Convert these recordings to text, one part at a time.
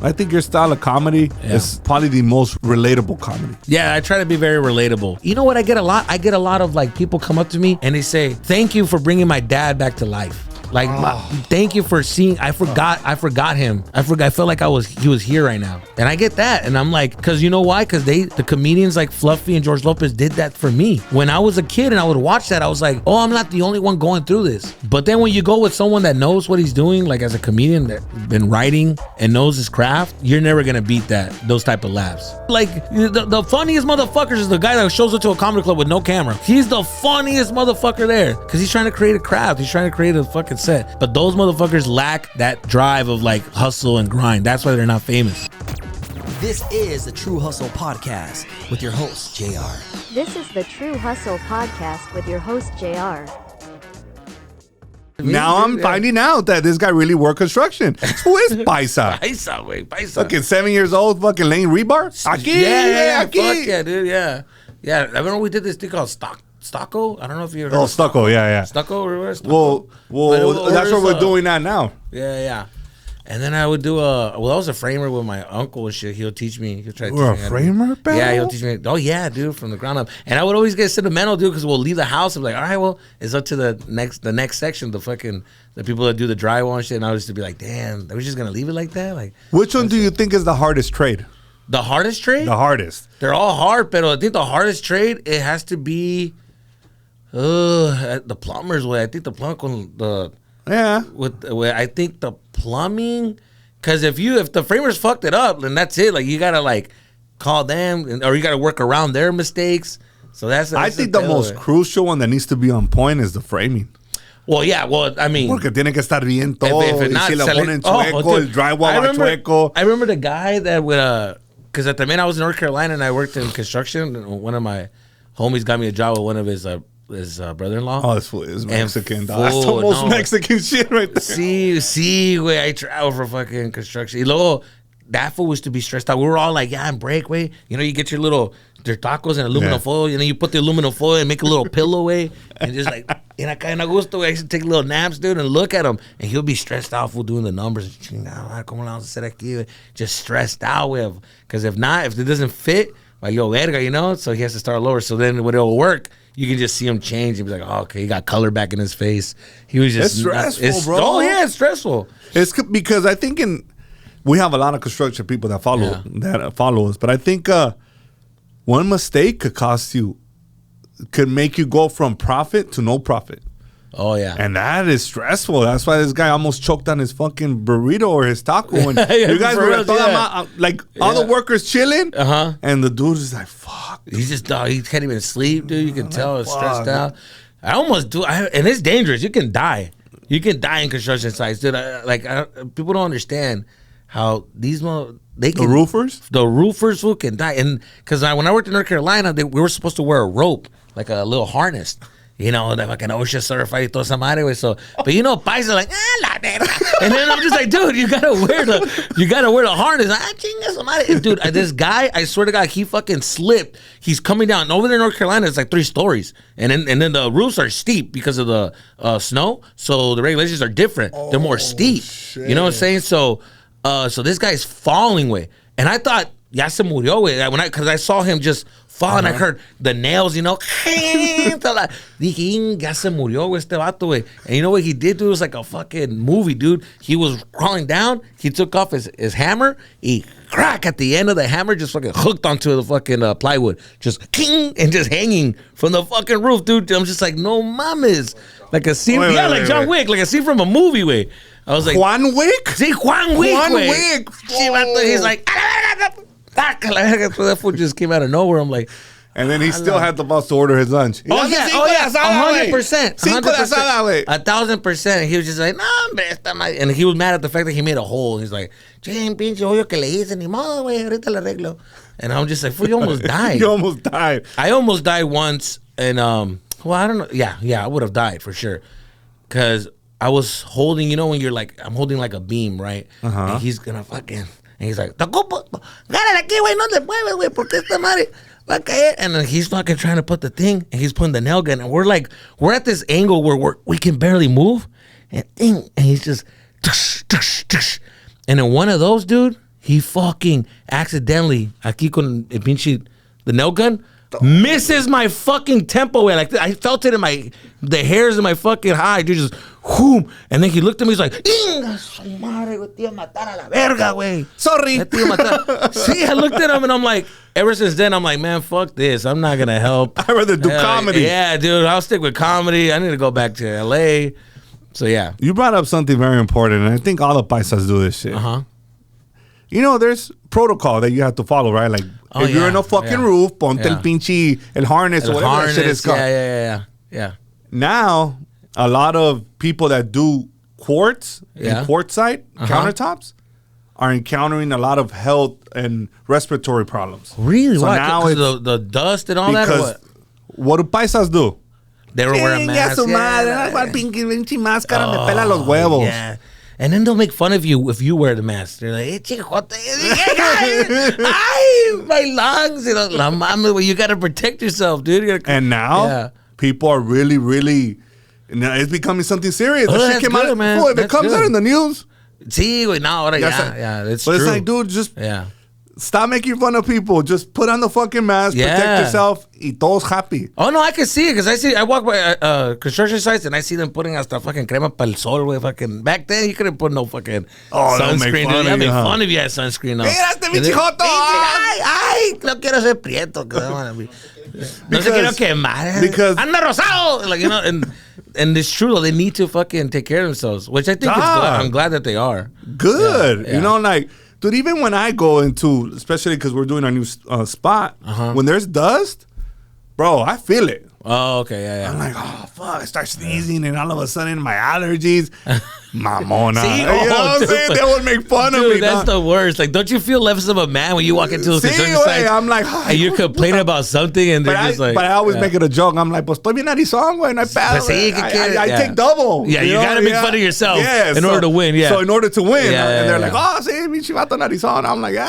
I think your style of comedy is probably the most relatable comedy. Yeah, I try to be very relatable. You know what I get a lot? I get a lot of like people come up to me and they say, "Thank you for bringing my dad back to life." Like, thank you for seeing. I forgot him. I felt like he was here right now, and I get that. And I'm like, because you know why? Because the comedians like Fluffy and George Lopez did that for me when I was a kid, and I would watch that. I was like, oh, I'm not the only one going through this. But then when you go with someone that knows what he's doing, like as a comedian that's been writing and knows his craft, you're never gonna beat those type of laughs. Like the funniest motherfuckers is the guy that shows up to a comedy club with no camera. He's the funniest motherfucker there because he's trying to create a craft. He's trying to create a fucking set. But those motherfuckers lack that drive of like hustle and grind. That's why they're not famous. This is the True Hustle Podcast with your host, JR. This is the True Hustle Podcast with your host, JR. Now I'm finding out that this guy really worked construction. Who is Paisa? Paisa, güey. Paisa. Fucking 7 years old, fucking laying rebar? Aquí, aquí. Fuck yeah, dude, yeah. Yeah, I remember we did this thing called Stucco? I don't know if you heard of Stucco, yeah. Stucco, remember Stucco? Well, that's what we're doing that now. Yeah. And then I would do I was a framer with my uncle and shit. He'll teach me. He'll try to teach me. You're a framer, bro? Yeah, he'll teach me. Oh, yeah, dude, from the ground up. And I would always get sentimental, dude, because we'll leave the house and be like, all right, well, it's up to the next section, the people that do the drywall and shit. And I was just be like, damn, are we just going to leave it like that? Like, which one do you think is the hardest trade? The hardest trade? The hardest. They're all hard, but I think the hardest trade, it has to be the plumber's way. I think the I think the plumbing, because if the framers fucked it up, then that's it. Like you gotta like call them, or you gotta work around their mistakes. So that's I think the most crucial one that needs to be on point is the framing. Well, yeah. Well, I mean, porque tiene que estar bien todo. If y si lo ponen chueco, el drywall va chueco. I remember the guy that would, because at the minute I was in North Carolina and I worked in construction. And one of my homies got me a job with one of his brother-in-law. Oh, this fool is Mexican. That's the most Mexican shit right there. See, way I travel for fucking construction. Y luego, that fool used to be stressed out. We were all like, yeah, in break, way. You know, you get their tacos and aluminum foil, and then you put the aluminum foil and make a little pillow, way. And just like, en acá en Augusto, I used to take little naps, dude, and look at him. And he'll be stressed out for doing the numbers. ¿Cómo la vamos a hacer aquí? Just stressed out with. Because if it doesn't fit, like, yo, verga, you know? So he has to start lower. So then when it'll work, you can just see him change and be like, oh, okay, he got color back in his face. He was just... It's stressful, bro. Oh, yeah, it's stressful. It's because I think we have a lot of construction people that follow us. But I think one mistake could make you go from profit to no profit. Oh, yeah. And that is stressful. That's why this guy almost choked on his fucking burrito or his taco. And you guys were all the workers chilling. And the dude is like, fuck. He's just, he can't even sleep, dude. You can tell he's stressed out. I almost do. And it's dangerous. You can die. You can die in construction sites, dude. People don't understand how the roofers who can die. And because when I worked in North Carolina, we were supposed to wear a rope, like a little harness. You know, like an OSHA certified y toda esa madre, so, but you know, Paisa like, la neta. And then I'm just like, dude, you gotta wear the harness. Chinga su madre. Dude, this guy, I swear to God, he fucking slipped. He's coming down. Over there in North Carolina, it's like 3 stories. And then the roofs are steep because of the snow. So the regulations are different. They're more steep. Shit. You know what I'm saying? So this guy's falling way. And I thought, ya se murió, güey. Because I saw him just fall, and I heard the nails, you know. Dije, ya se murió, güey, este vato, güey. And you know what he did, dude? It was like a fucking movie, dude. He was crawling down. He took off his hammer. He crack at the end of the hammer, just fucking hooked onto the fucking plywood. Just king and just hanging from the fucking roof, dude. I'm just like, no mames. Like a scene, like John Wick, like a scene from a movie, güey. I was like, Juan Wick? Sí, Juan Wick, Juan Wick. He's like, that fool just came out of nowhere. I'm like, and then he still had the balls to order his lunch. Oh yeah, 100%, 100%, 1,000%. He was just like, no, hombre, and he was mad at the fact that he made a hole. He's like, pinche hoyo que le hice, ni modo, güey, ahorita le arreglo. And I'm just like, fool, you almost died. You almost died. I almost died once, and well, I don't know. Yeah, I would have died for sure, because I was holding, you know, when you're like, I'm holding like a beam, right? And he's gonna fucking. And he's like, gánale aquí, güey, no te mueves, güey, porque esta madre va a caer. And then he's fucking trying to put the thing, and he's putting the nail gun. And we're at this angle where we can barely move. And he's just, tush, tush, tush. And then one of those, dude, he fucking accidentally, aquí con el pinche, the nail gun, misses my fucking tempo away. Like, I felt it in the hairs in my fucking eye, dude, just, whoom. And then he looked at me, he's like, Inga su madre, güey, te iba a matar a la verga, güey. Sorry. See, I looked at him and I'm like, ever since then, I'm like, man, fuck this. I'm not going to help. I'd rather do comedy. Yeah, dude, I'll stick with comedy. I need to go back to LA. So, yeah. You brought up something very important, and I think all the paisas do this shit. Uh-huh. You know, there's protocol that you have to follow, right? Like, if you're in a fucking roof, ponte el pinche, el harness, or whatever that shit is called. Yeah. Now, a lot of people that do quartz and quartzite countertops are encountering a lot of health and respiratory problems. Really? So why? now it's the dust and all that? Or what do paisas do? They were wearing masks. Yeah. And then they'll make fun of you if you wear the mask. They're like, hey, chicote. Ay, my lungs. You know, la mama, well, you got to protect yourself, dude. And now, people are really, really, it's becoming something serious. Oh, that shit came good, out, man. boy, if it comes out in the news. Sí, güey, no, ahora it's true. But it's like, dude, just stop making fun of people. Just put on the fucking mask, protect yourself, y todos happy. Oh, no, I can see it because I walk by construction sites and I see them putting hasta fucking crema para el sol, güey. Fucking, back then, you couldn't put no fucking sunscreen. They make fun of you had sunscreen on. Mira este bichijoto. Ay, no quiero ser prieto. No se quiero quemar. Because anda rosado. Like, you know, and it's true, though. They need to fucking take care of themselves, which I think I'm glad that they are. Good. You know, like, dude, even when I go into, especially because we're doing our new spot, when there's dust, bro, I feel it. Oh, okay, yeah. I'm like, oh, fuck, I start sneezing, and all of a sudden, my allergies, mamona. See? You know what I'm saying? They would make fun of me. That's the worst. Like, don't you feel less of a man when you walk into a construction site? I'm like, and you're complaining about something, and they're just like... But I always make it a joke. I'm like, pues estoy bien narizón, güey, no hay pedo. I take double. Yeah, you gotta make fun of yourself in order to win, So in order to win, and they're like, oh, sí, mi chivato narizón. I'm like, you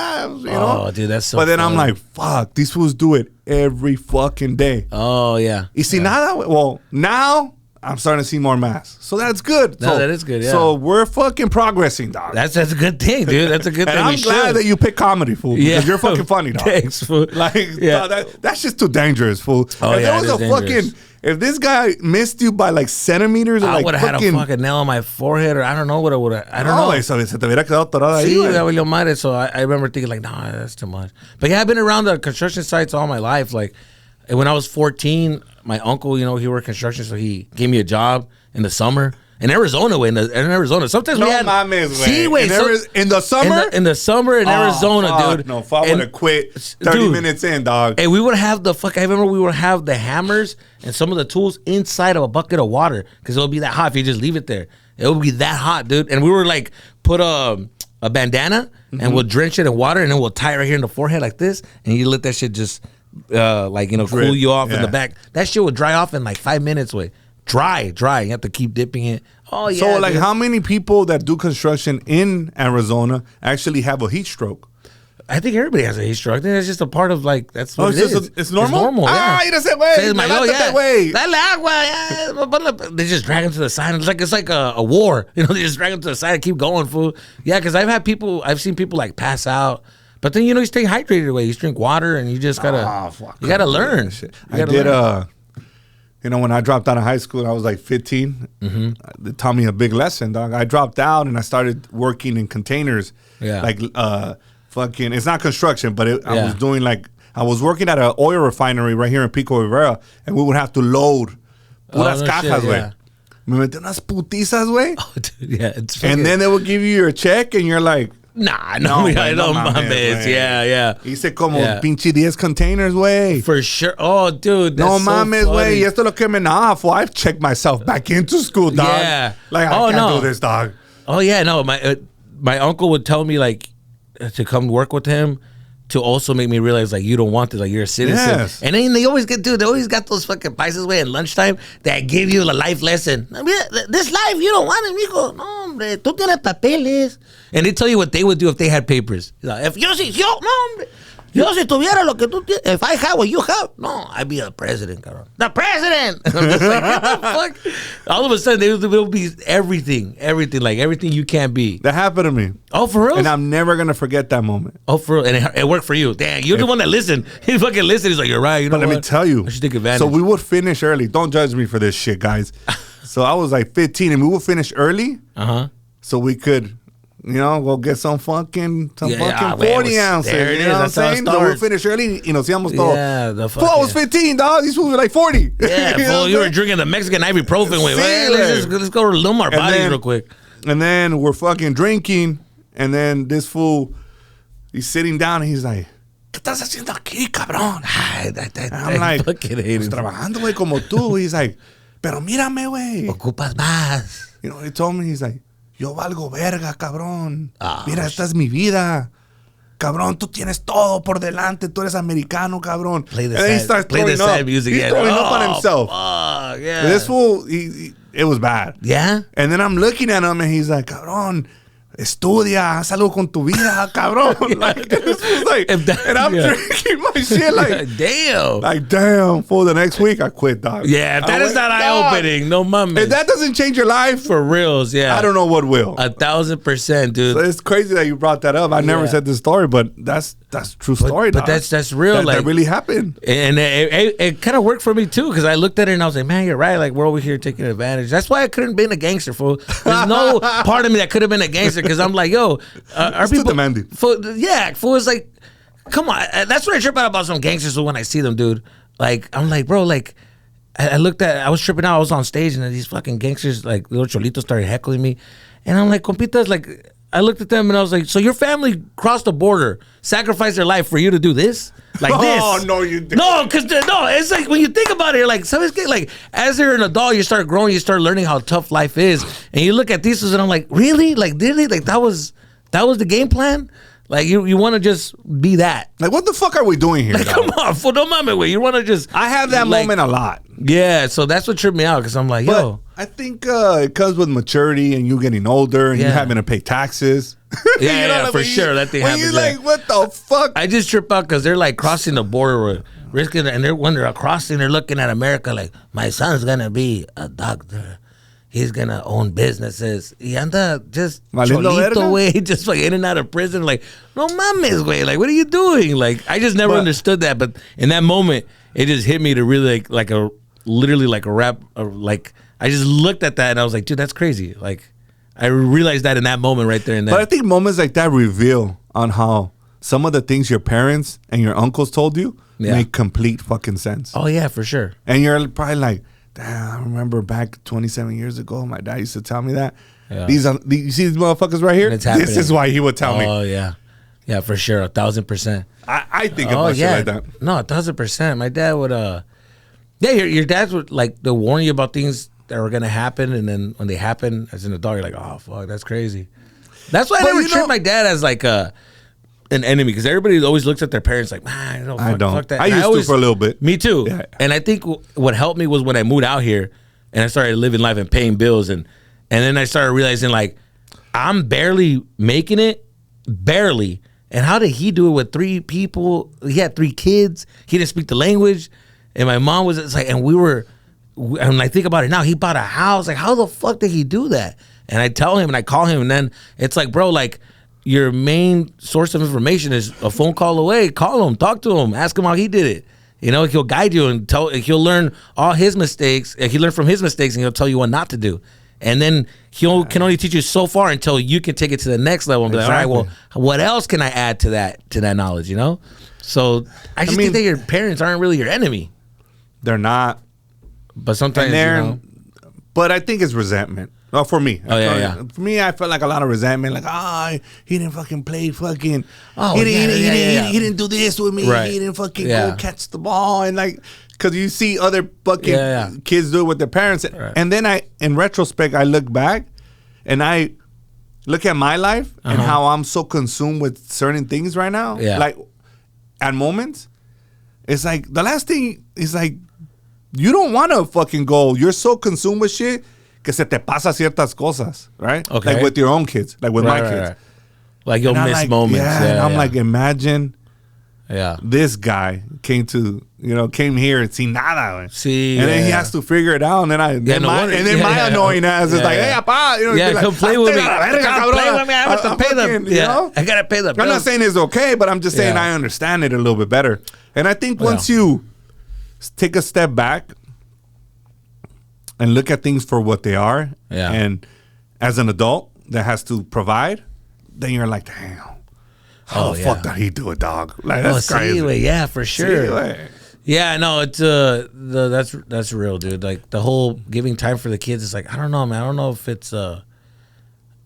know? Oh, dude, that's so But then funny. I'm like, fuck, these fools do it every fucking day. Oh, yeah. You see, now I'm starting to see more masks. So that's good. No, that is good, yeah. So we're fucking progressing, dog. That's a good thing, dude. That's a good thing. And I'm glad that you pick comedy, fool. Because you're fucking funny, dog. Thanks, fool. Like, that's just too dangerous, fool. Oh, if there was a fucking... If this guy missed you by like centimeters, or I like would have had a fucking nail on my forehead, or I don't know what I would have. I don't know. So se te hubiera quedado atorado ahí, Sí, valió madre. So I remember thinking like, nah, that's too much. But yeah, I've been around the construction sites all my life. Like, when I was 14, my uncle, you know, he worked construction, so he gave me a job in the summer. In Arizona, güey. In Arizona. Sometimes we had... mames, güey. Sí, güey. In the summer? In the summer in Arizona, fuck, dude. No, fuck, I would have quit 30 minutes in, dog. Hey, we would have I remember we would have the hammers and some of the tools inside of a bucket of water because it would be that hot if you just leave it there. It would be that hot, dude. And we were like, put a bandana and we'll drench it in water and then we'll tie it right here in the forehead like this. And you let that shit just, cool you off in the back. That shit would dry off in like 5 minutes, way. Dry. You have to keep dipping it. Oh, yeah. So, like, dude. how many people that do construction in Arizona actually have a heat stroke? I think everybody has a heat stroke. I think that's just a part of, like, that's what it is. It's normal? It's normal, yeah. Mira ese güey. Dale agua, yeah. They just drag him to the side. It's like a war. You know, they just drag him to the side and keep going, fool. Yeah, because I've seen people, like, pass out. But then, you know, you stay hydrated away. You drink water and you just gotta, you gotta learn. I did, you know, when I dropped out of high school, I was like 15. It taught me a big lesson, dog. I dropped out and I started working in containers. Yeah. Like, fucking, it's not construction, but I was doing like, I was working at an oil refinery right here in Pico Rivera, and we would have to load puras cajas, güey. Me metí unas putizas, güey. Oh, dude, yeah. It's and then they would give you your check, and you're like, nah, no mames. Yeah. Hice como pinche 10 containers, güey. For sure. Oh, dude, that's no mames, güey. Esto es lo que me enough. I've checked myself back into school, dog. Yeah. Like, I can't do this, dog. Oh, yeah, no. My uncle would tell me, like, to come work with him to also make me realize, like, you don't want this. Like, you're a citizen. Yes. And then they always got those fucking paisas, way at lunchtime that give you a life lesson. I mean, this life, you don't want it, mijo. No, hombre, tú tienes papeles. And they tell you what they would do if they had papers. If yo, no, hombre. Yo, si tuviera lo que tú tienes, if I have what you have, no, I'd be a president, cabrón. The president! And I'm just like, what the fuck? All of a sudden, they will be everything, like everything you can't be. That happened to me. Oh, for real? And I'm never going to forget that moment. Oh, for real? And it worked for you. Damn, you're the one that listened. He fucking listened. He's like, you're right. You know But let me tell you. I should take advantage. So we would finish early. Don't judge me for this shit, guys. So I was like 15 and we would finish early. Uh-huh. So we could, go get some fucking 40 ounces. There it you know what I'm saying? So we'll finish early. Íbamos todo. Yeah, the fuck. I was 15, dog. These fools were like 40. Yeah, fool, you were drinking the Mexican ibuprofen with. Hey, let's go to Lumar Bodies real quick. And then we're fucking drinking. And then this fool, he's sitting down and he's like, ¿Qué estás haciendo aquí, cabrón? I'm like, pues trabajando, güey, como tú. He's like, pero mírame, güey. Ocupas más. He told me, he's like, yo valgo verga, cabrón. Mira, esta es mi vida. Cabrón, tú tienes todo por delante. Tú eres americano, cabrón. Play the sad music. He's throwing up on himself. Fuck, yeah. This fool, it was bad. Yeah? And then I'm looking at him and he's like, cabrón, estudia, haz algo con tu vida, cabrón. Like, this was like, and I'm drinking my shit like, damn. Like, damn, for the next week, I quit, dog. Yeah, that is not eye-opening. No mames. If that doesn't change your life, for reals, yeah. I don't know what will. 1,000%, dude. So it's crazy that you brought that up. I never said this story, but that's true story, but that's real. That really happened. And it kind of worked for me, too, because I looked at it and I was like, man, you're right. Like, we're over here taking advantage. That's why I couldn't be a gangster, fool. There's no part of me that could have been a gangster. Because I'm like, yo, are people demanding? Fool is like, come on. That's what I trip out about some gangsters when I see them, dude. Like, I'm like, bro, like, I was tripping out. I was on stage and these fucking gangsters, like, little cholitos started heckling me. And I'm like, compitas, like, I looked at them and I was like, so your family crossed the border, sacrificed their life for you to do this? Like this? Oh, no, you didn't. No, it's like when you think about it, you're like, like as you're an adult, you start growing, you start learning how tough life is. And you look at these and I'm like, really? Like, did they? Like, that was the game plan? Like, you want to just be that. Like, what the fuck are we doing here? Like, come on, fool, don't mind me, way. You want to just. I have that moment a lot. Yeah, so that's what tripped me out because I'm like, yo. I think it comes with maturity and you getting older and you having to pay taxes. Yeah, like for sure. That thing happens. You're like, what the fuck? I just trip out because they're like crossing the border, risking it, and when they're crossing, they're looking at America like, my son's gonna be a doctor. He's gonna own businesses. Y anda just cholito, way, just like in and out of prison. Like, no mames, way. Like, what are you doing? Like, I just never understood that. But in that moment, it just hit me to really literally like a rap, like. I just looked at that and I was like, dude, that's crazy. Like, I realized that in that moment right there and then. But I think moments like that reveal on how some of the things your parents and your uncles told you make complete fucking sense. Oh, yeah, for sure. And you're probably like, damn, I remember back 27 years ago, my dad used to tell me that. Yeah. You see these motherfuckers right here? This is why he would tell me. Oh, yeah. Yeah, for sure. 1,000%. I think about shit like that. No, 1,000%. My dad would, your dads would, like, they'll warn you about things that were gonna happen, and then when they happen, as an adult, you're like, "Oh fuck, that's crazy." That's why I never treat my dad as like an enemy, because everybody always looks at their parents like, "Man, I don't." Fuck that. I used to for a little bit. Me too. Yeah. And I think what helped me was when I moved out here and I started living life and paying bills, and then I started realizing like I'm barely making it, barely. And how did he do it with 3 people? He had 3 kids. He didn't speak the language, and my mom was like, and we were. And I think about it now, he bought a house. Like, how the fuck did he do that? And I tell him and I call him, and then it's like, bro, like, your main source of information is a phone call away. Call him, talk to him, ask him how he did it. He'll guide you and he'll learn all his mistakes. He learned from his mistakes, and he'll tell you what not to do. And then can only teach you so far until you can take it to the next level and be like, all right, well, what else can I add to that knowledge, So I just think that your parents aren't really your enemy. They're not. But sometimes, But I think it's resentment. Well, for me. Oh, yeah. For me, I felt like a lot of resentment. Like, he didn't fucking play fucking. Oh, he didn't do this with me. Right. He didn't fucking go catch the ball. And like, because you see other fucking kids do it with their parents. Right. And then in retrospect, I look back and I look at my life and how I'm so consumed with certain things right now. Yeah. Like, at moments, it's like, the last thing is like, you don't want to fucking go. You're so consumed with shit que se te pasa ciertas cosas, right? Okay. Like with your own kids, like with my kids. Like you'll miss moments. Yeah, and I'm like, imagine Yeah. This guy came here and see nada. See, and then he has to figure it out. And then my annoying ass is like, hey, apa, come play with me. Come play with me. I have to pay them. Yeah, I gotta pay them. I'm not saying it's okay, but I'm just saying I understand it a little bit better. And I think once you take a step back and look at things for what they are, and as an adult that has to provide, then you're like, damn, how the fuck did he do it, dog? Like, that's crazy. Yeah, for sure. Yeah, no, it's that's real, dude. Like the whole giving time for the kids is like, I don't know, man. I don't know if it's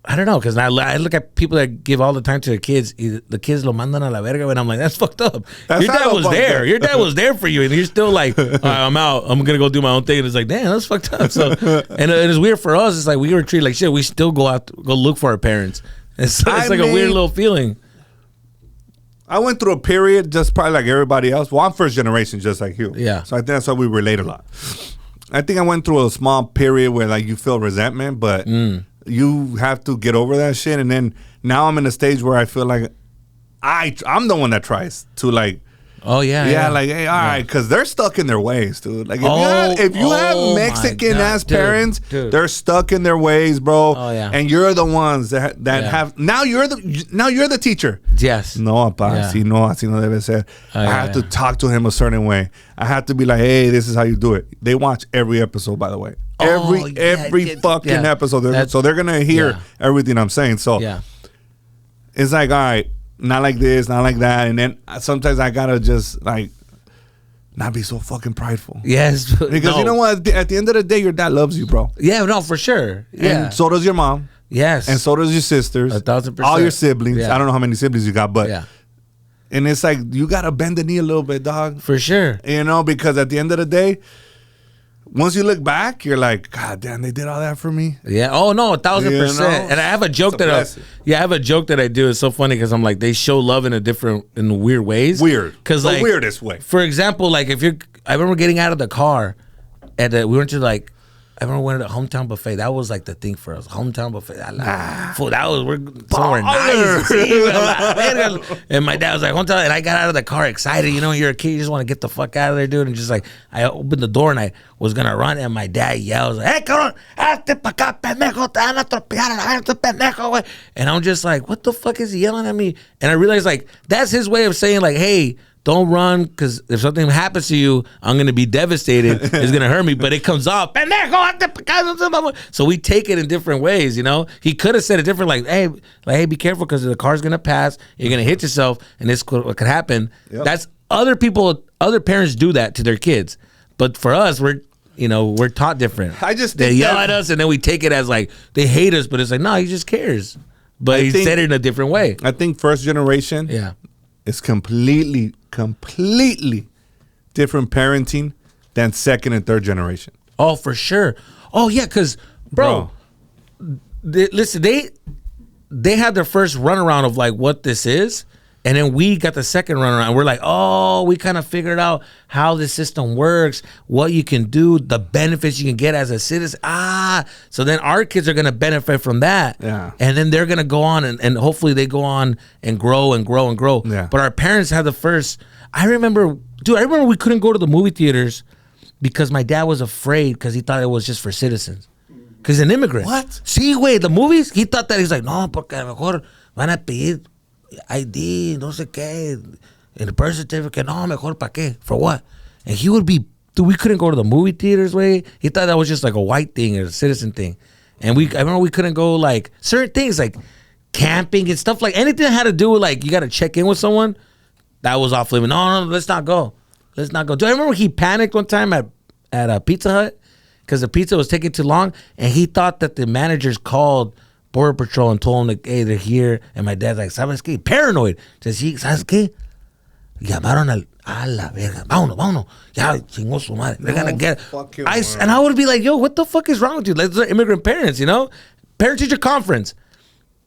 I don't know, because I look at people that give all the time to their kids. The kids lo mandan a la verga, and I'm like, that's fucked up. Your dad was there. Your dad was there for you, and you're still like, all right, I'm out. I'm gonna go do my own thing. And it's like, damn, that's fucked up. So, and it's weird for us. It's like we were treated like shit. We still go look for our parents. It's like a weird little feeling. I went through a period just probably like everybody else. Well, I'm first generation, just like you. Yeah. So I think that's why we relate a lot. I think I went through a small period where like you feel resentment, but you have to get over that shit. And then now I'm in a stage where I feel like I'm the one that tries to like, like, hey, all right, because they're stuck in their ways, dude. Like, if you have Mexican ass parents, they're stuck in their ways, bro. Oh yeah, and you're the ones that have now you're the teacher. Yes. No, apa, así no debe ser. I have to talk to him a certain way. I have to be like, hey, this is how you do it. They watch every episode, by the way. Every fucking episode. So they're gonna hear everything I'm saying. So it's like, all right, not like this, not like that. And then sometimes I gotta just like not be so fucking prideful. Yes. Because you know what? At the end of the day, your dad loves you, bro. Yeah, no, for sure. Yeah. And so does your mom. Yes. And so does your sisters. 1,000%. All your siblings. Yeah. I don't know how many siblings you got, but and it's like you gotta bend the knee a little bit, dog. For sure. Because at the end of the day, once you look back, you're like, God damn, they did all that for me. Yeah. Oh no, 1,000%. And I have a joke that I do. It's so funny because I'm like, they show love in weird ways. Weird. Because the like, weirdest way. For example, like I remember getting out of the car, and we went to like, I remember we went to a hometown buffet. That was like the thing for us. Hometown buffet. We're somewhere nice. And my dad was like, hometown. And I got out of the car excited. You know, you're a kid. You just want to get the fuck out of there, dude. And just like, I opened the door and I was going to run. And my dad yells, hey, cabrón, hazte pa' acá, pendejo. Te van a atropellar a la pendejo, güey. And I'm just like, what the fuck is he yelling at me? And I realized like, that's his way of saying like, hey, don't run, because if something happens to you, I'm going to be devastated. It's going to hurt me. But it comes off. So we take it in different ways, you know? He could have said it different, like, hey, be careful because the car's going to pass. You're going to hit yourself, and this could happen. Yep. That's other parents do that to their kids. But for us, we're taught different. They yell at us, and then we take it as like, they hate us, but it's like, no, he just cares. But he said it in a different way. I think first generation is completely different parenting than second and third generation. Oh, for sure. Oh, yeah, because, bro. Listen, they had their first runaround of like what this is, and then we got the second runaround. We're like, oh, we kind of figured out how the system works, what you can do, the benefits you can get as a citizen. So then our kids are going to benefit from that. Yeah. And then they're going to go on and hopefully they go on and grow and grow and grow. Yeah. But our parents had the first. I remember we couldn't go to the movie theaters because my dad was afraid because he thought it was just for citizens. Because he's an immigrant. What? Sí, güey, the movies, he thought that. He's like, no, porque a lo mejor van a pedir ID, no sé qué, and the birth certificate. No, mejor pa' qué? For what? And he would be, dude, we couldn't go to the movie theaters, way. He thought that was just like a white thing or a citizen thing. And I remember we couldn't go like certain things like camping and stuff, like anything that had to do with like you got to check in with someone. That was off limit. No, let's not go. Let's not go. Do I remember he panicked one time at a Pizza Hut because the pizza was taking too long, and he thought that the managers called Border Patrol and told him like, hey, they're here. And my dad's like, ¿sabes qué? Paranoid. Says he, ¿sabes qué? Llamaron a la verga. Vámonos. Ya chingó su madre. They're gonna get it. And I would be like, yo, what the fuck is wrong with you? Like, they're immigrant parents, you know? Parent-teacher conference.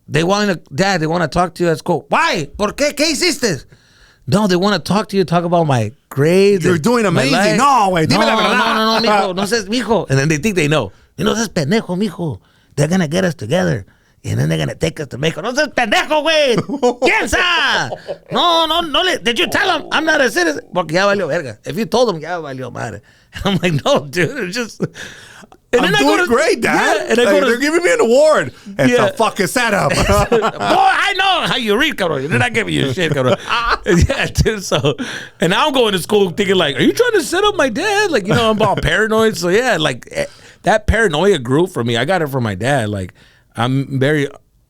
They want to talk to you at school. Why? ¿Por qué? ¿Qué hiciste? No, they want to talk to you, talk about my grades. You're doing amazing. No, wait. No, mijo. No seas mijo. And then they think they know. You know, that's pendejo, mijo. They're going to get us together. And then they're gonna take us to Mexico. No seas pendejo, güey. Piensa. No. Did you tell them I'm not a citizen? Porque ya valió verga. If you told them, ya valió madre. I'm like, no, dude. It's just. And I'm doing great, Dad. Yeah, and I they're giving me an award. It's Yeah. a fucking setup. Boy, I know how you read, cabrón. They're not giving you shit, cabrón. Yeah, dude. So, and now I'm going to school thinking like, are you trying to set up my dad? Like, I'm all paranoid. So yeah, like that paranoia grew from me. I got it from my dad. Like, I'm very,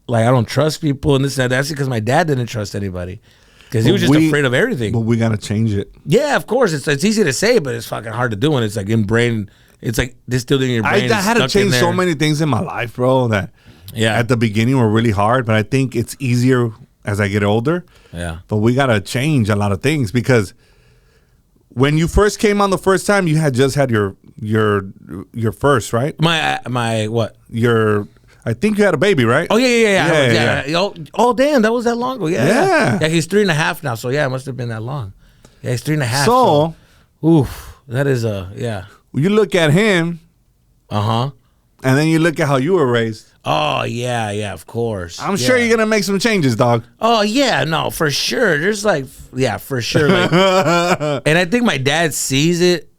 like, I don't trust people and this and that. That's because my dad didn't trust anybody. Because he was just afraid of everything. But we got to change it. Yeah, of course. It's easy to say, but it's fucking hard to do. And it's like ingrained. It's like distilled in your brain. I had to change so many things in my life, bro, that at the beginning were really hard. But I think it's easier as I get older. Yeah. But we got to change a lot of things because when you first came on the first time, you had just had your first, right? My what? I think you had a baby, right? Oh, yeah. Oh, damn, that was that long ago. Yeah. Yeah, he's 3.5 now, so yeah, it must have been that long. Yeah, he's 3.5. So, oof, that is yeah. You look at him. Uh-huh. And then you look at how you were raised. Oh, yeah, of course. I'm sure you're going to make some changes, dog. Oh, yeah, no, for sure. There's like, yeah, for sure. Like, and I think my dad sees it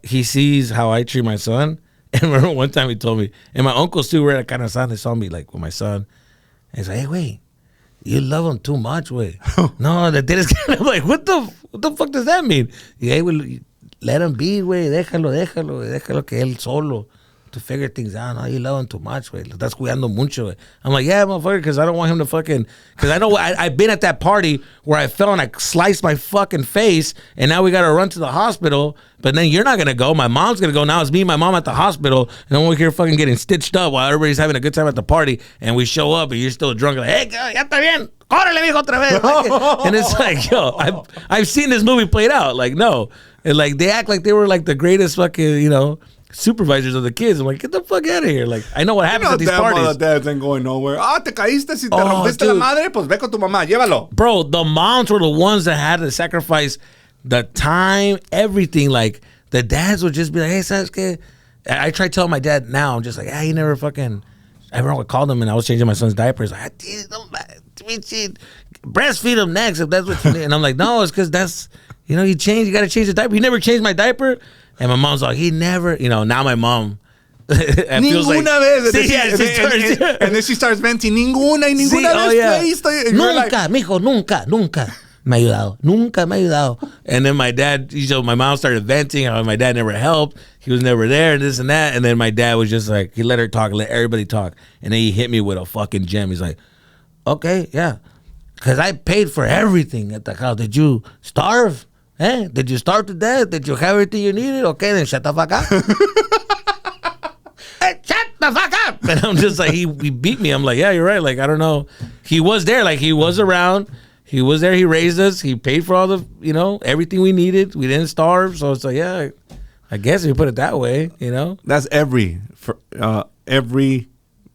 he sees how I treat my son. And remember one time he told me, and my uncles too were at kind of son. They saw me like with my son. And he's like, hey, wait, you love him too much, wait. No, that is kind of like, what the fuck does that mean? Yeah, well, let him be, güey. Déjalo que él solo to figure things out. No, you love him too much, güey. Estás cuidando mucho, güey. I'm like, yeah, motherfucker, because I don't want him to fucking... Because I know I've been at that party where I fell and I sliced my fucking face, and now we got to run to the hospital, but then you're not going to go. My mom's going to go. Now it's me and my mom at the hospital, and then we're here fucking getting stitched up while everybody's having a good time at the party, and we show up, and you're still drunk. Like, hey, ya está bien. Órale, mijo, otra vez. And it's like, yo, I've seen this movie played out. Like, no. And like, they act like they were like the greatest fucking, supervisors of the kids. I'm like, get the fuck out of here. Like, I know what happens at these parties. Dads ain't going nowhere. Te caíste. Si te rompiste la madre, pues ve con tu mamá. Llévalo. Bro, the moms were the ones that had to sacrifice the time, everything. Like, the dads would just be like, hey, ¿sabes qué? I try telling my dad now, I'm just like, he never fucking... I remember I called him and I was changing my son's diapers. Like, breastfeed him next if that's what you need. And I'm like, no, it's because that's... you got to change the diaper. He never changed my diaper. And my mom's like, he never, now my mom feels like, vez. And then she starts venting, ninguna vez fue. Nunca, mijo, nunca me ha ayudado. Nunca me ha ayudado. And then my dad, my mom started venting how my dad never helped. He was never there, this and that. And then my dad was just like, he let her talk, let everybody talk. And then he hit me with a fucking gem. He's like, okay, yeah. Because I paid for everything at the house. Did you starve? Did you starve to death? Did you have everything you needed? Okay, then shut the fuck up. Hey, shut the fuck up. And I'm just like, he beat me. I'm like, yeah, you're right. Like, I don't know. He was there. Like, he was around. He was there. He raised us. He paid for all the, everything we needed. We didn't starve. So it's like, yeah, I guess if you put it that way, That's every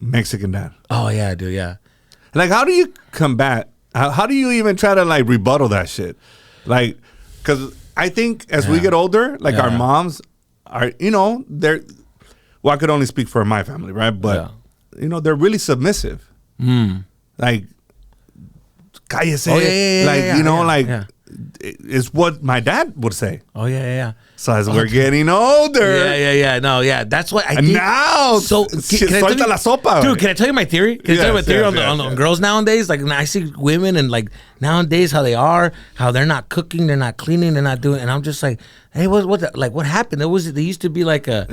Mexican dad. Oh, yeah, dude, yeah. Like, how do you combat? How do you even try to, like, rebuttal that shit? Like... Because I think as we get older, like our moms are, they're, well, I could only speak for my family, right? But, they're really submissive. Like, cállese. It's what my dad would say. Oh, yeah. So as we're getting older. Yeah. No, yeah. That's what I think. Now, so suelta la sopa. Dude, can I tell you my theory? Can I tell you my theory on girls nowadays? Like, when I see women and, like, nowadays how they are, how they're not cooking, they're not cleaning, they're not doing, and I'm just like, hey, what happened? There used to be like a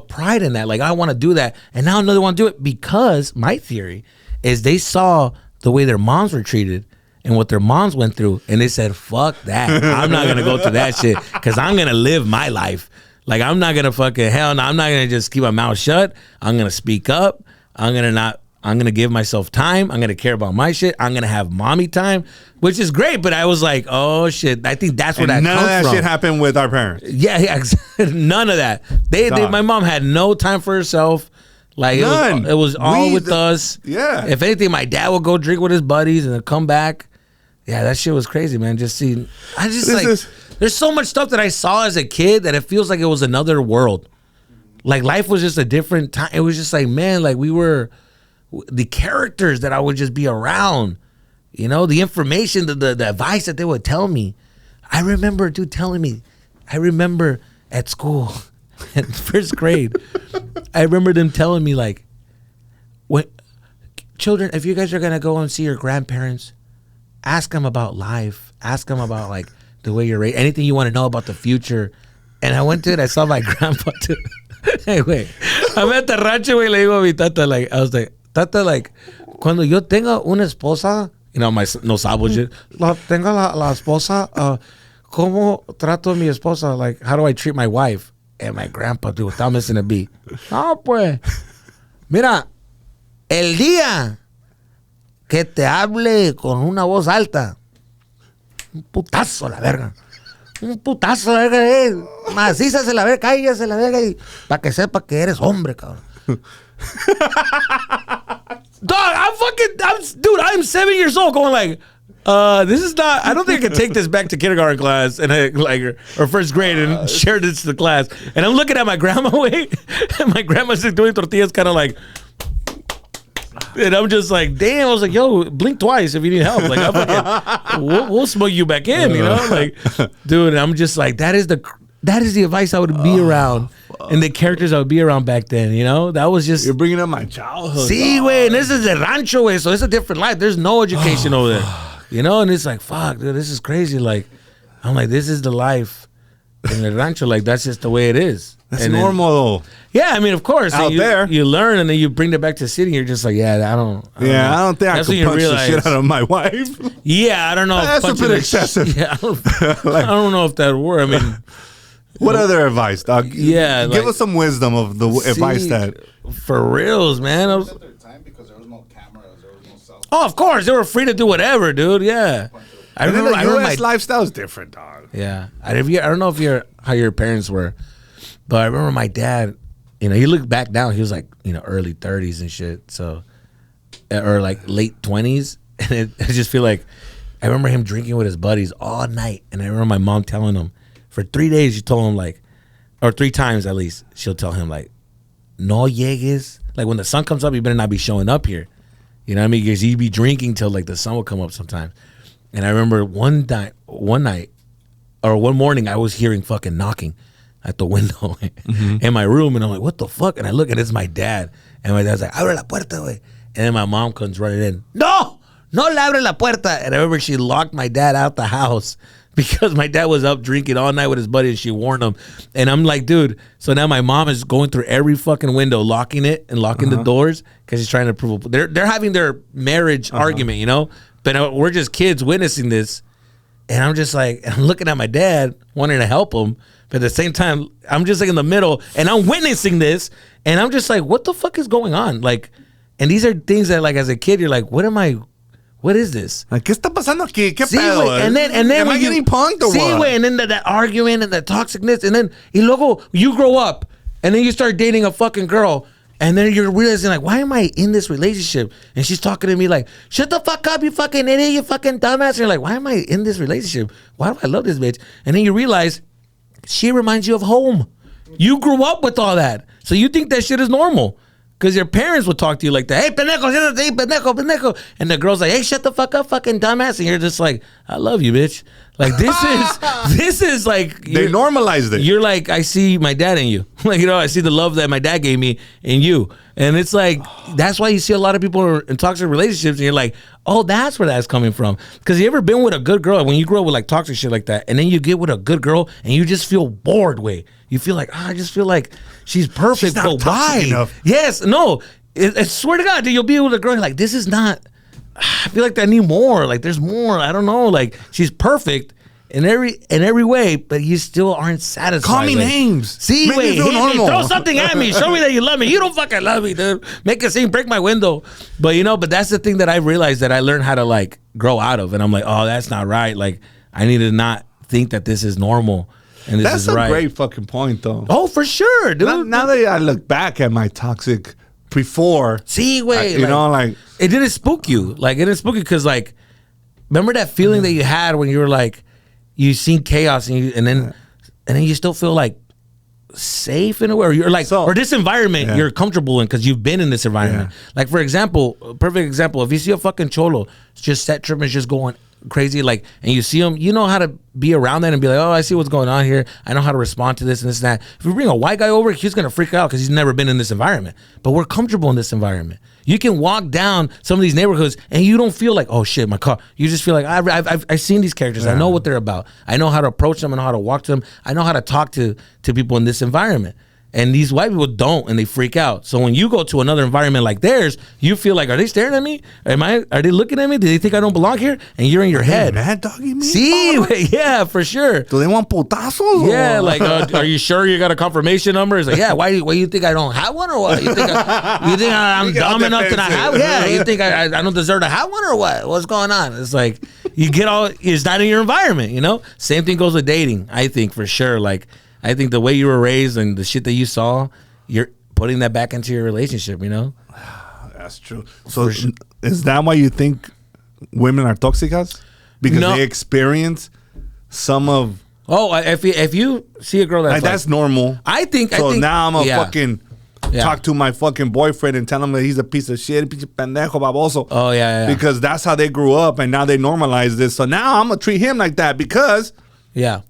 pride in that. Like, I want to do that. And now they want to do it because my theory is they saw the way their moms were treated and what their moms went through, and they said, fuck that. I'm not going to go through that shit because I'm going to live my life. Like, I'm not going to fucking, hell no, I'm not going to just keep my mouth shut. I'm going to speak up. I'm going to give myself time. I'm going to care about my shit. I'm going to have mommy time, which is great. But I was like, oh, shit. I think that's where that comes from. None of that shit happened with our parents. Yeah, none of that. My mom had no time for herself. Like, it was all with us. Yeah. If anything, my dad would go drink with his buddies and then come back. Yeah, that shit was crazy, man. There's so much stuff that I saw as a kid that it feels like it was another world. Like, life was just a different time. It was just like, man, like we were the characters that I would just be around, you know, the information, the advice that they would tell me. I remember dude telling me, I remember at school in first grade, I remember them telling me like, "What, children, if you guys are gonna go and see your grandparents, ask them about life, ask them about like the way you're raised, anything you want to know about the future." And I went to it, I saw my grandpa too. Hey, wait, I'm at the rancho, güey, le digo a mi tata, like, I was like, tata, like, cuando yo tenga una esposa, you know, my no sabo shit, tenga la esposa, ¿cómo trato a mi esposa? Like, how do I treat my wife? And my grandpa, dude, without missing a beat. No, pues, mira, el día que te hable con una voz alta, un putazo la verga. Un putazo la verga, macízase la verga, cállase la verga y para que sepa que eres hombre, cabrón. Dog, I'm 7 years old going like, this is not, I don't think I can take this back to kindergarten class and or first grade and share this to the class. And I'm looking at my grandma, and my grandma's just doing tortillas kind of like, and I'm just like, damn. I was like, yo, blink twice if you need help. Like, we'll smoke you back in, you know? Like, dude, and I'm just like, that is the advice I would be around and the characters I would be around back then, you know? That was just... You're bringing up my childhood. See, güey, and this is the rancho, güey, so it's a different life. There's no education over there, you know? And it's like, fuck, dude, this is crazy. Like, I'm like, this is the life in the rancho. Like, that's just the way it is. That's and normal, though. Yeah, I mean, of course. Out there. You learn, and then you bring it back to the city, and you're just like, yeah, I don't think I could punch the shit out of my wife. Yeah, I don't know. That's a bit excessive. Yeah, I don't know if that would work. I mean... What other advice, dog? Yeah. Give us some wisdom of the advice that... For reals, man. At their time, because there was no cameras, there was no cell phone. Oh, of course. They were free to do whatever, dude. Yeah. I remember the U.S. lifestyle is different, dog. Yeah. I don't know if how your parents were, but I remember my dad, you know, he looked back now, he was like, you know, early 30s and shit. So, or like late 20s. And I just feel like, I remember him drinking with his buddies all night. And I remember my mom telling him, for 3 days, she told him like, or 3 times at least, she'll tell him like, no llegues. Like when the sun comes up, you better not be showing up here. You know what I mean? Because he'd be drinking till like the sun would come up sometimes. And I remember one night, or one morning, I was hearing fucking knocking at the window in my room. And I'm like, what the fuck? And I look and it's my dad. And my dad's like, abre la puerta, güey. And then my mom comes running in. No le abre la puerta. And I remember she locked my dad out the house because my dad was up drinking all night with his buddy and she warned him. And I'm like, dude, so now my mom is going through every fucking window, locking it and locking the doors because she's trying to prove they're having their marriage argument, you know? But we're just kids witnessing this. And I'm just like, I'm looking at my dad, wanting to help him. But at the same time, I'm just like in the middle and I'm witnessing this. And I'm just like, what the fuck is going on? Like, and these are things that like as a kid, you're like, what is this? ¿Qué está pasando aquí? ¿Qué Sí, pedo? güey. And then Am I getting punked or sí, what? Güey, and then that argument and that toxicness, and then y luego you grow up, and then you start dating a fucking girl, and then you're realizing like, why am I in this relationship? And she's talking to me like, shut the fuck up, you fucking idiot, you fucking dumbass. And you're like, why am I in this relationship? Why do I love this bitch? And then you realize she reminds you of home. You grew up with all that, so you think that shit is normal. Because your parents would talk to you like that. Hey, pendejo, hey, pendejo. And the girl's like, hey, shut the fuck up, fucking dumbass. And you're just like, I love you, bitch. Like, this is like... They normalized it. You're like, I see my dad in you. Like, you know, I see the love that my dad gave me in you. And it's like, that's why you see a lot of people in toxic relationships and you're like, oh, that's where that's coming from. Because you ever been with a good girl, when you grow up with like toxic shit like that, and then you get with a good girl and you just feel bored, way. You feel like, I just feel like she's perfect. She's not but why? enough. Yes, no. I swear to God, dude, you'll be with a girl, you're like, this is not, I feel like I need more. Like, there's more. I don't know. Like, she's perfect in every way, but you still aren't satisfied. Call me like, names. See, Make me wait, feel hit me, normal. throw something at me. Show me that you love me. You don't fucking love me, dude. Make a scene, break my window. But, you know, but that's the thing that I realized that I learned how to, like, grow out of. And I'm like, oh, that's not right. Like, I need to not think that this is normal. And this That's is a right. great fucking point, though. Oh, for sure, dude. Now that I look back at my toxic before, See, wait, you know, like it didn't spook you. Like, it didn't spook you because, like, remember that feeling that you had when you were like, you seen chaos and then you still feel like safe in a way, or you're like, or this environment you're comfortable in because you've been in this environment. Like for example, a perfect example, if you see a fucking cholo just set tripping, just going crazy, like, and you see him, you know how to be around that and be like, oh, I see what's going on here. I know how to respond to this and this and that. If we bring a white guy over, he's gonna freak out because he's never been in this environment. But we're comfortable in this environment. You can walk down some of these neighborhoods and you don't feel like, oh shit, my car. You just feel like I've seen these characters. I know what they're about. I know how to approach them. I know how to walk to them. I know how to talk to people in this environment. And these white people don't, and they freak out. So when you go to another environment like theirs, you feel like, are they staring at me? Are they looking at me? Do they think I don't belong here? And you're in your head. Mad doggy me? See, yeah, for sure. Do they want putazos? Yeah, like, are you sure you got a confirmation number? It's like, yeah. Why you think I don't have one or what? You think I'm dumb enough to not have one? Yeah. You think I don't deserve to have one or what? What's going on? It's like you get all. It's not in your environment, you know. Same thing goes with dating. I think for sure, like. I think the way you were raised and the shit that you saw, you're putting that back into your relationship, you know? That's true. So is that why you think women are toxicas? Because they experience some of... Oh, if you see a girl that's normal. I think... Now I'm fucking... Talk to my fucking boyfriend and tell him that he's a piece of shit, piece of pendejo, baboso. Oh, yeah. Because that's how they grew up and now they normalize this. So now I'm going to treat him like that because... Yeah.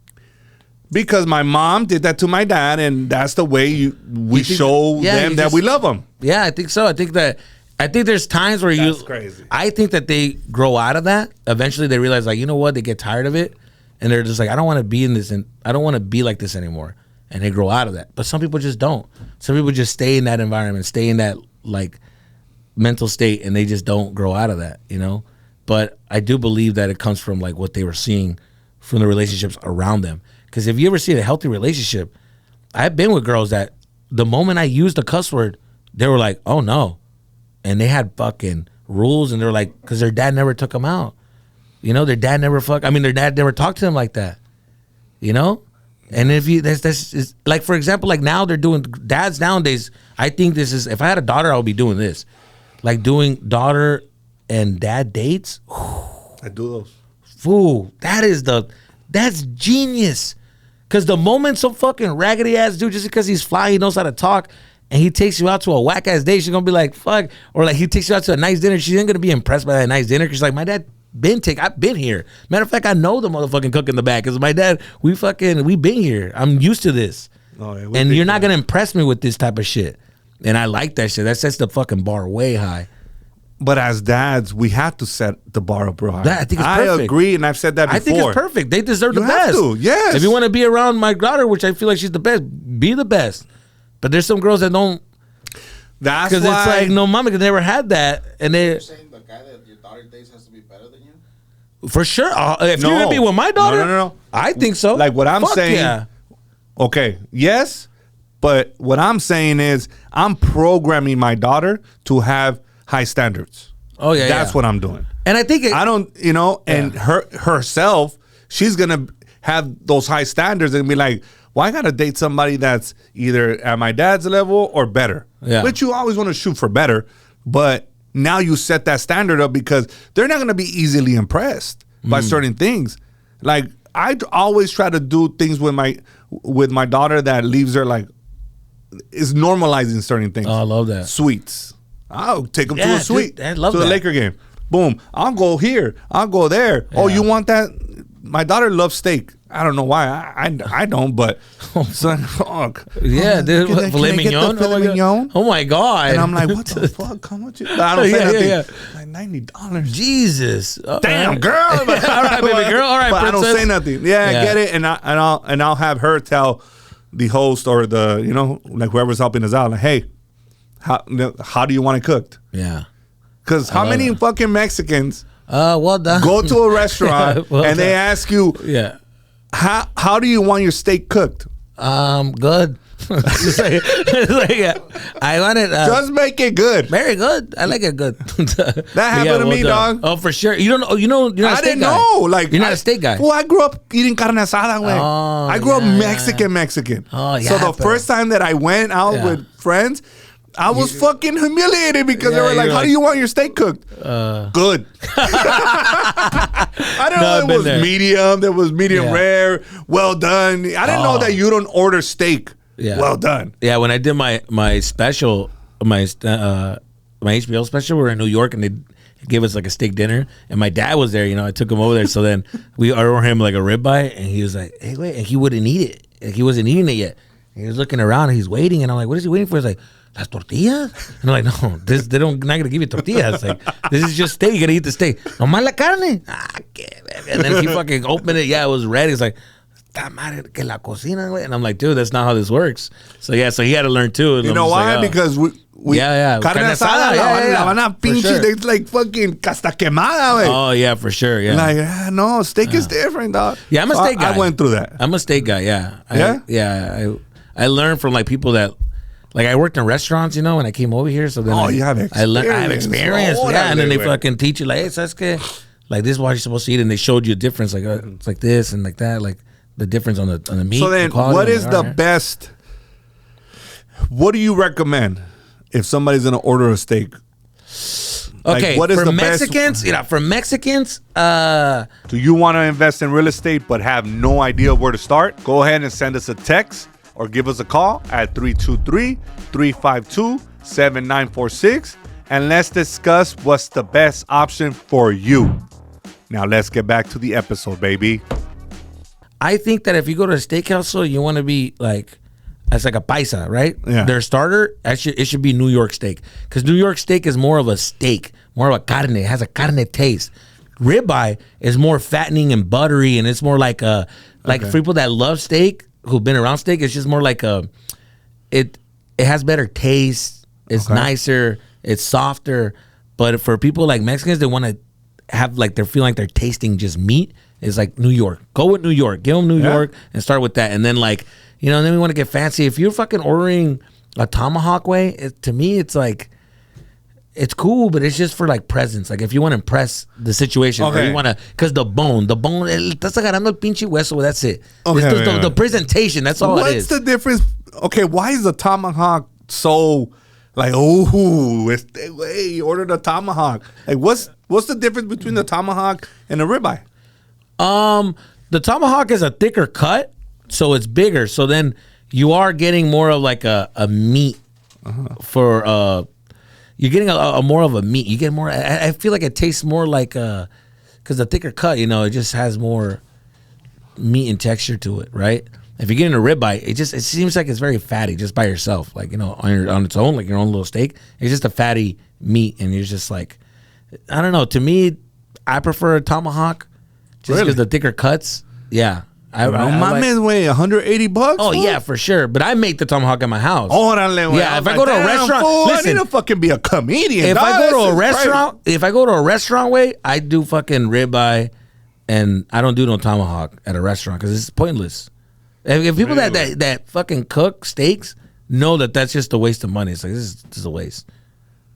Because my mom did that to my dad, and that's the way we show them that we love them. Yeah, I think so. I think there's times where that's crazy. I think that they grow out of that. Eventually, they realize, like, you know what? They get tired of it, and they're just like, I don't want to be in this, and I don't want to be like this anymore. And they grow out of that. But some people just don't. Some people just stay in that environment, stay in that like mental state, and they just don't grow out of that. You know. But I do believe that it comes from like what they were seeing from the relationships around them. Because if you ever see a healthy relationship, I've been with girls that the moment I used the cuss word, they were like, oh no. And they had fucking rules, and they were like, because their dad never took them out. You know, their dad never their dad never talked to them like that. You know? And if you, that's like, for example, like now they're doing, dads nowadays, I think this is, if I had a daughter, I would be doing this. Like doing daughter and dad dates. I do those. Fool, that's genius. Because the moment some fucking raggedy ass dude, just because he's fly, he knows how to talk, and he takes you out to a whack ass date, she's gonna be like, fuck. Or like he takes you out to a nice dinner, she ain't gonna be impressed by that nice dinner. She's like, my dad I've been here. Matter of fact, I know the motherfucking cook in the back. Because my dad, we been here. I'm used to this. Oh, yeah, and you're not gonna impress me with this type of shit. And I like that shit. That sets the fucking bar way high. But as dads, we have to set the bar up real high. I think it's perfect. I agree, and I've said that before. I think it's perfect. They deserve the You best. have to, yes. If you want to be around my daughter, which I feel like she's the best, be the best. But there's some girls that don't. That's why. Because it's like, no, mama, because they never had that. And You're saying the guy that your daughter dates has to be better than you? For sure. If you're going to be with my daughter, no. I think so. Like what I'm saying. Yeah. Okay, yes. But what I'm saying is I'm programming my daughter to have high standards. Oh, yeah, That's what I'm doing. And I think I don't, and herself, she's going to have those high standards and be like, well, I got to date somebody that's either at my dad's level or better. Yeah. Which you always want to shoot for better. But now you set that standard up because they're not going to be easily impressed by certain things. Like, I always try to do things with my daughter that leaves her like, is normalizing certain things. Oh, I love that. Sweets. I'll take them to a suite. Dude, I love to that. the Laker game. Boom. I'll go here. I'll go there. Yeah. Oh, you want that? My daughter loves steak. I don't know why. I don't, but son, fuck. Yeah, dude. Filet mignon? Oh my God. And I'm like, what the fuck? Come with you? But I don't say nothing. Yeah. Like $90. Jesus. Damn, girl. All right, baby girl. All right, but princess. I don't say nothing. Yeah, I get it. And I'll have her tell the host or the, like whoever's helping us out, like, hey, how do you want it cooked? Yeah. Because how many fucking Mexicans well done. go to a restaurant and they ask you, how do you want your steak cooked? Good. I want it. Just make it good. Very good. I like it good. That happened to me, dog. Oh, for sure. You don't know. You're not a steak guy. I didn't know. Like, you're not a steak guy. Well, I grew up eating carne asada, güey. Oh, I grew up Mexican. Oh, yeah. So the first time that I went out with friends, I was fucking humiliated because they were like, how do you want your steak cooked? Good. I didn't know it was medium. There was medium rare, well done. I didn't know that you don't order steak Yeah. Well done. Yeah, when I did my special, my HBO special, we were in New York and they gave us like a steak dinner, and my dad was there. You know, I took him over there. So then we ordered him like a ribeye, and he was like, "Hey, wait!" And he wouldn't eat it. Like, he wasn't eating it yet. And he was looking around, and he's waiting, and I'm like, "What is he waiting for?" He's like, "Las tortillas." And I'm like, "No, they don't. Not gonna give you tortillas. Like, this is just steak. You gotta eat the steak. Nomás la carne." And then he fucking opened it. Yeah, it was red. He's like, "Ta madre que la cocina, güey." And I'm like, "Dude, that's not how this works." So yeah, so he had to learn too. And You I'm know just why? like, oh. Because we Yeah. carne Carne asada, asada, la van a For pinche, sure. it's like fucking hasta quemada, güey. Oh yeah, for sure. Yeah. Like, no, steak is different, dog. Yeah, I'm a So steak guy. I went through that. I'm a steak guy. Yeah. Yeah? I learned from like people that, like, I worked in restaurants, you know, and I came over here. So then You have experience. I have experience. Oh, Yeah, and then they güey. fucking teach you like, hey, ¿sabes qué? Like, this is what you're supposed to eat, and they showed you a difference. Like, it's like this and like that, like the difference on the meat. So then, the quality. what I'm is like, the all right. best? What do you recommend if somebody's gonna order a steak? Like, Okay, what is for the best- Mexicans, for Mexicans, Do you want to invest in real estate but have no idea where to start? Go ahead and send us a text or give us a call at 323-352-7946 and let's discuss what's the best option for you. Now let's get back to the episode, baby. I think that if you go to a steakhouse, so you want to be like, as like a paisa, right? Yeah. Their starter, it should be New York steak, because New York steak is more of a steak, more of a carne. It has a carne taste. Ribeye is more fattening and buttery, and it's more like for people that love steak, who've been around steak, it's just more like it has better taste. It's nicer. It's softer. But for people like Mexicans, they want to have like they're feeling like they're tasting just meat. It's like New York. Go with New York. Give them New York and start with that. And then then we want to get fancy. If you're fucking ordering a tomahawk way, to me, it's like, it's cool, but it's just for like presence. Like if you want to impress the situation, or you want to, because the bone, estás agarrando el pinche hueso, that's it. Okay, The presentation, that's all it is. What's the difference? Okay, why is the tomahawk so like, you ordered a tomahawk? Like, what's the difference between the tomahawk and a ribeye? The tomahawk is a thicker cut, so it's bigger. So then you are getting more of like a meat for you're getting a more of a meat. You get more. I feel like it tastes more like because the thicker cut, it just has more meat and texture to it, right? If you're getting a ribeye, it seems like it's very fatty just by yourself, like on its own, like your own little steak. It's just a fatty meat, and you're just like, I don't know. To me, I prefer a tomahawk just because the thicker cuts. Yeah. My man's weigh $180. Oh, fool? yeah, for sure. But I make the tomahawk at my house. Órale, güey. Yeah, if I go to a restaurant, fool, listen, I need to fucking be a comedian. if dog. I go to This a is restaurant, way, I do fucking ribeye, and I don't do no tomahawk at a restaurant because it's pointless. If people that fucking cook steaks know that that's just a waste of money. It's like, this is a waste.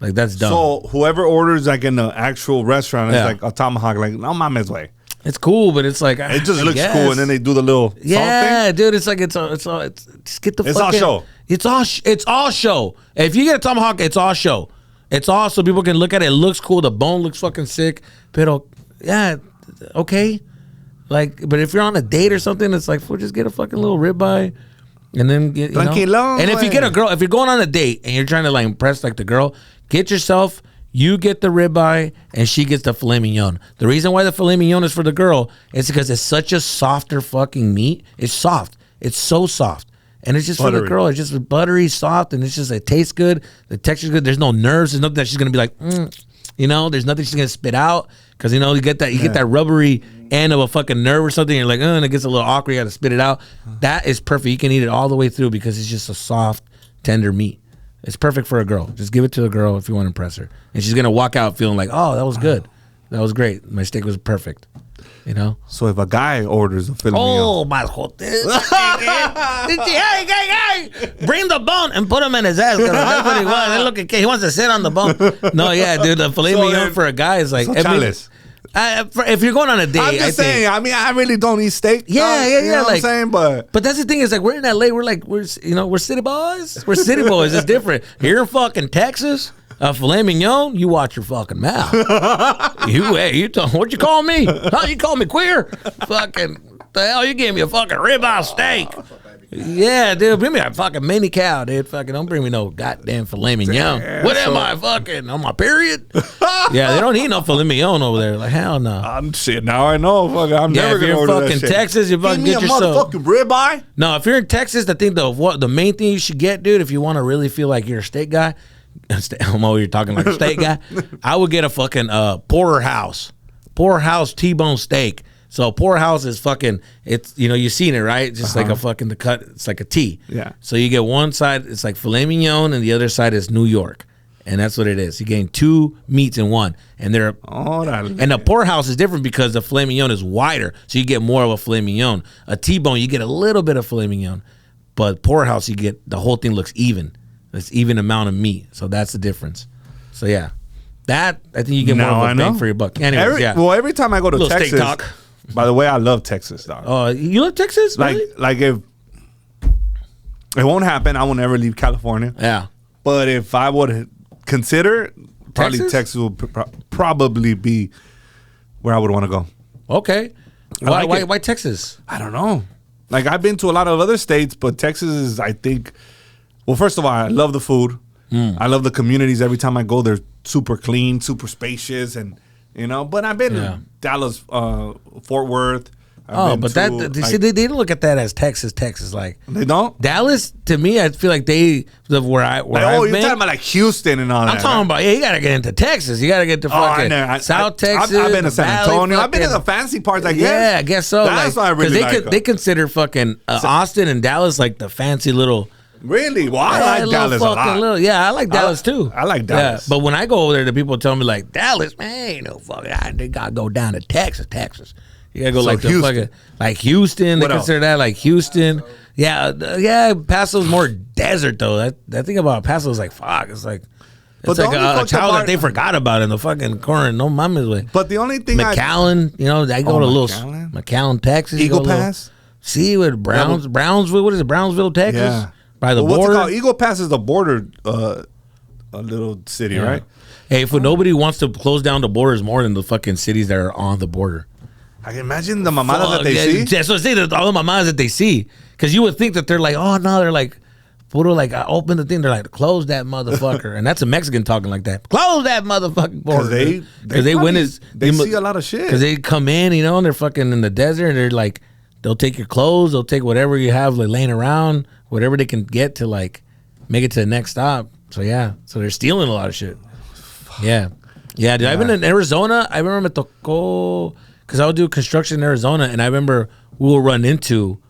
Like, that's dumb. So whoever orders like in the actual restaurant is like a tomahawk, like, no mames, way. It's cool, but it's like, It just I looks guess. cool, and then they do the little salt thing. Dude, it's like it's just get the It's all fucking, show. It's all show. If you get a tomahawk, it's all show. It's all so people can look at it. It looks cool. The bone looks fucking sick. Pero yeah, okay. Like, but if you're on a date or something, it's like, just get a fucking little ribeye, and then get Tranquilón, And if you güey. get a girl, if you're going on a date and you're trying to like impress like the girl, get yourself. You get the ribeye and she gets the filet mignon. The reason why the filet mignon is for the girl is because it's such a softer fucking meat. It's soft. It's so soft. And it's just for the Buttery. girl. It's just buttery, soft, and it tastes good. The texture's good. There's no nerves. There's nothing that she's gonna be like, there's nothing she's gonna spit out. Because you get that rubbery end of a fucking nerve or something. You're like, and it gets a little awkward. You gotta spit it out. That is perfect. You can eat it all the way through because it's just a soft, tender meat. It's perfect for a girl. Just give it to a girl if you want to impress her. And she's going to walk out feeling like, oh, that was good. That was great. My steak was perfect. So if a guy orders a filet Oh, mignon, my joder. Hey. Bring the bone and put him in his ass. That's what he wants. Look at, he wants to sit on the bone. No, yeah, dude. The filet mignon for a guy is like... so I mean, chales. if you're going on a date, I'm just saying. I mean, I really don't eat steak. Yeah, dog, yeah, you know yeah, what like- I'm saying, but that's the thing is like we're in LA. We're city boys. We're city boys. It's different. Here in fucking Texas, a filet mignon, you watch your fucking mouth. What you call me? Huh? You call me queer? Fucking the hell? You gave me a fucking ribeye steak. Yeah, dude, bring me a fucking mini cow, dude. Fucking don't bring me no goddamn filet mignon. What am I fucking on my period? Yeah, they don't eat no filet mignon over there. Like hell no. I'm shit. Now I know. Fuck, I'm never if gonna you're order fucking that shit. Texas, you fucking Give me get a yourself. motherfucking ribeye. No, if you're in Texas, I think the main thing you should get, dude, if you want to really feel like you're a steak guy, I'm over here talking like a steak guy. I would get a fucking porterhouse T-bone steak. So porterhouse is fucking, it's, you know, you've seen it, right? Just like a fucking, the cut, it's like a T. Yeah. So you get one side, it's like filet mignon, and the other side is New York. And that's what it is. You're getting two meats in one. And they're, and the porterhouse is different because the filet mignon is wider. So you get more of a filet mignon. A T-bone, you get a little bit of filet mignon. But porterhouse, you get, the whole thing looks even. It's even amount of meat. So that's the difference. So yeah. That, I think you get more of a bang for your buck. Anyways, every time I go to little Texas, steak talk. By the way, I love Texas, dog. Oh, you love Texas? Really? Like if it won't happen, I will never leave California. Yeah. But if I would consider, probably Texas would probably be where I would want to go. Okay. Why Texas? I don't know. Like I've been to a lot of other states, but Texas is, I think, well, first of all, I love the food. I love the communities. Every time I go, they're super clean, super spacious, and you know. But I've been to Dallas, Fort Worth. They don't look at that as Texas. Like they don't. Dallas, to me, I feel like you're talking about like Houston and all that. I'm talking about, you got to get into Texas. You got to get to fucking South Texas. I've been to San Antonio. I've been to the fancy parts, I guess. Yeah, I guess so. That's why I really like they consider fucking Austin and Dallas like the fancy little. Really? Well, I like Dallas a lot. I like Dallas too. I like Dallas. Yeah, but when I go over there, the people tell me like, Dallas, man, ain't no fucking. They gotta go down to Texas. You gotta go like the fucking like Houston. They consider that like Houston. Yeah. Paso's more desert though. That thing about Paso is like fuck. It's like it's like a child that they forgot about in the fucking corner. No mama's way. But the only thing McAllen, I go to a little McAllen, Texas. Eagle Pass. See with Brownsville. What is it? Brownsville, Texas. Yeah. By the border. What's it called? Eagle Pass is the border, a little city, right? Hey, if nobody wants to close down the borders more than the fucking cities that are on the border. I can imagine the mamadas that they see. Yeah, so I say that all the mamadas that they see, because you would think that they're like, oh no, they're like, I open the thing, they're like, close that motherfucker, and that's a Mexican talking like that. Close that motherfucking border. Because they see a lot of shit. Because they come in, and they're fucking in the desert, and they're like, they'll take your clothes, they'll take whatever you have like laying around. Whatever they can get to like make it to the next stop. So they're stealing a lot of shit. Yeah. Dude, I've been in Arizona. I remember me tocó because I would do construction in Arizona, and I remember we will run into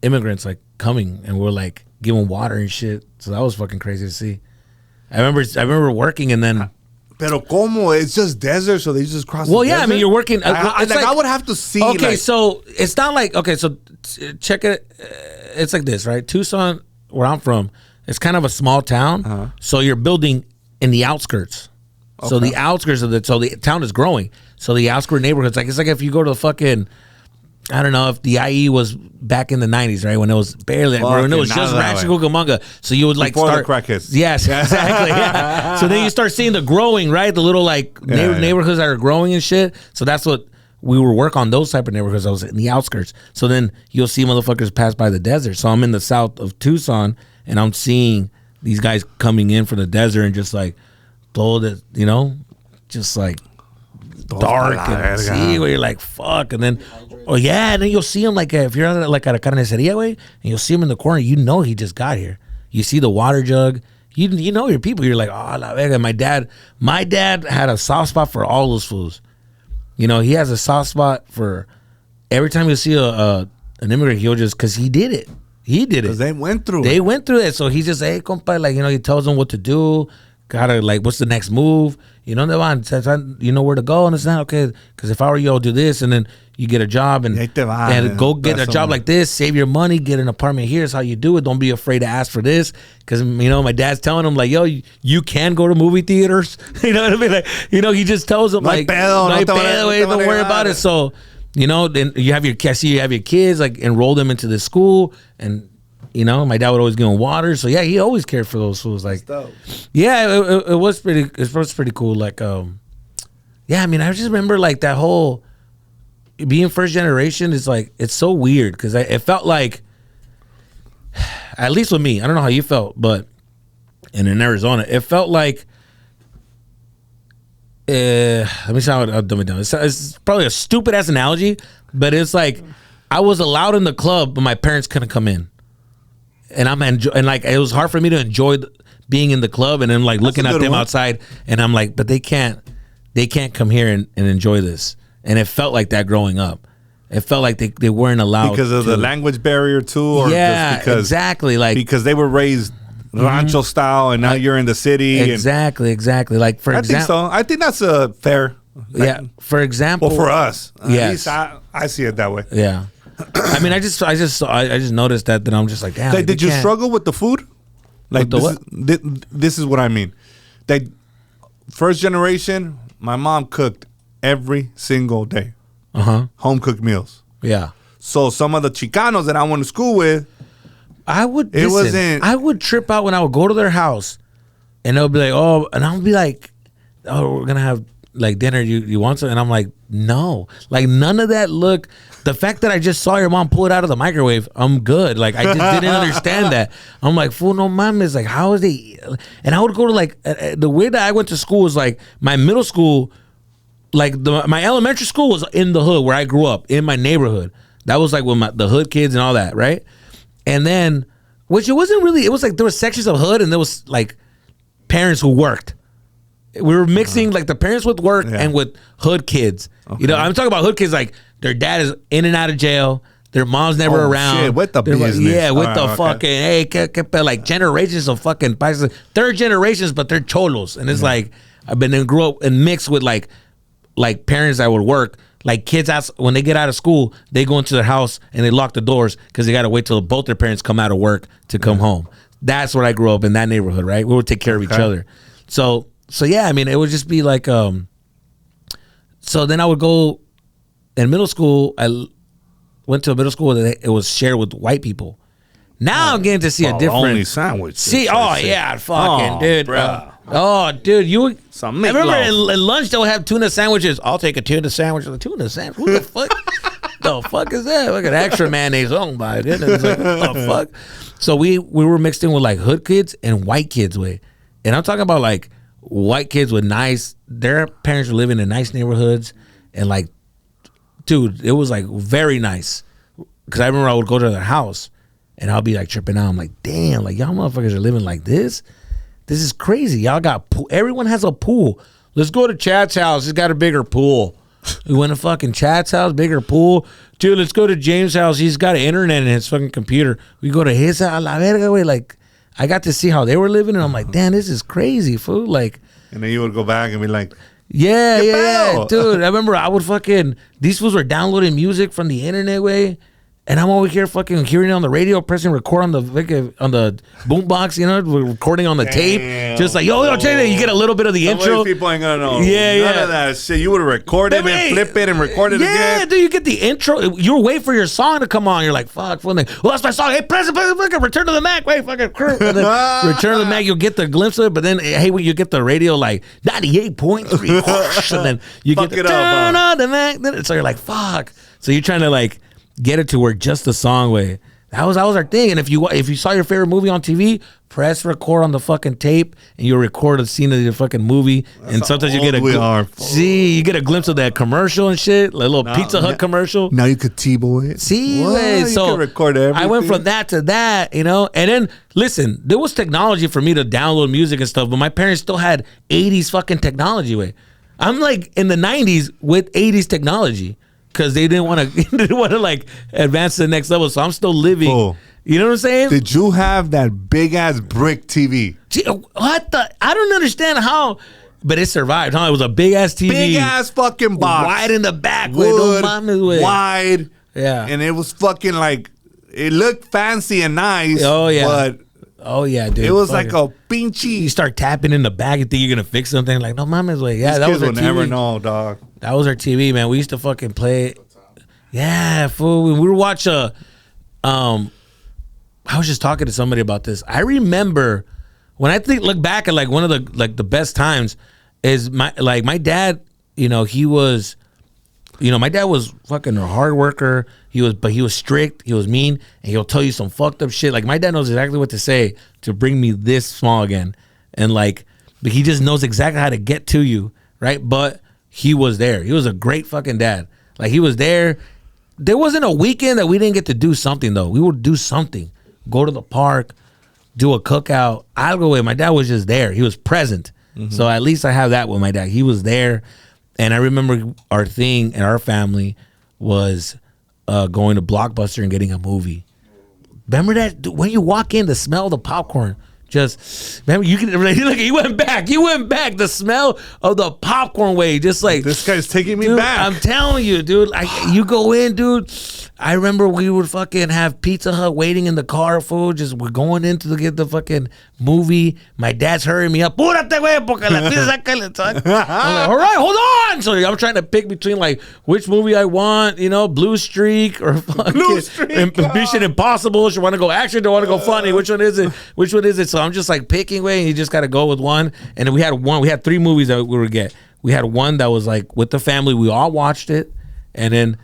immigrants like coming, and we're like giving water and shit. So that was fucking crazy to see. I remember working, and then. Pero como? It's just desert, so they just cross the desert? I mean, you're working. I would have to see. Okay, so it's not like, so check it. It's like this, right? Tucson, where I'm from, it's kind of a small town. So you're building in the outskirts. Okay. So the outskirts of so the town is growing. So the outskirt neighborhoods, like it's like if you go to the fucking, I don't know if the IE was back in the 90s, right? When it was barely, when it was just Rancho Cucamonga. So you would like before start. The crackheads. Yes, exactly. Yeah. So then you start seeing the growing, right? The little like neighborhoods that are growing and shit. So that's what we were work on, those type of neighborhoods. I was in the outskirts. So then you'll see motherfuckers pass by the desert. So I'm in the south of Tucson, and I'm seeing these guys coming in from the desert and just like blow the, just like dark and see where you're like fuck, and then and then you'll see him like if you're at a carniceria way, and you'll see him in the corner. He just got here. You see the water jug. You know your people. You're like, oh la vega. My dad had a soft spot for all those fools. He has a soft spot for every time you see an immigrant, he'll just because he did it. Because they went through it. So he just, hey, compa, like, he tells them what to do. Gotta, like, what's the next move? You know where to go, and it's not okay. Because if I were you, I'll do this, and then you get a job, and go get a job like this, save your money, get an apartment. Here's how you do it. Don't be afraid to ask for this. Because, my dad's telling him, like, yo, you can go to movie theaters. You know what I mean? Like, he just tells them, like, don't worry about it. So, then you have your kids, like, enroll them into this school, and my dad would always give them water. So yeah, he always cared for those fools. Like, it was pretty cool. Like, I just remember like that whole being first generation is like, it's so weird because it felt like at least with me, I don't know how you felt, but and in Arizona, it felt like. Let me see how I'll dumb it down. It's probably a stupid ass analogy, but it's like I was allowed in the club, but my parents couldn't come in, and and like it was hard for me to enjoy being in the club, and then like looking at them outside, and I'm like, but they can't come here and enjoy this, and it felt like that growing up. It felt like they weren't allowed because of the language barrier too, or just because exactly like because they were raised rancho style, and now you're in the city. Exactly. Like for example, I think so. I think that's a fair. Yeah. For example, well, for us, yes. at least I see it that way. Yeah. I mean, I just noticed that I'm just like, damn. Like, did you struggle with the food? Like this is what I mean. That first generation, my mom cooked every single day. Home cooked meals. Yeah. So some of the Chicanos that I went to school with, I would trip out when I would go to their house, and they'll be like, oh, and I'll be like, oh, we're gonna have like dinner. You want some? And I'm like, no, like none of that. Look, the fact that I just saw your mom pull it out of the microwave, I'm good. Like I just didn't understand that. I'm like, fool, no mom is like, how is they? And I would go to like the way that I went to school was like my middle school, like my elementary school was in the hood where I grew up in my neighborhood. That was like with the hood kids and all that, right? And then, which it wasn't really, it was like there were sections of hood and there was like parents who worked. We were mixing like the parents with work and with hood kids. Okay. You know, I'm talking about hood kids like their dad is in and out of jail. Their mom's never around. Shit, with the business. Yeah, with the fucking, hey, like generations of fucking, third generations, but they're cholos. And it's like, I've been and grew up and mixed with like parents that would work. Like kids, when they get out of school, they go into their house and they lock the doors because they got to wait till both their parents come out of work to come home. That's where I grew up in that neighborhood, right? We would take care of each other. So yeah, I mean, it would just be like, so then I would go in middle school. I went to a middle school that it was shared with white people. Now I'm getting to see a different. Only sandwich. Dude. Dude, you. I remember in lunch they'll have tuna sandwiches. I'll take a tuna sandwich. A tuna sandwich. Who the fuck? The fuck is that? Look at extra mayonnaise. Oh my goodness! Like, what the fuck? So we were mixed in with like hood kids and white kids and I'm talking about like white kids with their parents were living in nice neighborhoods and like, dude, it was like very nice. Because I remember I would go to their house and I'll be like tripping out. I'm like, damn, like y'all motherfuckers are living like this. This is crazy. Y'all got pool. Everyone has a pool. Let's go to Chad's house. He's got a bigger pool. We went to fucking Chad's house, bigger pool. Dude, let's go to James' house. He's got an internet in his fucking computer. We go to his house. La verga, güey. Like, I got to see how they were living, and I'm like, damn, this is crazy, fool. Like, and then you would go back and be like, yeah, dude. I remember I would these fools were downloading music from the internet, way. And I'm over here fucking hearing it on the radio, pressing record on the boombox, you know, recording on the tape. Just like, yo, check that. You get a little bit of the intro. People ain't gonna know. None of that shit. You would have recorded and flip it and record it again. Yeah, dude, you get the intro. You're waiting for your song to come on. You're like, fuck. Well, that's my song. Hey, press it, Return to the Mac. Wait, fucking crew. Return to the Mac. You'll get the glimpse of it. But then, hey, when you get the radio, like 98.3. And then you get the turn on the Mac. So you're like, fuck. So you're trying to like get it to where just the song way. That was our thing. And if you saw your favorite movie on TV, press record on the fucking tape, and you'll record a scene of your fucking movie. And sometimes you get you get a glimpse of that commercial and shit, like a little Pizza Hut commercial. Now you could T-boy it. See, you can record everything. I went from that to that, you know. And then listen, there was technology for me to download music and stuff, but my parents still had 80s fucking technology way. I'm like in the 90s with 80s technology. Because they didn't want to like advance to the next level, so I'm still living. Oh. You know what I'm saying? Did you have that big ass brick TV? What the? I don't understand how, but it survived. Huh? It was a big ass TV, big ass fucking box, wide in the back, wood, wide. Yeah, and it was fucking like it looked fancy and nice. Oh yeah, but oh yeah, dude, it was like a pinchy. You start tapping in the back and think you're gonna fix something. Like no, mama's way. Yeah, that was our TV. Never know, dog. That was our TV, man. We used to fucking play. Yeah, fool. When we would watch I was just talking to somebody about this. I remember when I look back at like one of the best times is my dad. You know, he was my dad was fucking a hard worker. He was strict. He was mean, and he'll tell you some fucked up shit. Like my dad knows exactly what to say to bring me this small again, and like, but he just knows exactly how to get to you, right? But he was there. He was a great fucking dad. Like he was there. There wasn't a weekend that we didn't get to do something though. We would do something. Go to the park, do a cookout. I'll go away. My dad was just there. He was present. So at least I have that with my dad. He was there. And I remember our thing in our family was going to Blockbuster and getting a movie. Remember that? When you walk in, the smell of the popcorn. Just, remember, you can, look, he went back. The smell of the popcorn way. Just like, this guy's taking me dude, back. I'm telling you, dude. You go in, dude. I remember we would fucking have Pizza Hut waiting in the car, fool. Just we're going in to get the fucking movie. My dad's hurrying me up. Púrate, güey, porque la pizza está calentita. I'm like, all right, hold on. So I'm trying to pick between like which movie I want, Blue Streak or fucking Mission Impossible. Do I want to go action? Do I want to go funny? Which one is it? So I'm just like picking way, and you just got to go with one. And then we had 3 movies that we would get. We had one that was like with the family. We all watched it, and then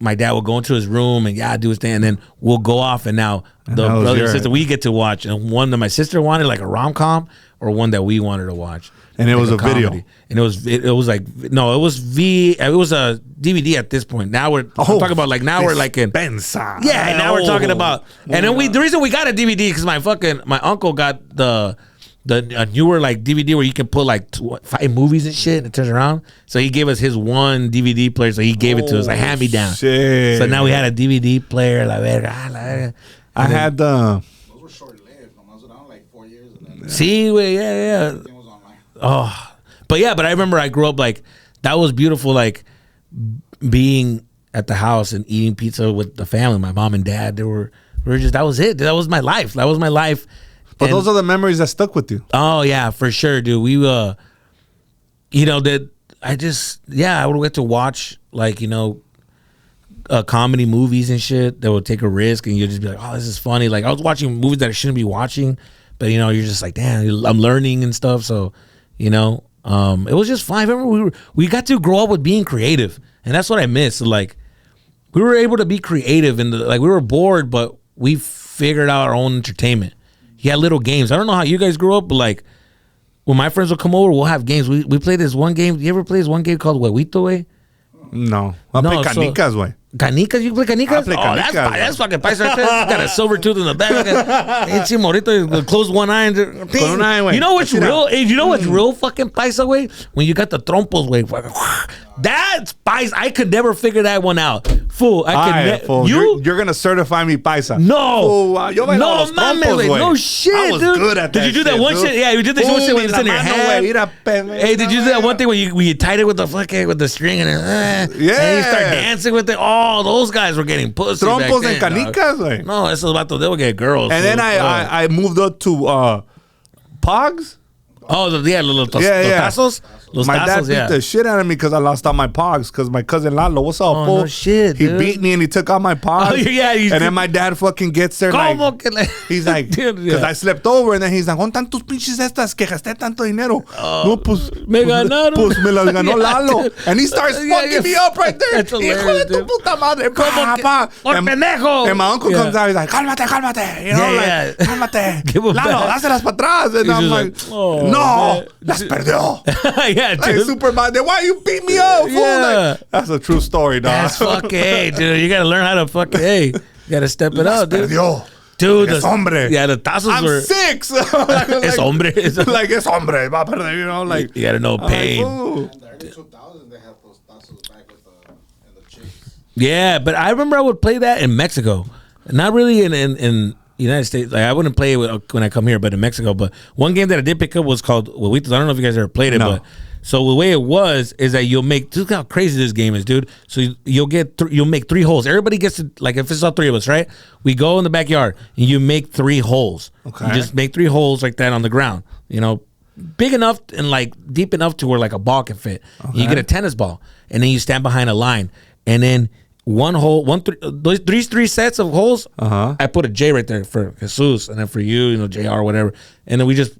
my dad would go into his room and do his thing, and then we'll go off. And now the brother and sister, we get to watch, and one that my sister wanted, like a rom-com, or one that we wanted to watch. And it was a video. And it was like, no, it was a DVD at this point. Now we're talking about like, now we're like in Pensa. Yeah, and now we're talking about, and then the reason we got a DVD because my uncle got the newer like DVD where you can put like 5 movies and shit and it turns around. So he gave us his one DVD player. So he gave it to us like hand me down. Shit. So now we had a DVD player. La verga. I had the. Those were short lived. I was around like 4 years. And then See, yeah. everything was online. Oh, but I remember I grew up like that was beautiful. Like being at the house and eating pizza with the family, my mom and dad. That was it. That was my life. But those are the memories that stuck with you. Oh yeah, for sure, dude. We I would get to watch like comedy movies and shit that would take a risk, and you'd just be like, oh, this is funny. Like I was watching movies that I shouldn't be watching, but you're just like, damn, I'm learning and stuff. So it was just fun. I remember we got to grow up with being creative, and that's what I miss. So, like we were able to be creative, and we were bored, but we figured out our own entertainment. He had little games. I don't know how you guys grew up, but like when my friends would come over, we'll have games. We played this one game. You ever play this one game called Huevito, way? No. I play Canicas, way. Canicas? You play Canicas? I play Canicas. That's fucking paisa right there. Got a silver tooth in the back. Morito, close one eye. Con un eye, güey. You know what's real? You know what's real fucking paisa, way? When you got the trompos, way. That's paisa. I could never figure that one out. Fool. You're going to certify me paisa. No. Fool, yo bailaba los trompos, güey. No shit, I was dude. good at that. Did you do that one shit? Yeah, you did that one shit when it's in your hand. Hey, did you do that one thing where you tied it with the string and and you start dancing with it? Oh, those guys were getting pussy. Trompos and canicas, güey. No, esos vatos, they would get girls. And then I moved up to Pogs. Oh, los tazos? My dad beat the shit out of me because I lost all my Pogs. Because my cousin Lalo, what's up, fool? No shit, he dude. beat me and he took out my Pogs. Oh, yeah. And then my dad fucking gets there he's like, because I slept over, and then he's like, ¿Dónde están tus pinches estas que gasté tanto dinero? No, pues, me ganaron. Pues me las ganó Lalo. Dude. And he starts fucking me up right there. That's hilarious, Hijo de tu puta madre. Por pendejo. And my uncle comes out, he's like, cálmate. You know, like, cálmate. Lalo, dáselas para atrás. And I'm like, no, las perdió. Yeah, like, dude. super bad. Why you beat me up? Fool? Yeah. Like, that's a true story, dog. That's fucking, hey, dude. You got to learn how to fucking, you got to step it up, dude. Perdió. Dude, es hombre. Yeah, the tazos I'm were. 6. Es hombre. Like, es hombre. Va a perder, like. You got to know pain. In the early 2000s, they had those tazos back with the chicks. Yeah, but I remember I would play that in Mexico. Not really in United States. Like I wouldn't play it when I come here, but in Mexico. But one game that I did pick up was called Huevitos. I don't know if you guys ever played it, but so the way it was is that you'll make. Look how crazy this game is, dude. So you'll make 3 holes. Everybody gets to, like, if it's all 3 of us, right? We go in the backyard and you make 3 holes. Okay. You just make 3 holes like that on the ground. Big enough and like deep enough to where like a ball can fit. Okay. You get a tennis ball and then you stand behind a line and then. Those 3 sets of holes. I put a J right there for Jesus, and then for you, JR, whatever, and then we just,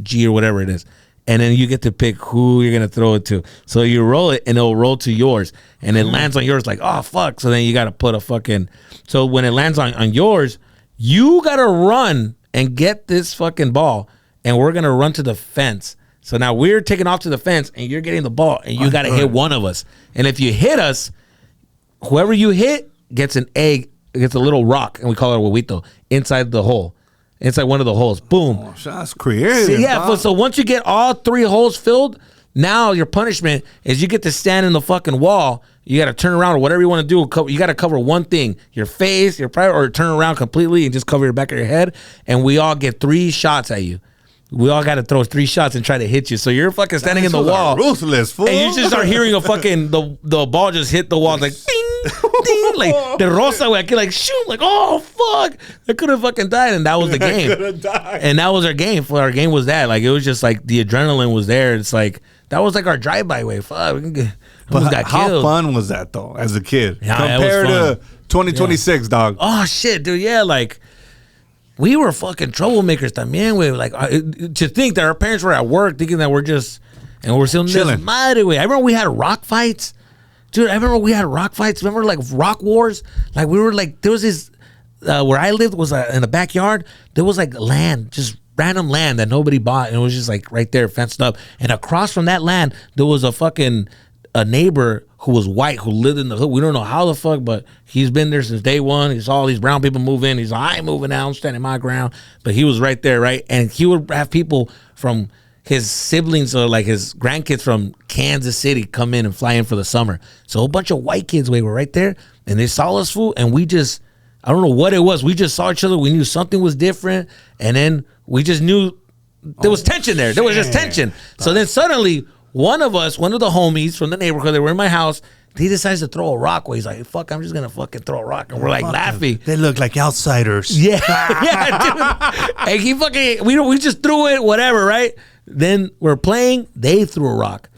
G or whatever it is, and then you get to pick who you're gonna throw it to. So you roll it, and it'll roll to yours, and it lands on yours. Like, oh fuck! So then you gotta put a fucking. So when it lands on yours, you gotta run and get this fucking ball, and we're gonna run to the fence. So now we're taking off to the fence, and you're getting the ball, and you gotta hit one of us. And if you hit us, whoever you hit gets an egg, gets a little rock, and we call it a huevito, inside the hole. Inside one of the holes. Boom. Oh, that's creative. So once you get all 3 holes filled, now your punishment is you get to stand in the fucking wall. You got to turn around or whatever you want to do. You got to cover one thing, your face, your private, or turn around completely and just cover your back of your head. And we all get 3 shots at you. We all got to throw 3 shots and try to hit you. So you're fucking standing in the wall. Ruthless, fool. And you just start hearing a fucking, the ball just hit the wall. It's like, ding, ding. Like, the Rosa, I could like shoot. Like, oh, fuck. I could have fucking died. And that was the game. could have died. And that was our game. Our game was that. Like, it was just like the adrenaline was there. It's like, that was like our drive-by way. Fuck. But how fun was that, though, as a kid? Yeah, compared to 2026, dog. Oh, shit, dude. Yeah, like, we were fucking troublemakers también, güey. Like, to think that our parents were at work thinking that we're just, and we're still chilling. Madre, güey. I remember we had rock fights. Dude, I remember we had rock fights. Remember, like, rock wars? Like, we were, like, there was this, where I lived was in the backyard. There was, like, land, just random land that nobody bought. And it was just, like, right there, fenced up. And across from that land, there was a neighbor who was white who lived in the hood. We don't know how the fuck, but he's been there since day one. He saw all these brown people move in. He's like, I ain't moving out. I'm standing my ground. But he was right there, right? And he would have people from his siblings or like his grandkids from Kansas City come in and fly in for the summer. So a bunch of white kids, we were right there, and they saw us, fool, and we just, I don't know what it was. We just saw each other. We knew something was different, and then we just knew there was tension there. There was just tension. So then suddenly, one of the homies from the neighborhood that were in my house, he decides to throw a rock. He's like, fuck, I'm just going to fucking throw a rock. And we're like laughing. They look like outsiders. Yeah. Yeah, dude. And he fucking, we just threw it, whatever, right? Then we're playing. They threw a rock.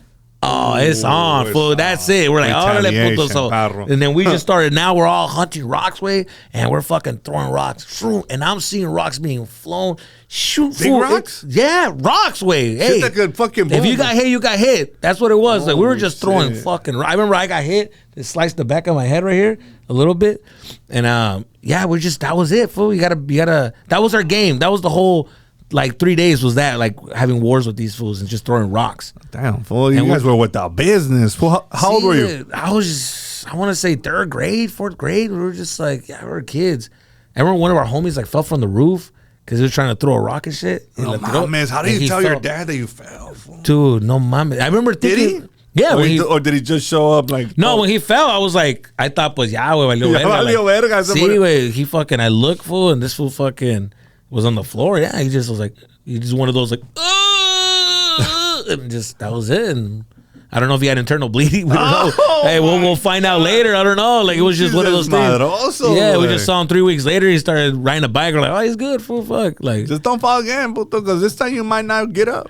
Oh, it's on, fool. That's it. We're like, oh, puto. So, and then we just started. Now we're all hunting rocks, way, and we're fucking throwing rocks. And I'm seeing rocks being flown. Shoot, big fool. rocks? Yeah, rocks, way. Hey, that could fucking boom. If you got hit, you got hit. That's what it was. Like we were just throwing shit. fucking. I remember I got hit. It sliced the back of my head right here a little bit, and yeah, we're just that was it, fool. You gotta. That was our game. That was the whole. Like 3 days was that, like having wars with these fools and just throwing rocks. Damn, fool. You guys were without business. Fool, how old were you? I want to say 3rd grade, 4th grade. We were just like, yeah, we were kids. I remember one of our homies like fell from the roof because he was trying to throw a rock and shit. No mames. How did you tell your dad that you fell? Fool? Dude, no mames. I remember thinking. Did he? Yeah. Or did he just show up like? No, when he fell, I was like, I thought, pues, ya, güey, valió verga. See, güey, he fucking, I look, fool, and this fool fucking was on the floor. Yeah, he just was like, one of those like, and just that was it. And I don't know if he had internal bleeding. We don't know. Hey, we'll find out later. I don't know. Like it was just one of those things. Yeah, we just saw him 3 weeks later. He started riding a bike. We're like, oh, he's good. Fool, fuck. Like, just don't fall again, puto, because this time you might not get up.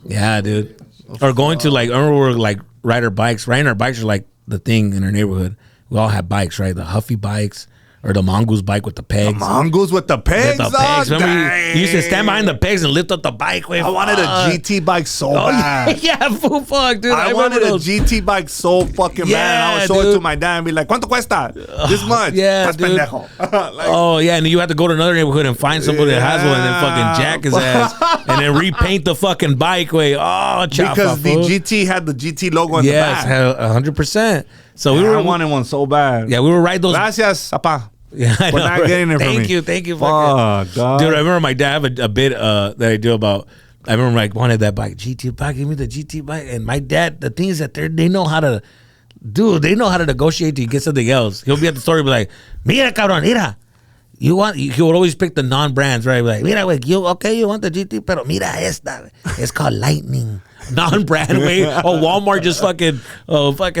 Yeah, dude. Or going to like, I remember we were like riding our bikes are like the thing in our neighborhood. We all had bikes, right? The Huffy bikes. Or the mongoose bike with the pegs. The mongoose with the pegs? With the pegs. Remember you used to stand behind the pegs and lift up the bike. I wanted a GT bike so bad. Yeah, fuck, dude. I wanted a GT bike so fucking bad. I would show it to my dad and be like, ¿Cuánto cuesta? This much. Yeah, dude. Like, yeah, and you have to go to another neighborhood and find somebody that has one and then fucking jack his ass and then repaint the fucking bike. Wait, because the GT had the GT logo on the back. Yes, 100%. So I wanted one so bad. Yeah, we were riding those. Gracias, apa. Yeah, I know, not getting it from me. Thank you. Fuck, dude, I remember my dad have a bit that I do about. I remember like wanted that bike, GT bike, give me the GT bike, and my dad. The thing is that they know how to, dude. They know how to negotiate to get something else. He'll be at the store, be like, "Mira, cabrón, mira." He would always pick the non-brands, right? Like, mira, güey, you want the GT, pero mira esta, it's called Lightning. Non-brand way. Or Walmart just fucking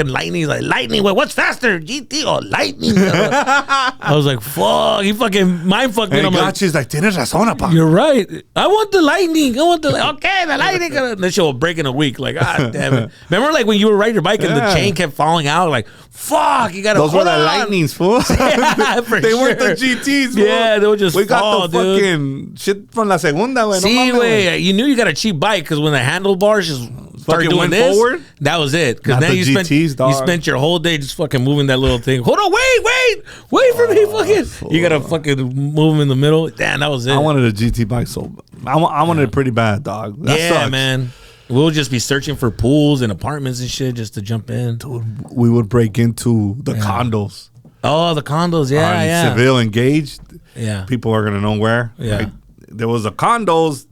Lightning. He's like, Lightning, wait, what's faster? GT or Lightning? I was like, fuck. He fucking mind fucked me. And he's like, tienes razón, apa. You're right. I want the Lightning. Okay, the Lightning. And this shit will break in a week. Like, ah, damn it. Remember like when you were riding your bike and the chain kept falling out? Like, fuck, you gotta. Those were hold the on. lightnings, fool. Yeah, for They weren't the sure. GTs, fool. Yeah, they would just We got fall, the dude. fucking shit from La Segunda, güey. See, No mames, güey. wait, you knew you got a cheap bike because when the handlebars just started Fucking doing went this, forward? that was it. Because Not then the you GTs, dog. spent your whole day just fucking moving that little thing. Hold on, wait for me, fucking. You gotta fucking move them in the middle. Damn, that was it. I wanted a GT bike so I wanted it pretty bad, dog. That yeah, sucks. man. We'll just be searching for pools and apartments and shit just to jump in. Dude, we would break into the condos. Oh, the condos, yeah, on yeah. Seville engaged. Yeah. People are gonna know where. Yeah. Like, there was a condos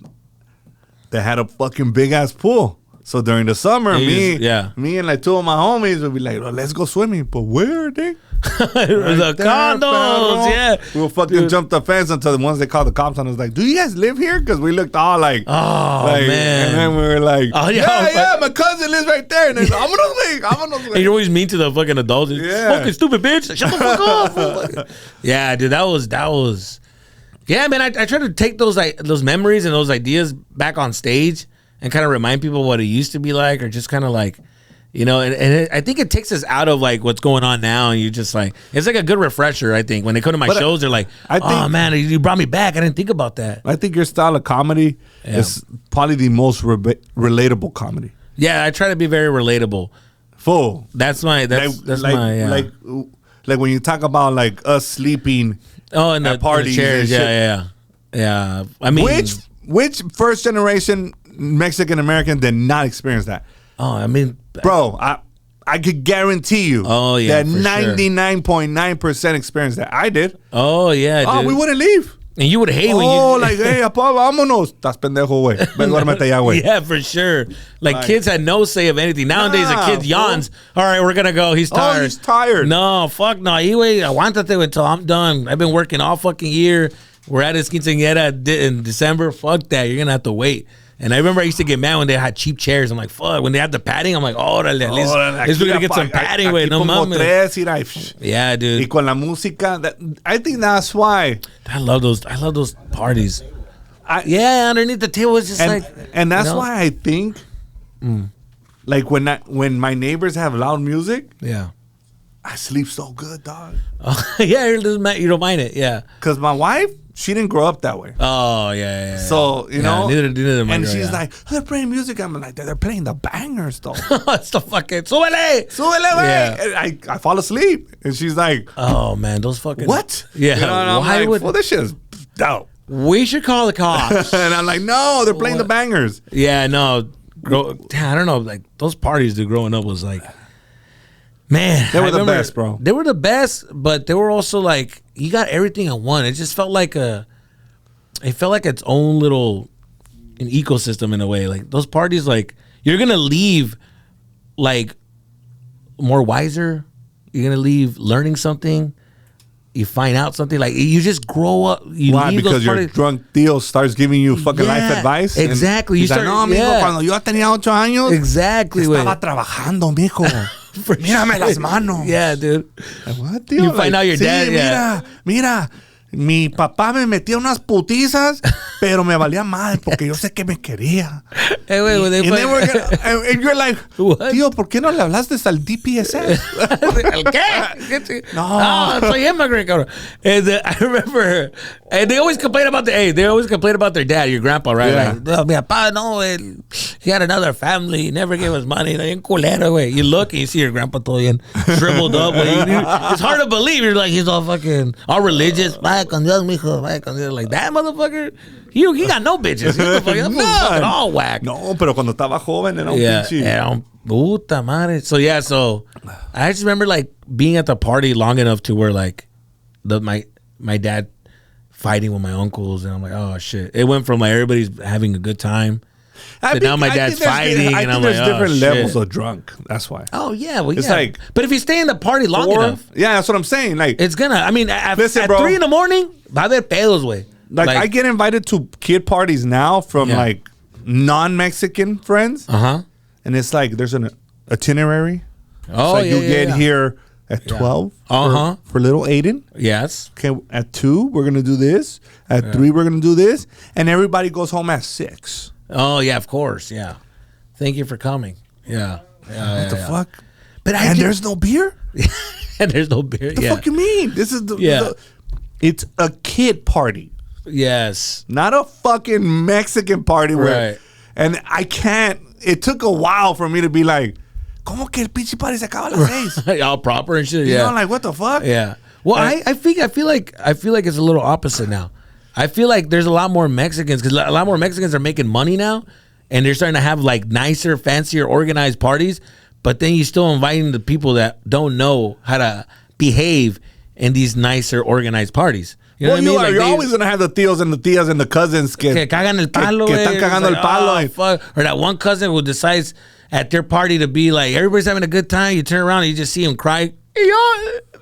that had a fucking big ass pool. So during the summer, me and like two of my homies would be like, "Oh, let's go swimming." But where, dude? The condos, perro. yeah. We'll fucking jump the fence until the ones they called the cops on us like, "Do you guys live here?" Because we looked all like, Oh, like, man. And then we were like, Oh, yeah, my cousin lives right there. And they're like, I'm gonna And swing. you're always mean to the fucking adults. Yeah. Fucking stupid bitch. Shut the fuck up. Yeah, dude, that was. Yeah, man. I try to take those memories and those ideas back on stage and kind of remind people what it used to be like, or just kind of like, you know. And I think it takes us out of like what's going on now, and you just like it's like a good refresher. I think when they come to my shows, they're like, I think- "Oh man, you brought me back. I didn't think about that." I think your style of comedy is probably the most relatable comedy. Yeah, I try to be very relatable. Full. That's my like when you talk about like us sleeping and the at parties chairs. and Yeah. I mean, which first generation Mexican American did not experience that? Oh, I mean, Bro, I could guarantee you that for sure. 99.9% experienced that. I did. Oh yeah, dude. Oh, we wouldn't leave. And you would hate when you like, hey, apá, vámonos. Estás pendejo, güey. Ven, duérmete allá, güey. Yeah, for sure. Like kids had no say of anything. Nowadays, Nah, a kid yawns. All right, we're gonna go. He's tired. Oh, he's tired. No, fuck no. He wait. Aguántate until I'm done. I've been working all fucking year. We're at his quinceañera in December. Fuck that. You're gonna have to wait. And I remember I used to get mad when they had cheap chairs. I'm like, fuck. When they had the padding, I'm like, órale, at least we're gonna get some padding, güey. No pongo mames. tres, mira, y psh. Yeah, dude. Y con la música, I think that's why. I love those parties. Yeah, underneath the table, it's just And that's you know? why I think, like when my neighbors have loud music, Yeah. I sleep so good, dog. Yeah, you don't mind it. Yeah. Because my wife, she didn't grow up that way. Oh yeah. So, you know, neither did my and girl, she's yeah. like, they're playing music. I'm like, they're playing the bangers, though. It's the fucking súbele. Súbele, Yeah. güey. And I fall asleep. And she's like, Oh man, those fucking what? Yeah. You know, and I'm Why like, would well, this shit is dope. we should call the cops? And I'm like, no, they're playing the bangers. Yeah, no. I don't know. Like those parties, dude, growing up was like, man, They were I the remember best, bro. They were the best, but they were also like you got everything in one. It just felt like it felt like its own little an ecosystem in a way. Like those parties, like you're gonna leave like more wiser. You're gonna leave learning something. You find out something, like you just grow up. You Why? leave Because those your parties. drunk deal starts giving you fucking life Yeah, advice. And exactly. You he's like, start- no, amigo, yeah. cuando yo tenía 8 años, Exactly. güey. estaba trabajando, mijo. Mírame las manos. Yeah, dude. Like, what, tío? You find out your sí, dad, yeah. Mira, mi papá me metía unas putizas, pero me valía mal porque yo sé que me quería. Hey, wait, when they And, then we're gonna, and you're like, What? tío, ¿por qué no le hablaste al DPSS? ¿El qué? No. Soy immigrant, cabrón. And I remember, and they always complain about their dad, your grandpa, right? Yeah. Like, "No, mi papá, no, he had another family, he never gave us money. Bien culero, güey." You look and you see your grandpa todo bien shriveled up. Güey. It's hard to believe. You're like, he's all fucking, all religious. Vaya con Dios, mijo. Vaya con Dios. Like, that motherfucker, he got no bitches. That fool's fucking all whack. No, pero cuando estaba joven era un Yeah, pinche. yeah, puta madre. So I just remember like being at the party long enough to where like my dad fighting with my uncles, and I'm like, oh shit. It went from like everybody's having a good time. But now my dad's fighting, and I'm like, there's different oh, levels shit. of drunk. That's why. Oh yeah, well It's yeah. like but if you stay in the party long enough, yeah, that's what I'm saying. Like, it's gonna. I mean, at Listen, 3 bro. in the morning, va a haber pedos, güey. like I get invited to kid parties now from Yeah. like non-Mexican friends, and it's like there's an itinerary. Oh It's like yeah, you yeah, get yeah. here at 12 for little Aiden. Yes. Okay, at 2 we're gonna do this. At 3 we're gonna do this, and everybody goes home at 6. Oh yeah, of course. Yeah. Thank you for coming. Yeah. What the fuck? And there's no beer? And there's no beer. The fuck you mean? This is it's a kid party. Yes. Not a fucking Mexican party where and I can't. It took a while for me to be like, ¿Cómo que el pinche party se acaba a las 6? All proper and shit. You know, like what the fuck? Yeah. Well, I feel like it's a little opposite now. I feel like there's a lot more Mexicans because a lot more Mexicans are making money now, and they're starting to have like nicer, fancier, organized parties. But then you're still inviting the people that don't know how to behave in these nicer, organized parties. You know what I mean? Like you're always gonna have the tíos and the tías and the cousins que cagan el palo, que están cagando el palo. Fuck. Or that one cousin who decides at their party to be like, everybody's having a good time. You turn around and you just see him cry.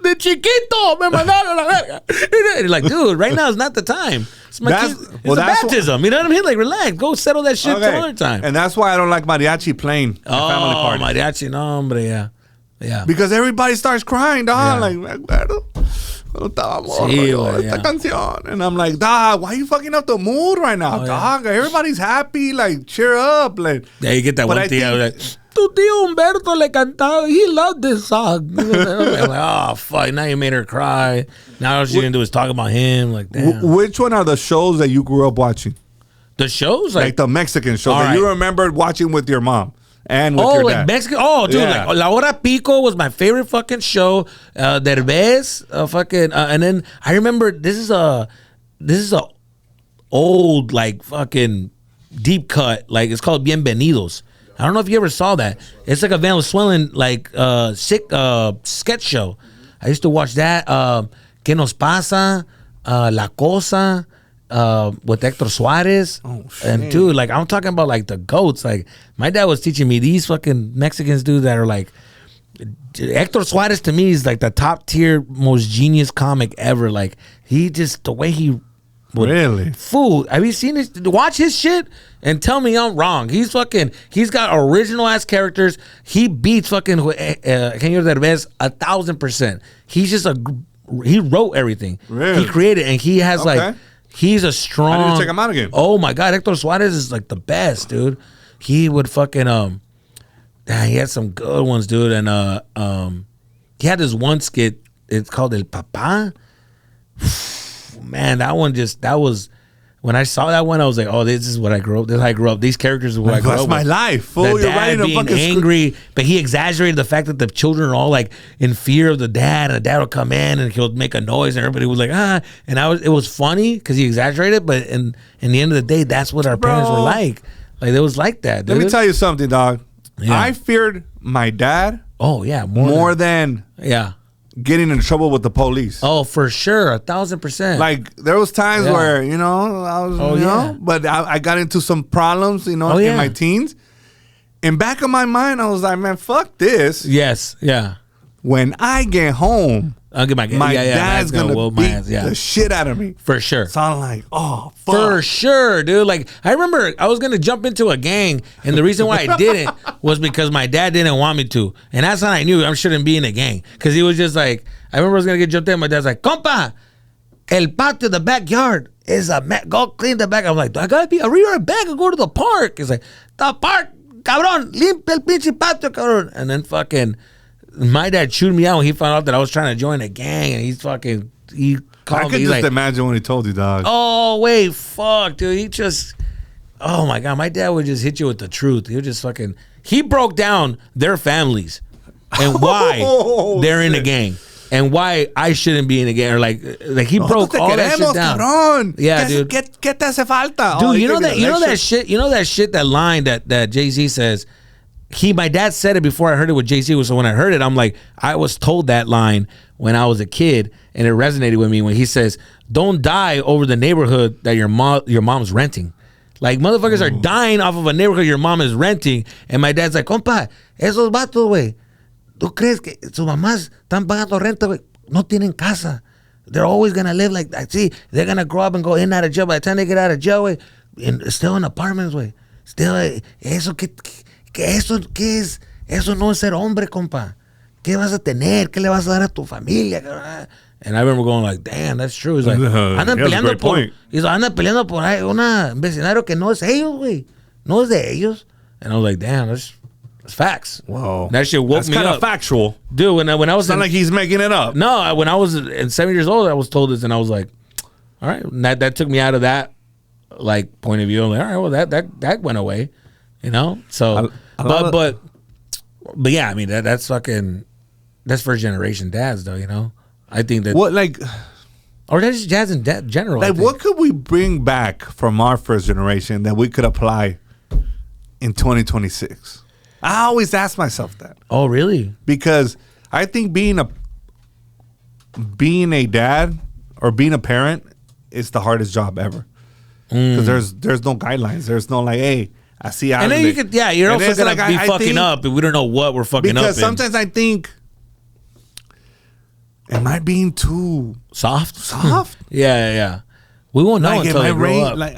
De chiquito, me mandaron la verga. You're like, dude, right now is not the time. It's a baptism. You know what I mean? Like, relax. Go settle that shit another time. And that's why I don't like mariachi playing at family parties. Mariachi, no, hombre, yeah. Because everybody starts crying, dog. Like, me acuerdo. Esta canción. And I'm like, dog, why are you fucking up the mood right now, dog? Everybody's happy. Like, cheer up. Like, yeah, you get that one tía like, tu tío Humberto le cantaba. He loved this song. I'm like, oh, fuck. Now you made her cry. Now all she's going to do is talk about him. Like, damn. Which one are the shows that you grew up watching? The shows? Like the Mexican shows that you remembered watching with your mom. And with your dad. Like Mexican. Oh, dude, like La Hora Pico was my favorite fucking show. Derbez, and then I remember this is a old like fucking deep cut. Like it's called Bienvenidos. I don't know if you ever saw that. It's like a Venezuelan like sketch show. I used to watch that. ¿Qué nos pasa? La Cosa. With Hector Suarez. And dude, like I'm talking about like the goats. Like my dad was teaching me these fucking Mexicans, dude, that are like Hector Suarez to me is like the top tier, most genius comic ever. Like he just the way he would fool. Have you seen this? Watch his shit and tell me I'm wrong. He's got original ass characters. He beats fucking Eugenio Derbez 1,000%. He's just he wrote everything. Really? He created and he has like he's a strong. I need to check him out again. Oh my God, Hector Suarez is like the best, dude. He would fucking he had some good ones, dude. And he had this one skit. It's called El Papá. Man, that was when I saw that one. I was like, oh, this is what I grew up. This is how I grew up. These characters are what I grew up. That's my life. Fool, you're writing being a fucking angry, but he exaggerated the fact that the children are all like in fear of the dad, and the dad will come in and he'll make a noise, and everybody was like, ah. And it was funny because he exaggerated, but in the end of the day, that's what our parents were like. Like it was like that. Dude. Let me tell you something, dog. Yeah. I feared my dad. Oh yeah, more than getting in trouble with the police. Oh, for sure, 1,000%. Like there was times where I was, but I got into some problems, in my teens. In back of my mind, I was like, man, fuck this. Yes, yeah. When I get home, I'll get my dad's gonna beat the shit out of me. For sure. So I'm like, oh, fuck. For sure, dude. Like, I remember I was gonna jump into a gang, and the reason why I didn't was because my dad didn't want me to. And that's how I knew I shouldn't be in a gang. Because he was just like, I remember I was gonna get jumped in, my dad's like, compa, el patio, the backyard is go clean the back. I'm like, I gotta be right back and go to the park. He's like, the park, cabrón, limpia el pinche patio, cabrón. And then fucking my dad chewed me out when he found out that I was trying to join a gang, and he called me. I could just imagine when he told you, dog. Oh wait, fuck, dude. Oh my God, my dad would just hit you with the truth. He would just he broke down their families and why they're in a gang and why I shouldn't be in a gang. Or like he broke all that shit down. Cabrón. Yeah, dude. ¿Qué te hace falta? Dude, you know that shit, that line that Jay-Z says. My dad said it before I heard it with Jay-Z. So when I heard it, I'm like, I was told that line when I was a kid, and it resonated with me when he says, "Don't die over the neighborhood that your mom's renting." Like motherfuckers are dying off of a neighborhood your mom is renting, and my dad's like, "Compa, esos vatos, güey, ¿tú crees que sus mamás están pagando renta, güey? No tienen casa. They're always gonna live like that. See, they're gonna grow up and go in and out of jail. By the time they get out of jail, güey, still in apartments, güey. Still, eso que eso, ¿qué es? Eso no es ser hombre, compa. ¿Qué vas a tener? ¿Qué le vas a dar a tu familia? And I remember going like, damn, that's true. He's like, andan peleando por ahí un vecindario que no es ellos, güey. No es de ellos. And I was like, damn, that's It's facts. Whoa. That shit woke That's me kind up. of factual. Dude, when I was It's not like he's making it up. No, when I was 7 years old, I was told this, and I was like, all right. And that took me out of that like point of view. I'm like, all right, well that went away, you know. So, but yeah, I mean that's first generation dads though, you know. I think that What like or that's just dads in general. I like think. what could we bring back from our first generation that we could apply in 2026? I always ask myself that. Oh, really? Because I think being a dad or being a parent is the hardest job ever. Because there's no guidelines. There's no like, hey, I see. And then you could, yeah, you're also gonna be fucking up, and we don't know what we're fucking up. Because sometimes I think, am I being too soft? Yeah. We won't know like, until they grow up. Like,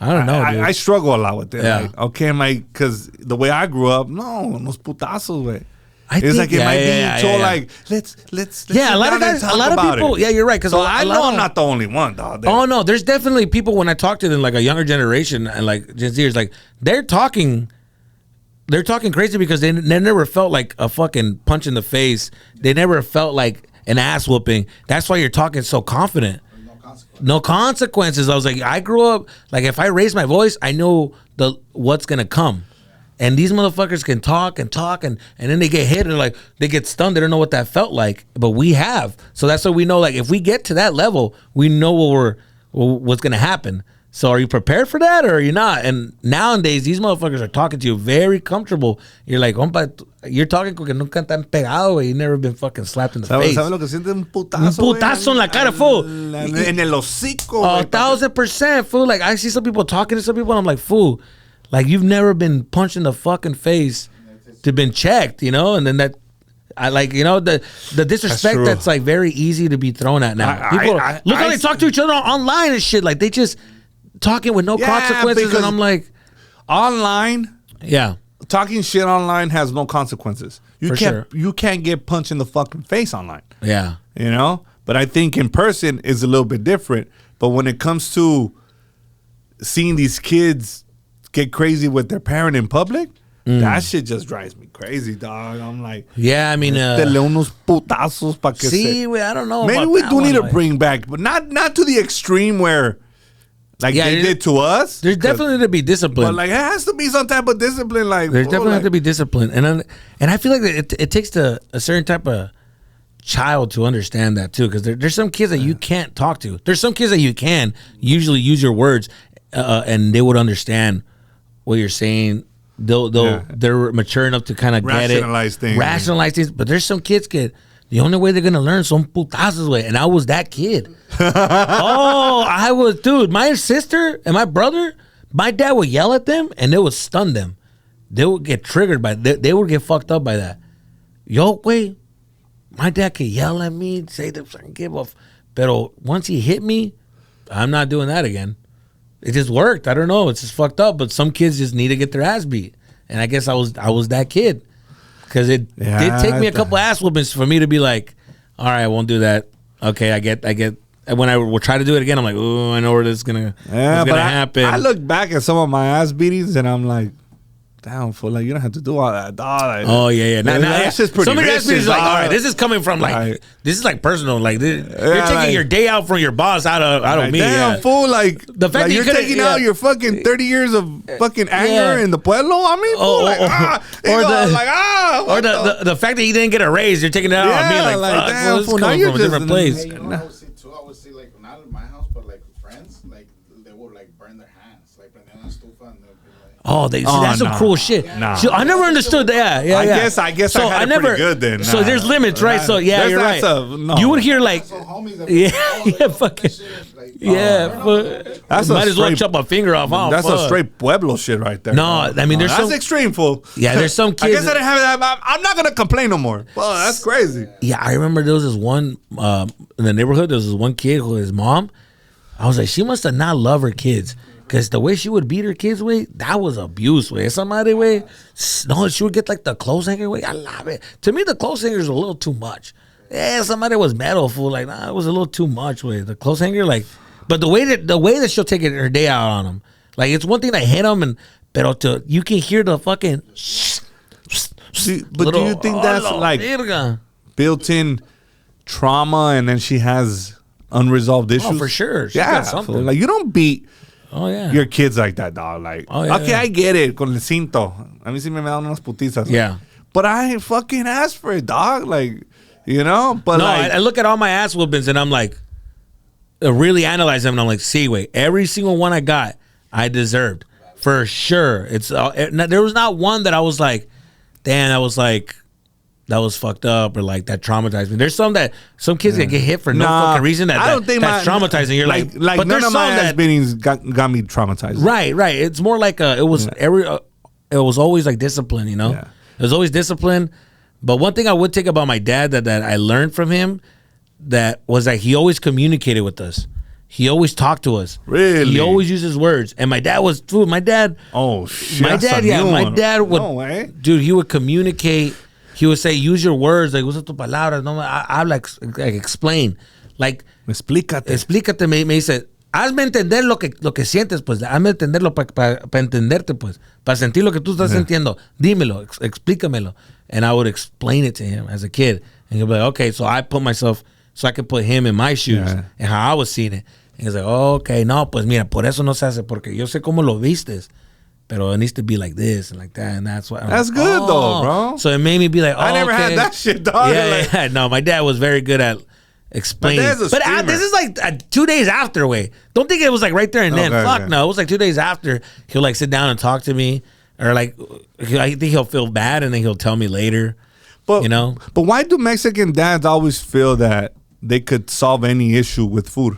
I don't know, dude. I struggle a lot with it. Yeah. Like, okay, because the way I grew up, no, unos putazos, way. It's think- like, am I being told like, let's Yeah, a lot of guys, a lot of people. Yeah, you're right. Because So I know I'm not the only one, dog. Oh no, there's definitely people when I talk to them, like a younger generation and like Gen Zers, like they're talking crazy because they never felt like a fucking punch in the face. They never felt like an ass whooping. That's why you're talking so confident. No consequences. I was like, I grew up like if I raise my voice, I know what's gonna come. And these motherfuckers can talk and then they get hit and like they get stunned. They don't know what that felt like, but we have. So that's what we know. Like if we get to that level, we know what's gonna happen. So are you prepared for that or are you not? And nowadays these motherfuckers are talking to you very comfortable. You're like, compa, you're talking porque nunca te han pegado, güey. You never been fucking slapped in the face. ¿Sabes lo que siente un putazo? Un putazo en la cara, fool. En el hocico. 1,000%, fool. Like I see some people talking to some people and I'm like, fool. Like you've never been punched in the fucking face to been checked, you know, and then that I like, you know, the disrespect that's like very easy to be thrown at now. People look how they talk to each other online and shit. Like they just talking with no consequences, and I'm like, online, yeah, talking shit online has no consequences. You can't get punched in the fucking face online. Yeah, you know. But I think in person is a little bit different. But when it comes to seeing these kids get crazy with their parent in public, that shit just drives me crazy, dog. I'm like, yeah, I mean, unos putazos pa que see, I don't know. Maybe we do need to bring back, but not to the extreme where, like they did to us. There's definitely to be discipline. But like, it has to be some type of discipline. Like, there's definitely have to be discipline, and I feel like it takes a certain type of child to understand that too, because there's some kids that you can't talk to. There's some kids that you can usually use your words, and they would understand what you're saying. They're mature enough to kind of get it, rationalize things. But there's some kids the only way they're gonna learn son putazos way, and I was that kid. I was, dude. My sister and my brother, my dad would yell at them, and it would stun them. They would get triggered by they would get fucked up by that. Yo, wait, my dad could yell at me, say that I give off, but once he hit me, I'm not doing that again. It just worked. I don't know. It's just fucked up. But some kids just need to get their ass beat, and I guess I was that kid. Because it did take me a couple ass whoopings for me to be like, all right, I won't do that. Okay, I get. And when I will try to do it again, I'm like, oh, I know where this is gonna happen. I look back at some of my ass beatings and I'm like, damn, fool, like you don't have to do all that, dog. Like, oh yeah. That's just pretty. Some of the ass beatings like, all right, this is coming from like this is like personal. Like you're taking your day out from your boss out of me. Damn, fool, like the fact that you're taking out your fucking 30 years of fucking anger in the pueblo. I mean, or the fact that he didn't get a raise, you're taking it out on me. Like damn, fool, now you're from a different place. Hey, you know, I would see like not in my house, but like friends, like they would like burn their hands, like prendían la estufa and they'd be like, that's some cruel shit. So I never understood that. Yeah. I guess so I had it pretty good then. So there's limits, right? So you're right. You would hear like, fucking. That's might as well chop a finger off. That's a straight Pueblo shit right there. No, I mean there's that's extreme, fool. Yeah, there's some kids. I guess I didn't have that. I'm not gonna complain no more. Well, that's crazy. Yeah, I remember there was this one in the neighborhood. There was this one kid who his mom. I was like, she must have not loved her kids, because the way she would beat her kids way, that was abuse way. Somebody way, no, she would get like the clothes hanger way. I love it. To me, the clothes hanger is a little too much. Yeah, somebody was metal, fool. Like, nah, it was a little too much way. The clothes hanger, like. But the way that she'll take her day out on him, like it's one thing to hit him, Pero you can hear the fucking. But do you think that's like built-in trauma, and then she has unresolved issues? Oh, for sure. She's Yeah, got something. like you don't beat your kids like that, dog. Like, I get it, con el cinto. A mí sí me dan unas putizas. Yeah. But I ain't fucking asked for it, dog. Like, you know? But no, like, I look at all my ass whoopings and I'm like, really analyze them and I'm like, see, wait, every single one I got, I deserved. For sure. It's there was not one that I was like, damn, that was fucked up or like that traumatized me. There's some kids that get hit for no fucking reason I don't think that's traumatizing. You're like but none of my ass beatings got me traumatized. Right. It's more like it was always like discipline, you know? Yeah. It was always discipline. But one thing I would take about my dad that I learned from him that was that he always communicated with us. He always talked to us. Really? He always used his words. And my dad was, dude, my dad. Oh, shit. My dad would, no way. Dude, he would communicate. He would say, use your words. Like, usa tu palabras. No, I like explain. Like, explícate. Me dice, hazme entender lo que sientes, pues. Hazme entenderlo para entenderte, pues. Para sentir lo que tú estás sintiendo. Dímelo, explícamelo. And I would explain it to him as a kid. And he'll be like, okay, so I put myself, so I could put him in my shoes and how I was seeing it. And he's like, oh, okay, no, pues mira, por eso no se hace, porque yo sé cómo lo vistes. Pero it needs to be like this and like that, and that's what. That's good though, bro. So it made me be like, oh, I never had that shit, dog. Yeah. No, my dad was very good at explaining. But this is like 2 days after. Wait, don't think it was like right there and then. Fuck no, it was like 2 days after. He'll like sit down and talk to me, or like I think he'll feel bad and then he'll tell me later. But you know. But why do Mexican dads always feel that they could solve any issue with food?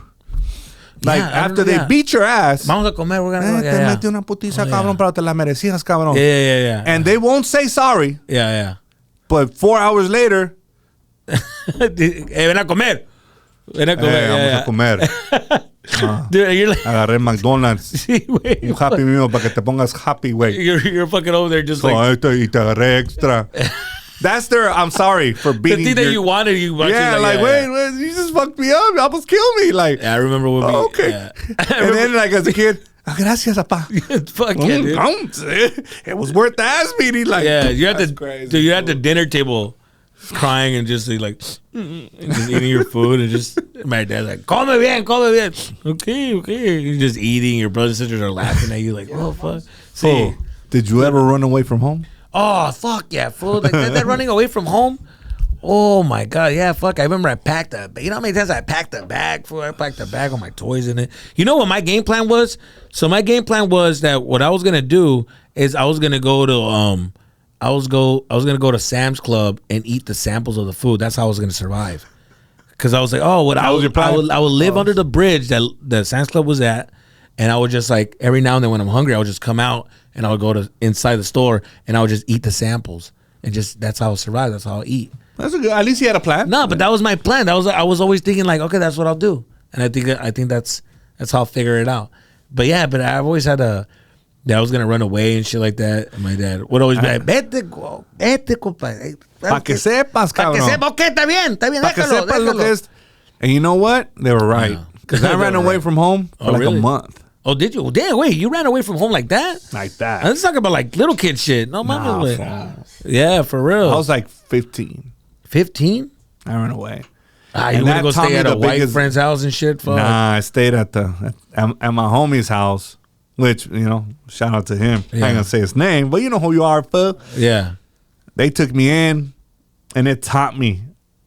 Like, after they beat your ass, vamos a comer, we're gonna te metí una putiza, cabrón, pero te la merecías, cabrón. Yeah. And they won't say sorry. Yeah. But 4 hours later, ven a comer. Vamos a comer. Dude, you're like, agarré McDonald's. Sí, güey. Un Happy Meal para que te pongas happy, güey. You're fucking over there just like. Y te agarré extra. That's their, I'm sorry for beating the thing that you wanted. Wait, you just fucked me up. You almost killed me. Like, yeah, I remember when we. Okay. Yeah. And then, like, as a kid, gracias, papá. Fuck yeah, dude. It was worth the ass beating. Like, yeah, you had to, crazy, dude, you're at the dinner table crying and just like and just eating your food and just my dad's like, come bien. Okay. You're just eating. Your brothers and sisters are laughing at you like, oh, fuck. See, did you ever run away from home? Oh, fuck yeah, fool. Like that running away from home. Oh, my God. Yeah, fuck. I remember I packed a bag. You know how many times I packed a bag, fool? I packed a bag with my toys in it. You know what my game plan was? So my game plan was that what I was going to do is I was going to go to I was going to go to Sam's Club and eat the samples of the food. That's how I was going to survive. Because I was like, oh, I would live under the bridge that the Sam's Club was at. And I would just like, every now and then when I'm hungry, I would just come out and I would go to inside the store and I would just eat the samples. And just, that's how I'll survive. That's how I'll eat. That's a good, at least you had a plan. No, but that was my plan. I was always thinking like, okay, that's what I'll do. And I think that's how I'll figure it out. But yeah, but I've always had that I was going to run away and shit like that. And my dad would always be like, vete, compadre. Pa' que sepas, cabrón. Pa' que sepas, okay, está bien, déjalo. And you know what? They were right. Because I ran away from home for like a month. Oh, did you? Damn, wait, you ran away from home like that? Like that. Let's talk about like little kid shit. No, yeah, for real. I was like 15. 15? I ran away. You want to go stay at a white friend's house and shit? Fuck. Nah, I stayed at my homie's house, which, you know, shout out to him. I ain't going to say his name, but you know who you are, fool. Yeah. They took me in, and it taught me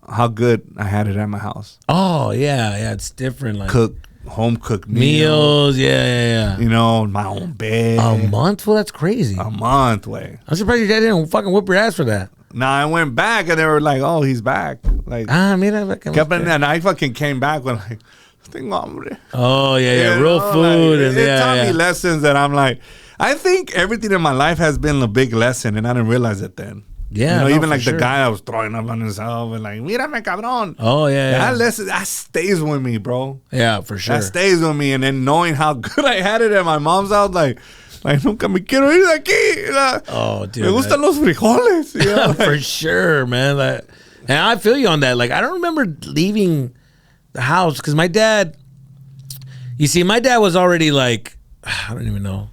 how good I had it at my house. Oh, yeah, it's different. Like home cooked meals. Yeah. You know, my own bed. A month? Well, that's crazy. A month, way. I'm surprised your dad didn't fucking whip your ass for that. Nah, I went back and they were like, oh, he's back. Like, mira. And I fucking came back with like, tengo hambre. Oh, yeah, real food. Like, it taught me lessons that I'm like, I think everything in my life has been a big lesson and I didn't realize it then. Yeah, you know, even like the guy that was throwing up on himself and like, mírame, cabrón. Oh, yeah. That lesson, that stays with me, bro. Yeah, for sure. That stays with me. And then knowing how good I had it at my mom's house, like nunca me quiero ir de aquí. Oh, dude. Me gustan los frijoles. You know? For sure, man. And I feel you on that. Like, I don't remember leaving the house because my dad was already like, I don't even know.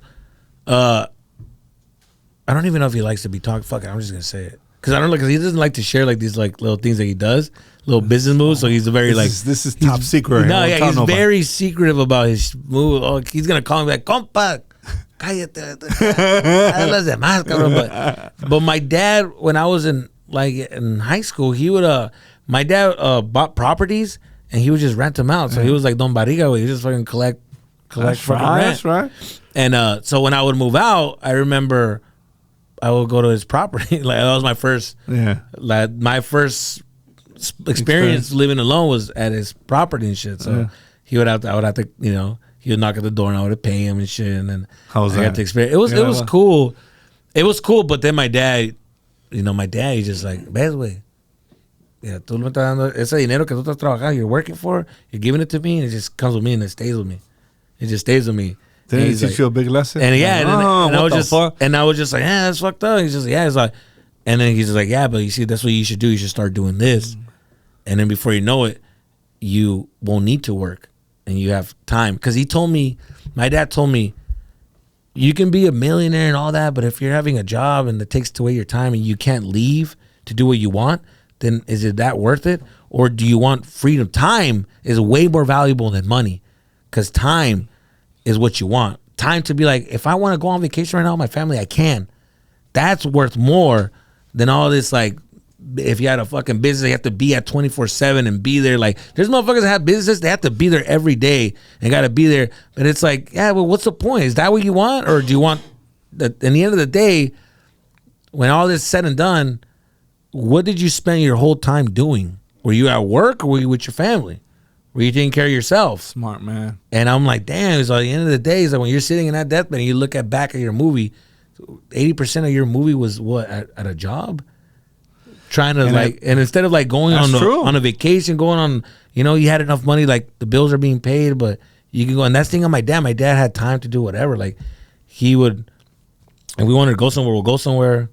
I don't even know if he likes to be talked. Fuck it, I'm just gonna say it because I don't know, because he doesn't like to share like these like little things that he does, little business moves. So he's a very this is top secret. No, yeah, he's very secretive about his move. Oh, he's gonna call me like, "Compa, cállate." But my dad, when I was in high school, he would my dad bought properties and he would just rent them out. So he was like Don Barriga, he just fucking collect fucking rent. That's right. And so when I would move out, I remember I would go to his property. Like that was my first, like my first experience living alone was at his property and shit. So I would have to, you know, he would knock at the door and I would pay him and shit. And then how was that? Got to experience. It was cool. It was cool. But then my dad, you know, he's just like, ves, güey. Yeah, tú me estás dando ese dinero que tú estás trabajando, you're working for, you're giving it to me, and it just comes with me and it stays with me. It just stays with me. Did he teach you a big lesson? And yeah, and I was just like, yeah, that's fucked up. He's just like, yeah, it's like, and then he's just like, yeah, but you see, that's what you should do. You should start doing this, and then before you know it, you won't need to work, and you have time. Because my dad told me, you can be a millionaire and all that, but if you're having a job and it takes away your time and you can't leave to do what you want, then is it that worth it? Or do you want freedom? Time is way more valuable than money, because time is what you want. Time to be like, if I want to go on vacation right now with my family, I can. That's worth more than all this, like, if you had a fucking business, you have to be at 24/7 and be there. Like, there's motherfuckers that have businesses, they have to be there every day and got to be there. But it's like, yeah, well, what's the point? Is that what you want? Or do you want, in the end of the day, when all this is said and done, what did you spend your whole time doing? Were you at work or were you with your family? Were you taking care of yourself? Smart man. And I'm like, damn, so at the end of the day, it's like when you're sitting in that deathbed and you look back at your movie, 80% of your movie was what, at a job? Trying to and instead of like going on a vacation, going on, you know, you had enough money, like the bills are being paid, but you can go. And that's the thing on my dad. My dad had time to do whatever. Like he would, if we wanted to go somewhere, we'll go somewhere,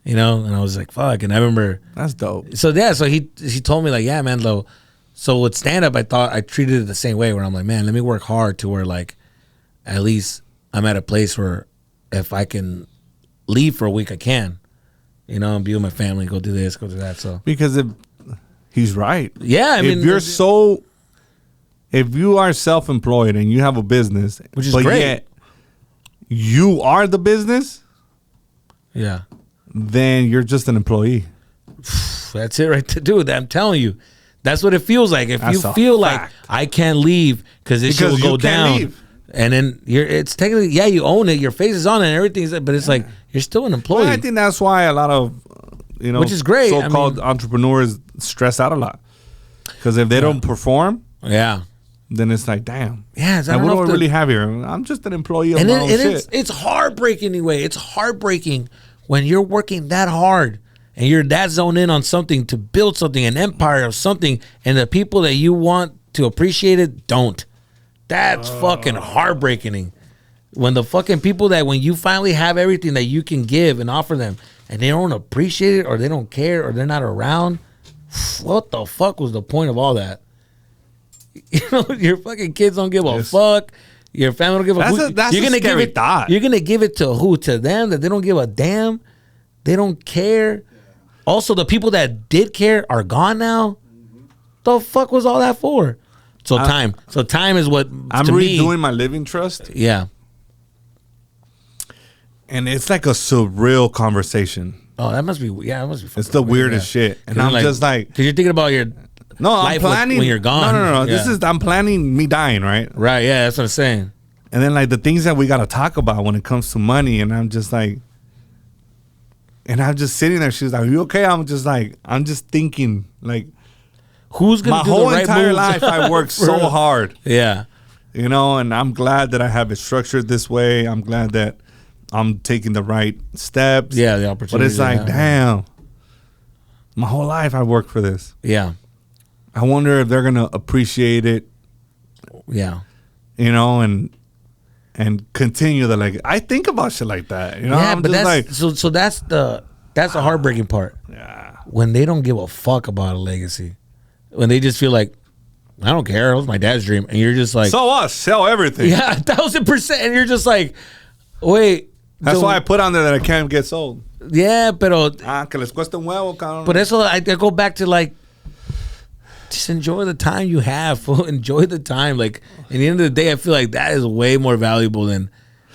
you know. And I was like, fuck. And I remember that's dope. So yeah, so he told me like, yeah, man, though. So with stand up, I thought I treated it the same way, where I'm like, man, let me work hard to where like at least I'm at a place where if I can leave for a week, I can. You know, and be with my family, go do this, go do that. So because he's right. Yeah, I mean, if you are self-employed and you have a business, which is great, yet you are the business, yeah, then you're just an employee. That's it, right? To do that, I'm telling you, that's what it feels like. If you feel like I can't leave because this shit will go down. Leave. And then it's technically, yeah, you own it. Your face is on it and everything's, but it's like you're still an employee. Well, I think that's why a lot of, you know, which is great, so-called entrepreneurs stress out a lot, because if they don't perform, then it's like, damn, what do I really have here? I'm just an employee of my own shit. It's heartbreaking anyway. It's heartbreaking when you're working that hard and you're that zoned in on something to build something, an empire of something, and the people that you want to appreciate it don't. That's fucking heartbreaking. When the fucking people that when you finally have everything that you can give and offer them and they don't appreciate it or they don't care or they're not around, what the fuck was the point of all that? You know, your fucking kids don't give a fuck. Your family don't give a fuck. That's a scary thought. You're going to give it to who? To them that they don't give a damn? They don't care? Also, the people that did care are gone now? The fuck was all that for? So time is what I'm redoing my living trust. Yeah, and it's like a surreal conversation. Oh, that must be it must be. It's the weirdest shit, and I'm just like, because you're thinking about your I'm planning when you're gone. No. Yeah. I'm planning me dying, right? Right. Yeah, that's what I'm saying. And then like the things that we got to talk about when it comes to money, and I'm just like, and I'm just sitting there. She's like, "Are you okay?" I'm just thinking like. Who's gonna do the right moves? My whole entire life, I worked so hard. Yeah, you know, and I'm glad that I have it structured this way. I'm glad that I'm taking the right steps. Yeah, the opportunity. But it's like, damn, my whole life I worked for this. Yeah, I wonder if they're gonna appreciate it. Yeah, you know, and continue the like. I think about shit like that. You know, yeah, but that's like, so that's the heartbreaking part. Yeah, when they don't give a fuck about a legacy. When they just feel like, I don't care, it was my dad's dream. And you're just like, so us, sell everything. Yeah, 1,000%. And you're just like, wait, That's why I put on there that I can't get sold. Yeah, pero Que les cuesta un huevo, cabrón. But eso, I go back to like, just enjoy the time you have. Fool. Enjoy the time. Like, at the end of the day, I feel like that is way more valuable than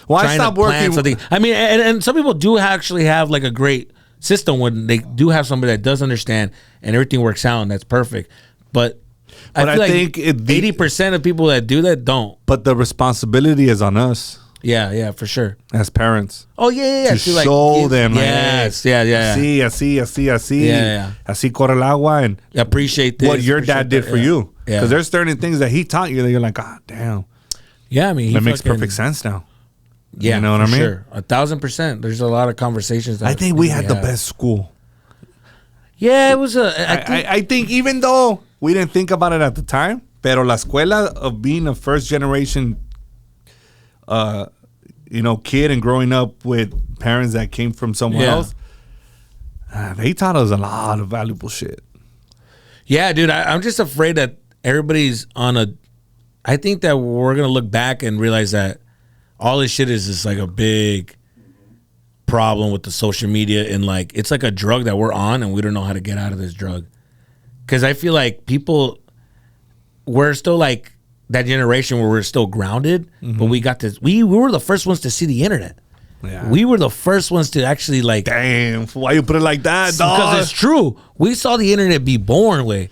trying to plan something. I mean, and some people do actually have like a great system when they do have somebody that does understand and everything works out and that's perfect. But I think 80% of people that do that don't. But the responsibility is on us. Yeah, for sure. As parents. Oh, yeah. To show them. Yes, like, yeah. Así. Yeah. Así corre el agua. And appreciate this. What your dad did for you. Yeah. Because there's certain things that he taught you that you're like, God damn. Yeah, I mean. That makes perfect sense now. Yeah, you know what I mean? Sure. 1,000%. There's a lot of conversations. I think we had the best school. Yeah, it was I think even though we didn't think about it at the time, pero la escuela of being a first generation kid and growing up with parents that came from somewhere else, they taught us a lot of valuable shit. Yeah, dude, I'm just afraid that everybody's on I think that we're going to look back and realize that all this shit is just like a big problem with the social media and like, it's like a drug that we're on and we don't know how to get out of this drug. Because I feel like we're still like, that generation where we're still grounded, but we got this. We were the first ones to see the internet. Yeah. We were the first ones to actually like. Damn, why you put it like that, dog? Because it's true. We saw the internet be born. I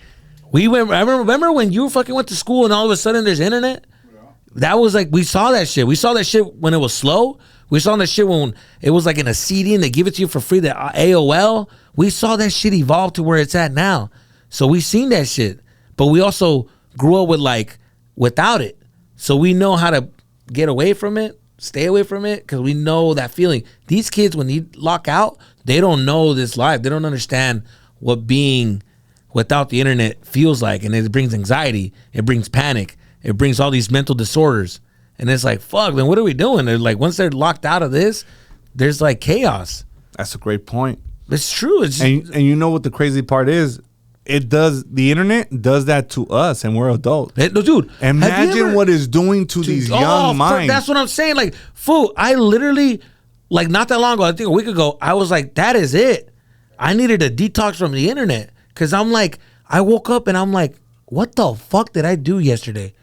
remember when you fucking went to school and all of a sudden there's internet. Yeah. That was like we saw that shit. We saw that shit when it was slow. We saw that shit when it was like in a CD and they give it to you for free. The AOL. We saw that shit evolve to where it's at now. So we seen that shit, but we also grew up with like. Without it. So we know how to get away from it, stay away from it, because we know that feeling. These kids, when they lock out, they don't know this life. They don't understand what being without the internet feels like. And it brings anxiety. It brings panic. It brings all these mental disorders. And it's like, fuck, then what are we doing? They're like, once they're locked out of this, there's like chaos. That's a great point. It's true. And you know what the crazy part is? The internet does that to us and we're adults. Dude, imagine what it's doing to these young minds. That's what I'm saying. Like, fool, I literally, like not that long ago, I think a week ago, I was like, that is it. I needed a detox from the internet. Cause I'm like, I woke up and I'm like, what the fuck did I do yesterday?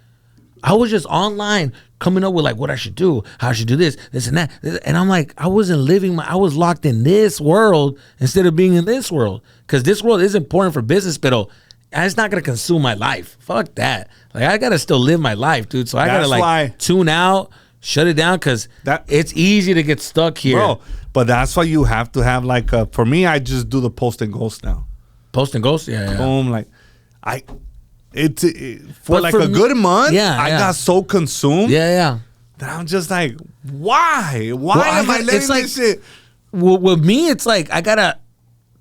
I was just online coming up with like what I should do, how I should do this and that. And I'm like, I wasn't I was locked in this world instead of being in this world. Because this world is important for business, but it's not going to consume my life. Fuck that. Like, I got to still live my life, dude. So I got to like tune out, shut it down, because it's easy to get stuck here. Bro, but that's why you have to have like, for me, I just do the post and ghost now. Post and ghost? Yeah. Boom. Like, for like a good month, I got so consumed. Yeah. That I'm just like, why? Why am I letting this shit? With me, it's like, I got to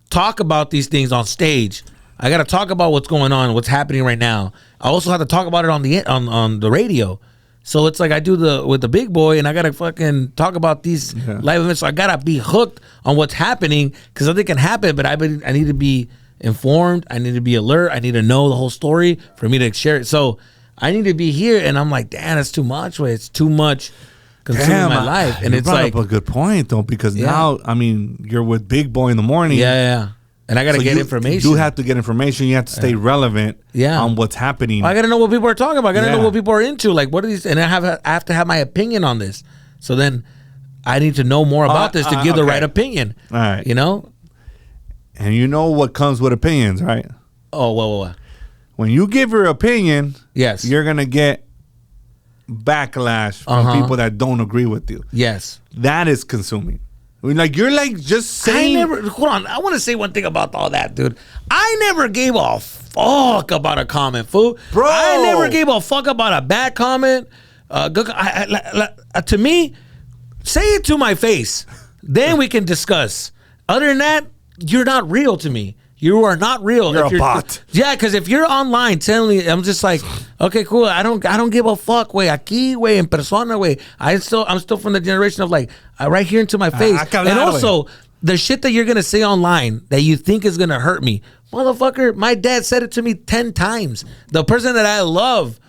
talk about these things on stage. I got to talk about what's going on, what's happening right now. I also have to talk about it on the radio. So it's like I do with the big boy, and I got to fucking talk about these live events. So I got to be hooked on what's happening because nothing can happen, but I need to be informed. I need to be alert. I need to know the whole story for me to share it. So I need to be here, and I'm like, damn, that's too much. It's too much. Consuming my life, and it's like up a good point though, because now I mean you're with Big Boy in the morning, and I gotta get information. You have to get information. You have to stay relevant, on what's happening. I gotta know what people are talking about. I gotta know what people are into. Like, what are these? And I have to have my opinion on this. So then I need to know more about this to give the right opinion. All right, you know. And you know what comes with opinions, right? Oh, well. When you give your opinion, yes, you're gonna get backlash from people that don't agree with you. Yes. That is consuming. I mean, like, you're like just saying. Hold on. I want to say one thing about all that, dude. I never gave a fuck about a comment, fool. Bro. I never gave a fuck about a bad comment. To me, say it to my face. Then we can discuss. Other than that, you're not real to me. You are not real. You're a bot. Yeah, because if you're online telling me, I'm just like, okay, cool. I don't give a fuck. Way aquí, way en persona, way. I'm still from the generation of like right here into my face. And also, the shit that you're gonna say online that you think is gonna hurt me, motherfucker, my dad said it to me 10 times. The person that I love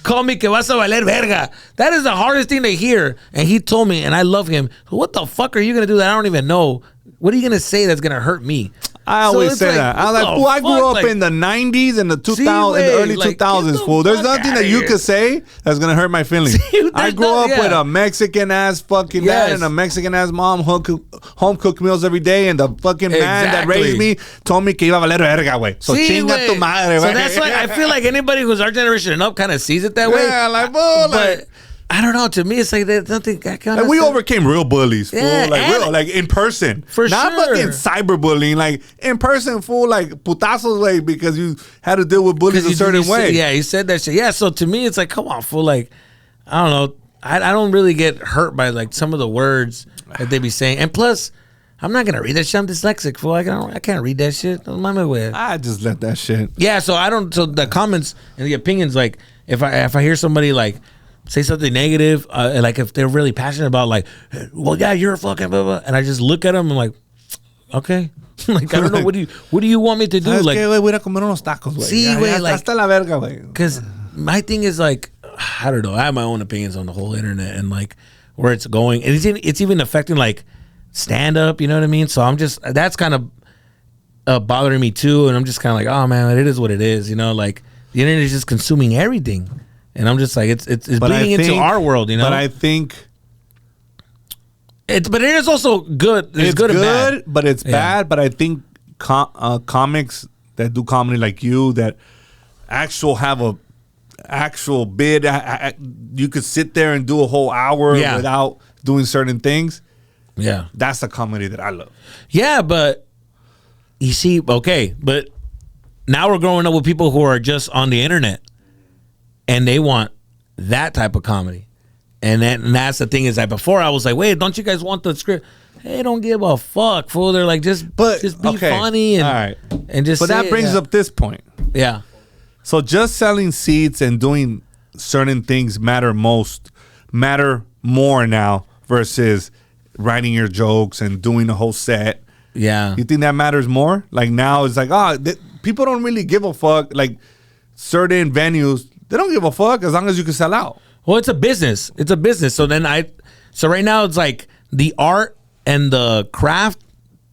call me que vas a valer verga. That is the hardest thing to hear. And he told me, and I love him. What the fuck are you gonna do that I don't even know? What are you gonna say that's gonna hurt me? I always say that. I was like, fool, I grew up in the 90s and the 2000s, in the early 2000s, fool. There's nothing that you could say that's going to hurt my feelings. I grew up with a Mexican-ass fucking dad and a Mexican-ass mom home-cooked meals every day, and the fucking man that raised me told me que iba a valer verga, güey. So chinga tu madre, So that's why I feel like anybody who's our generation and up kind of sees it that way. Yeah, like, bull, but I don't know. To me, it's like there's nothing. Like we overcame real bullies, fool. Yeah, like real, like in person, for not sure. fucking cyberbullying. Like in person, fool. Like putazos, way because you had to deal with bullies a certain way. Yeah, he said that shit. Yeah, so to me, it's like, come on, fool. Like, I don't know. I don't really get hurt by like some of the words that they be saying, and plus, I'm not gonna read that shit. I'm dyslexic, fool. I can't read that shit. I just let that shit. Yeah, so I don't. So the comments and the opinions, like if I hear somebody like say something negative, like if they're really passionate about like, well, yeah, you're a fucking blah, blah, and I just look at them and I'm like, okay, like I don't know, what do you want me to do? Like, voy a comer unos tacos, güey. Sí, güey, like, hasta la verga, güey. Because my thing is like, I don't know, I have my own opinions on the whole internet and like where it's going, and it's even affecting like stand up, you know what I mean? So I'm just, that's kind of bothering me too, and I'm just kind of like, oh man, it is what it is, you know, like the internet is just consuming everything. And I'm just like, it's bleeding into our world, you know. But I think but it is also good. It's good and bad. But it's bad. But I think comics that do comedy like you that have a actual bid, you could sit there and do a whole hour without doing certain things. Yeah, that's the comedy that I love. Yeah, but you see, okay, but now we're growing up with people who are just on the internet. And they want that type of comedy. And that's the thing is that before I was like, wait, don't you guys want the script? Hey, don't give a fuck, fool. They're like, just be funny and, all right. And just But that brings up this point. Yeah. So just selling seats and doing certain things matter more now versus writing your jokes and doing the whole set. Yeah. You think that matters more? Like now it's like, people don't really give a fuck. Like certain venues, they don't give a fuck as long as you can sell out. Well, it's a business. It's a business. So right now it's like the art and the craft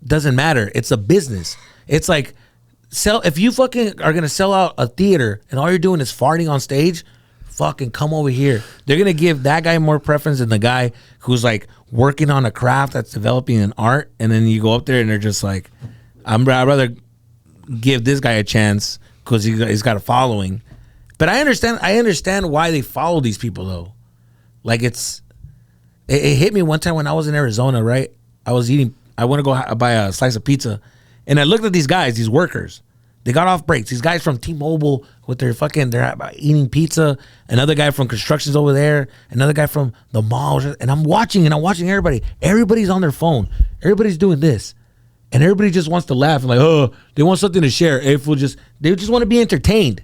doesn't matter. It's a business. It's like if you fucking are gonna sell out a theater and all you're doing is farting on stage, fucking come over here. They're gonna give that guy more preference than the guy who's like working on a craft that's developing an art, and then you go up there and they're just like, I'd rather give this guy a chance because he's got a following. But I understand why they follow these people though. Like it hit me one time when I was in Arizona, right? I went to go buy a slice of pizza, and I looked at these guys, these workers. They got off breaks. These guys from T-Mobile they're eating pizza. Another guy from construction's over there. Another guy from the mall. And I'm watching everybody. Everybody's on their phone. Everybody's doing this. And everybody just wants to laugh and like, oh, they want something to share. They just want to be entertained.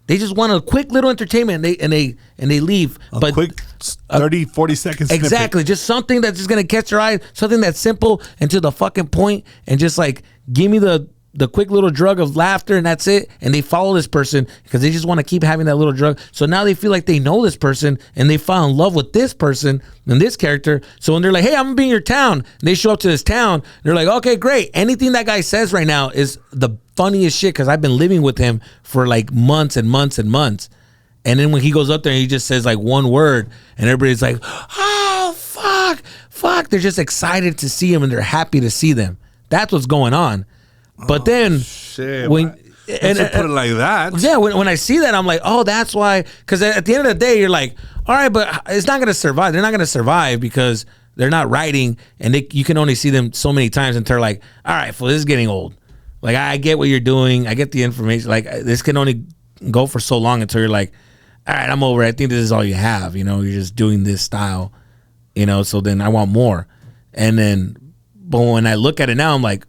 They just want a quick little entertainment and they leave. But quick 30, 40 seconds. Exactly. Snippet. Just something that's just going to catch your eye. Something that's simple and to the fucking point, and just like give me the quick little drug of laughter, and that's it. And they follow this person because they just want to keep having that little drug. So now they feel like they know this person and they fall in love with this person and this character. So when they're like, hey, I'm going to be in your town, and they show up to this town, they're like, okay, great. Anything that guy says right now is the funniest shit because I've been living with him for like months and months and months. And then when he goes up there and he just says like one word and everybody's like, oh, fuck. They're just excited to see him and they're happy to see them. That's what's going on. But then shit, when put it like that, yeah, when I see that, I'm like, oh, that's why. Because at the end of the day, you're like, all right, but it's not going to survive. They're not going to survive because they're not writing, and you can only see them so many times until like, all right, well, this is getting old. Like I get what you're doing, I get the information. Like this can only go for so long until you're like, all right, I'm over. I think this is all you have. You know, you're just doing this style. You know, so then I want more. And then, but when I look at it now, I'm like,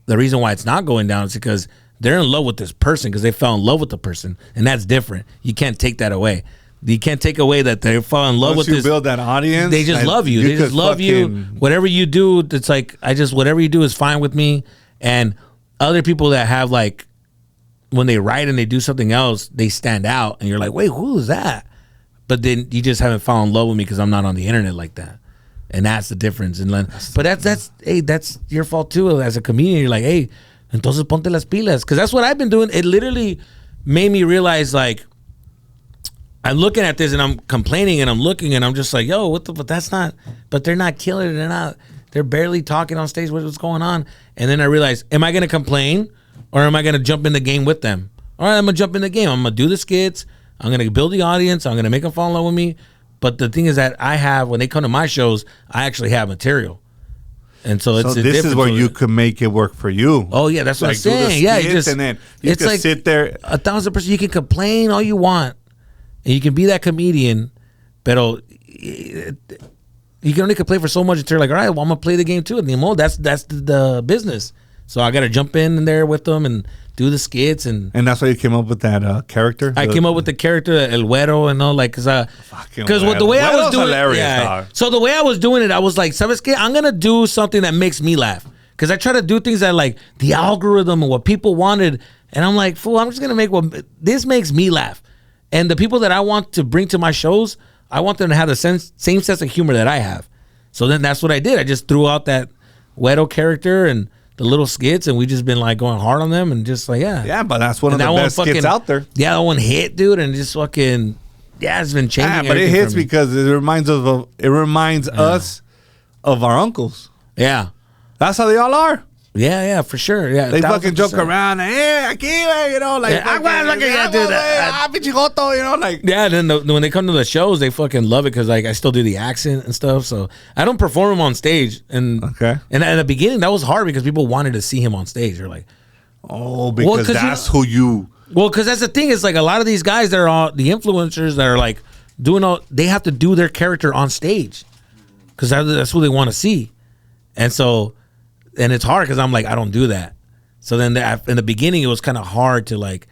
the reason why it's not going down is because they're in love with this person because they fell in love with the person, and that's different. You can't take that away. You can't take away that they fall in love Once with you this. build that audience, They just love you. They just love you. Whatever you do, it's like whatever you do is fine with me. And other people that have like, when they write and they do something else, they stand out, and you're like, wait, who is that? But then you just haven't fallen in love with me because I'm not on the internet like that, and that's the difference. And but that's your fault too as a comedian. You're like, hey, entonces ponte las pilas, because that's what I've been doing. It literally made me realize, like, I'm looking at this and I'm complaining and I'm looking and I'm just like, yo, what the? But that's not. But they're not killing it. They're barely talking on stage. What's going on? And then I realized, am I going to complain or am I going to jump in the game with them? All right, I'm going to jump in the game. I'm going to do the skits. I'm going to build the audience. I'm going to make them fall in love with me. But the thing is that when they come to my shows, I actually have material. And so it's this is where you can make it work for you. Oh yeah, that's what I'm saying. Yeah, and then you can like sit there 1,000%. You can complain all you want, and you can be that comedian, but you can only complain for so much until you're like, all right, well, I'm gonna play the game too. And that's the business. So I got to jump in there with them and do the skits, and that's why you came up with that character. I came up with the character El Güero, and all, like, because the way I was doing it, so the way I was doing it, I was like, ¿sabes qué? I'm gonna do something that makes me laugh, because I try to do things that like the algorithm and what people wanted, and I'm like, fool, I'm just gonna make what this makes me laugh, and the people that I want to bring to my shows, I want them to have the same sense of humor that I have. So then that's what I did. I just threw out that Güero character and the little skits, and we just been like going hard on them, and just like but that's one of the best skits out there. Yeah, that one hit, dude, and just fucking it's been changing. But it hits because it reminds us of our uncles. Yeah, that's how they all are. Yeah, for sure. Yeah, they fucking joke around. Hey, aquí, you know, like yeah. Then when they come to the shows, they fucking love it because like I still do the accent and stuff. So I don't perform him on stage, and in the beginning that was hard because people wanted to see him on stage. They're like, oh, because that's who you. Well, because that's the thing. It's like a lot of these guys that are all the influencers that are like they have to do their character on stage because that's who they want to see, and so. And it's hard because I'm like, I don't do that. So then in the beginning, it was kind of hard to like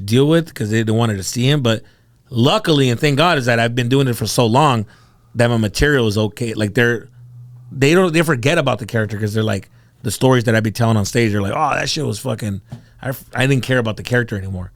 deal with because they wanted to see him. But luckily, and thank God, is that I've been doing it for so long that my material is okay. Like they forget about the character because they're like the stories that I be telling on stage. They're like, oh, that shit was fucking. I didn't care about the character anymore,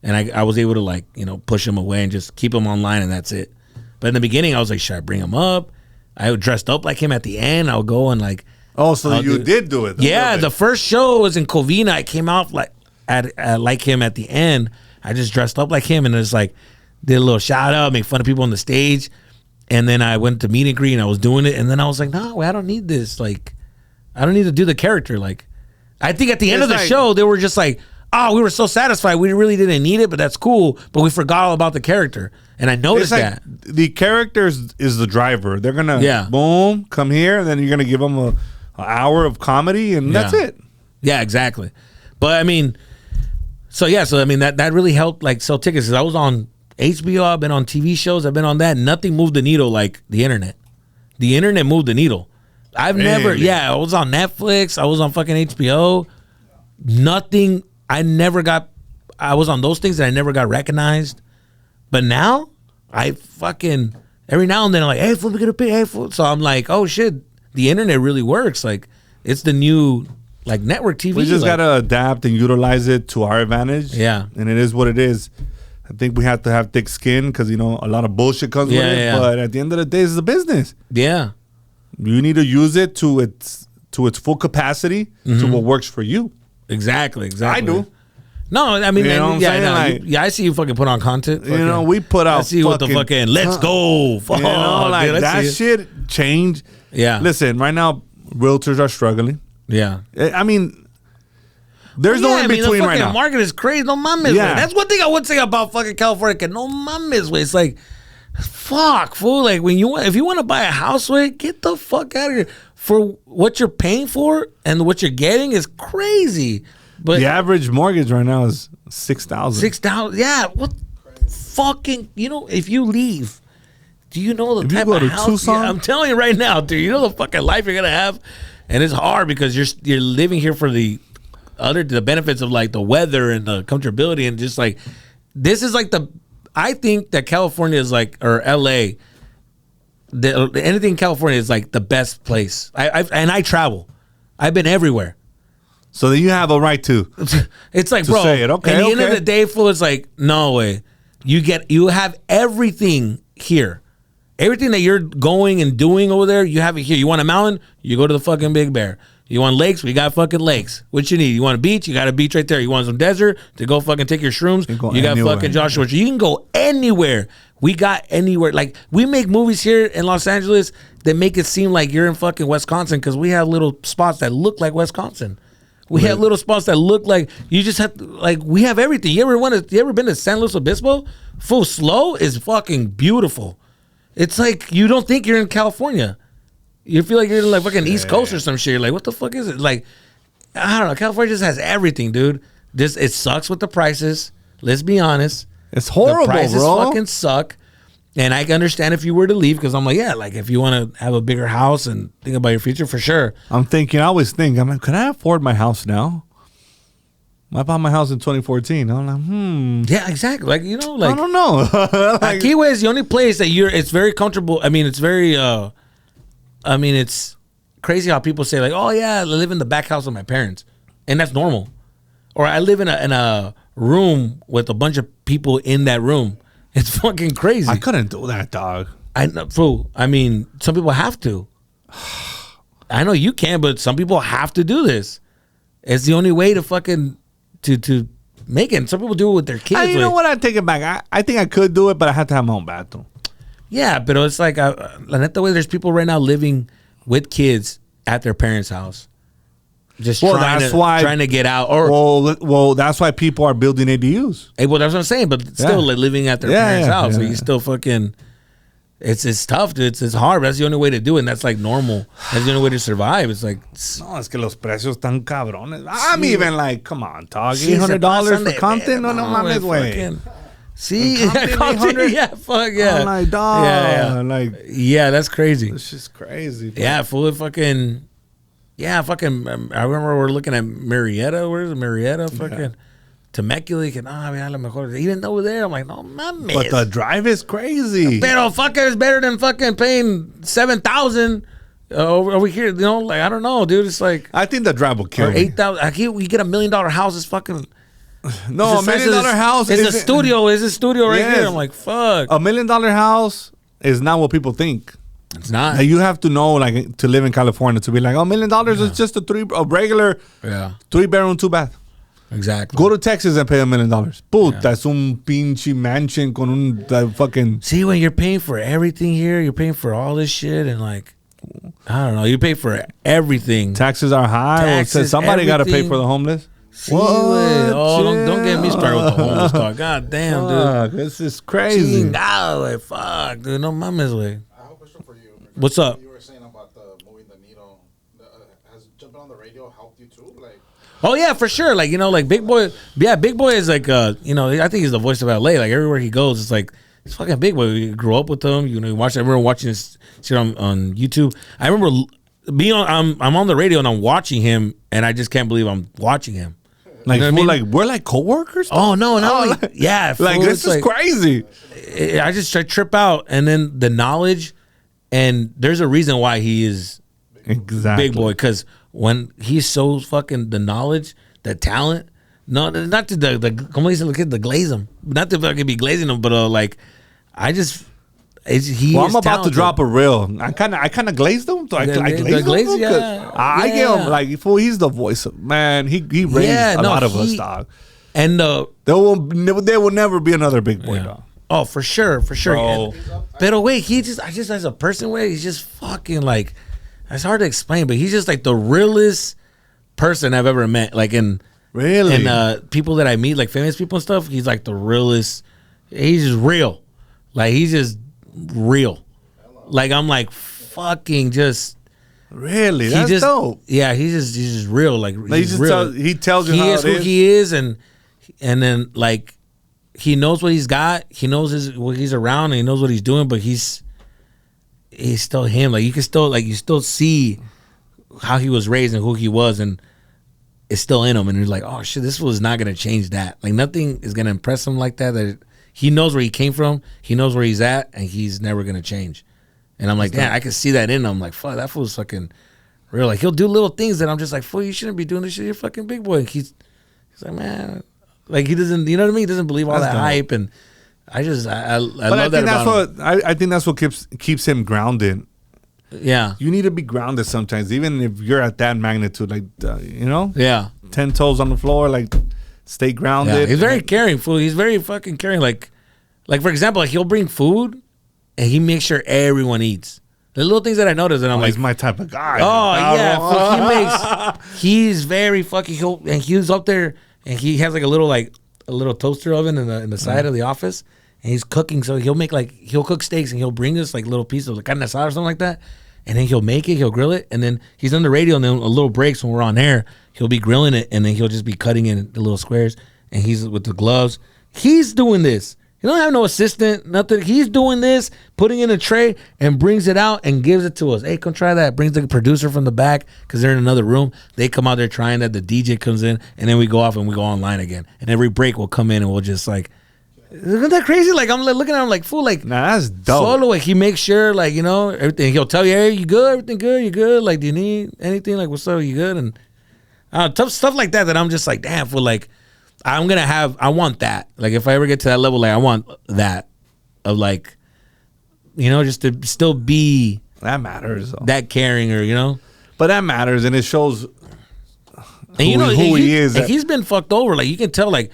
and I was able to like push him away and just keep him online, and that's it. But in the beginning, I was like, should I bring him up? I dressed up like him at the end. I'll go and like. Oh, so you did do it. Yeah, the first show was in Covina. I came out like like him at the end. I just dressed up like him, and it was like did a little shout out, make fun of people on the stage, and then I went to meet and greet, and I was doing it, and then I was like, no, I don't need this. Like, I don't need to do the character. Like, I think at the end of the show, they were just like, oh, we were so satisfied. We really didn't need it, but that's cool. But we forgot all about the character, and I noticed that the character is the driver. They're gonna boom come here, and then you're gonna give them an hour of comedy, and that's it. Yeah, exactly. But I mean, so I mean that really helped like sell tickets. 'Cause I was on HBO, I've been on TV shows, I've been on that. Nothing moved the needle like the internet. The internet moved the needle. I was on Netflix, I was on fucking HBO. Nothing. I was on those things that I never got recognized. But now I fucking every now and then I'm like, hey, fool, we gonna pay, hey, fool. So I'm like, oh shit. The internet really works. Like, it's the new like network TV. We just gotta adapt and utilize it to our advantage. Yeah, and it is what it is. I think we have to have thick skin because a lot of bullshit comes with it. Yeah. But at the end of the day, it's a business. Yeah, you need to use it to its full capacity to what works for you. Exactly. I do. No, I mean, I see you fucking put on content. We put out. I see you with the fucking let's go. Fuck, dude, that shit changed. Yeah. Listen, right now, realtors are struggling. Yeah. I mean, there's no in between right now. The market is crazy. No mames. Yeah. That's one thing I would say about fucking California. No mames. It's like, fuck, fool. Like, if you want to buy a house, get the fuck out of here. For what you're paying for and what you're getting is crazy. But the average mortgage right now is $6,000. $6,000. Yeah. What fucking, if you leave. Do you know the type of house? Tucson? I'm telling you right now, dude. You know the fucking life you're gonna have, and it's hard because you're living here for the benefits of like the weather and the comfortability and just like this is like I think that California is like, or LA, anything in California is like the best place. I travel. I've been everywhere. So then you have a right to. It's like, to bro, say it. Okay, at the end of okay. the day, fool, it's like, no way. You have everything here. Everything that you're going and doing over there, you have it here. You want a mountain? You go to the fucking Big Bear. You want lakes? We got fucking lakes. What you need? You want a beach? You got a beach right there. You want some desert to go fucking take your shrooms? You got anywhere. fucking Joshua. You can go anywhere. We got anywhere. Like, we make movies here in Los Angeles that make it seem like you're in fucking Wisconsin because we have little spots that look like Wisconsin. We have little spots that look like you just have to, like, we have everything. You ever been to San Luis Obispo? Full Slow is fucking beautiful. It's like you don't think you're in California. You feel like you're in like fucking East Coast or some shit. You're like, what the fuck is it? Like, I don't know. California just has everything, dude. It sucks with the prices. Let's be honest. It's horrible, the prices bro. fucking suck. And I can understand if you were to leave because I'm like, yeah, like if you want to have a bigger house and think about your future, for sure. I always think, I'm like, can I afford my house now? I bought my house in 2014. I'm like, Yeah, exactly. Like, you know, like, I don't know. Like, Key West is the only place that it's very comfortable. I mean, it's very, it's crazy how people say like, oh yeah, I live in the back house of my parents. And that's normal. Or I live in a room with a bunch of people in that room. It's fucking crazy. I couldn't do that, dog. Fool. I mean, some people have to. I know you can, but some people have to do this. It's the only way to fucking to make it. And some people do it with their kids. You know what? I take it back. I think I could do it, but I have to have my own bathroom. Yeah, but it's like, the way there's people right now living with kids at their parents' house. Just trying to get out. Well, that's why people are building ADUs. Hey, well, that's what I'm saying. But still, like, living at their parents' house, yeah, so you still fucking. It's tough, dude. It's hard. But that's the only way to do it. And that's like normal. That's the only way to survive. It's like. No, es que los precios están cabrones. I'm even like, come on, dog. $800 for Compton? No mames, güey. See, Compton, yeah, fuck yeah. I'm like, dog. Yeah. Like, yeah, that's crazy. it's just crazy. Bro. Yeah, full of fucking. Yeah, fucking. I remember we're looking at Marietta. Where's Marietta? Fucking Temecula. A lo mejor. Even over there, I'm like, no mames. But the drive is crazy. Pero fucking it's better than fucking paying $7,000 over here. You know, like, I don't know, dude. It's like I think the drive will kill or me. $8,000. We get $1 million house. It's fucking. No, it's $1 million house is a studio. Is a studio right Yes. here? I'm like, fuck. $1 million house is not what people think. It's not. Like, you have to know, like, to live in California to be like, $1 million is just a regular 3-bedroom, 2-bath. Exactly. Go to Texas and pay $1 million. Puta, es un pinche mansion con un fucking. See, when you're paying for everything here, you're paying for all this shit, and like, I don't know, you pay for everything. Taxes are high. Taxes, somebody got to pay everything. for the homeless. See, don't get me started with the homeless talk. God damn, dude. This is crazy. Chingado, fuck, dude. No mames, way. I have a question for you. What's up? You were saying about the moving the needle. Has jumping on the radio helped you too? Like, Oh yeah, for sure. Like, you know, like Big Boy. Yeah, Big Boy is like, you know, I think he's the voice of LA. Like, everywhere he goes, it's like, it's fucking Big Boy. We grew up with him. You know, I remember watching this shit on YouTube. I remember being on. I'm on the radio and I'm watching him, and I just can't believe I'm watching him. Like, You know what I mean? like we're like coworkers. Oh no, yeah, like fool, this it's is crazy. I trip out, and then the knowledge, and there's a reason why he is Exactly. Big Boy, because when he's so fucking the knowledge, the talent, no, not to como dicen los kids, the glaze him, not to fucking be glazing him, but like, I just. Well, I'm about to drop a reel. I kind of glazed him. So I glazed him. Yeah. I give him like he's the voice of man. He raised a lot of us, dog. And there will never be another Big Boy, dog. Oh, for sure. Bro. But wait, I just as a person, he's just fucking like. It's hard to explain, but he's just like the realest person I've ever met. Like Really? And people that I meet, like famous people and stuff, he's like the realest. He's just real. Like, he's just real. Like, I'm like, fucking just. Really? That's dope. Yeah, he's just real. Like, he's real. He tells you he how is it who he is, and then like he knows what he's got. He knows what he's around, and he knows what he's doing. But he's still him. Like, you still see how he was raised and who he was, and it's still in him. And you're like, oh shit, this was not gonna change that. Like, nothing is gonna impress him like that. That he knows where he came from. He knows where he's at, and he's never gonna change. And I'm like, damn, I can see that in him. I'm like, fuck, that fool's fucking real. Like, he'll do little things that I'm just like, fool, you shouldn't be doing this shit. You're a fucking big boy. And he's like, man, like he doesn't, you know what I mean? He doesn't believe all that hype, and I love that about him. I think that's what keeps him grounded. Yeah, you need to be grounded sometimes, even if you're at that magnitude. Like, you know, 10 toes on the floor, like. Stay grounded. Yeah, he's very caring, fool. He's very fucking caring. Like for example, like he'll bring food and he makes sure everyone eats. The little things that I noticed, and I'm like, he's my type of guy. Oh yeah, fool, he's very fucking. He's up there and he has like a little toaster oven in the side of the office, and he's cooking. So he'll cook steaks and he'll bring us like little pieces of like carne asada or something like that. And then he'll make it, he'll grill it, and then he's on the radio, and then a little breaks when we're on air, he'll be grilling it, and then he'll just be cutting in the little squares, and he's with the gloves. He's doing this. He don't have no assistant, nothing. He's doing this, putting in a tray, and brings it out and gives it to us. Hey, come try that. Brings the producer from the back, because they're in another room. They come out there trying that. The DJ comes in, and then we go off and we go online again. And every break we'll come in, and we'll just like, isn't that crazy? Like, I'm like, looking at him like, fool, like, nah, that's dope. Solo, like, he makes sure, like, you know, everything. He'll tell you, hey, you good? Everything good? You good? Like, do you need anything? Like, what's up? You good? And tough stuff like that I'm just like, damn, fool, like, I want that. Like, if I ever get to that level, like, I want that of, like, you know, just to still be that matters, though. That caring, or, you know. But that matters, and it shows and you know, who he is. Like, he's been fucked over. Like, you can tell, like,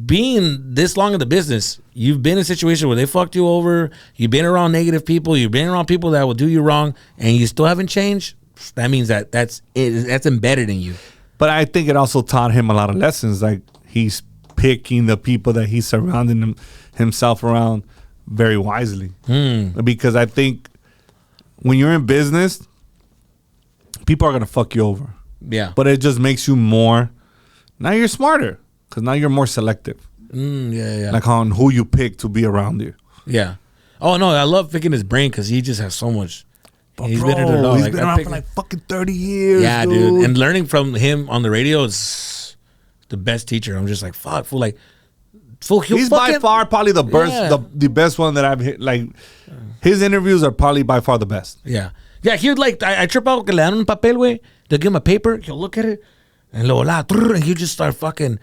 being this long in the business, you've been in a situation where they fucked you over. You've been around negative people. You've been around people that will do you wrong, and you still haven't changed. That means that's embedded in you. But I think it also taught him a lot of lessons. Like, he's picking the people that he's surrounding himself around very wisely. Because I think when you're in business, people are gonna fuck you over. Yeah. But it just makes you more. Now you're smarter. Because now you're more selective. Yeah. Like on who you pick to be around you. Yeah. Oh, no, I love picking his brain because he just has so much. He's been around for like fucking 30 years, yeah, dude. And learning from him on the radio is the best teacher. I'm just like, fuck, fool, like, he's by far probably the best one that I've hit. Like, his interviews are probably by far the best. Yeah. Yeah, he would like, I trip out que le dan un papel, güey. They'll give him a paper, he'll look at it, and and he'll just start fucking...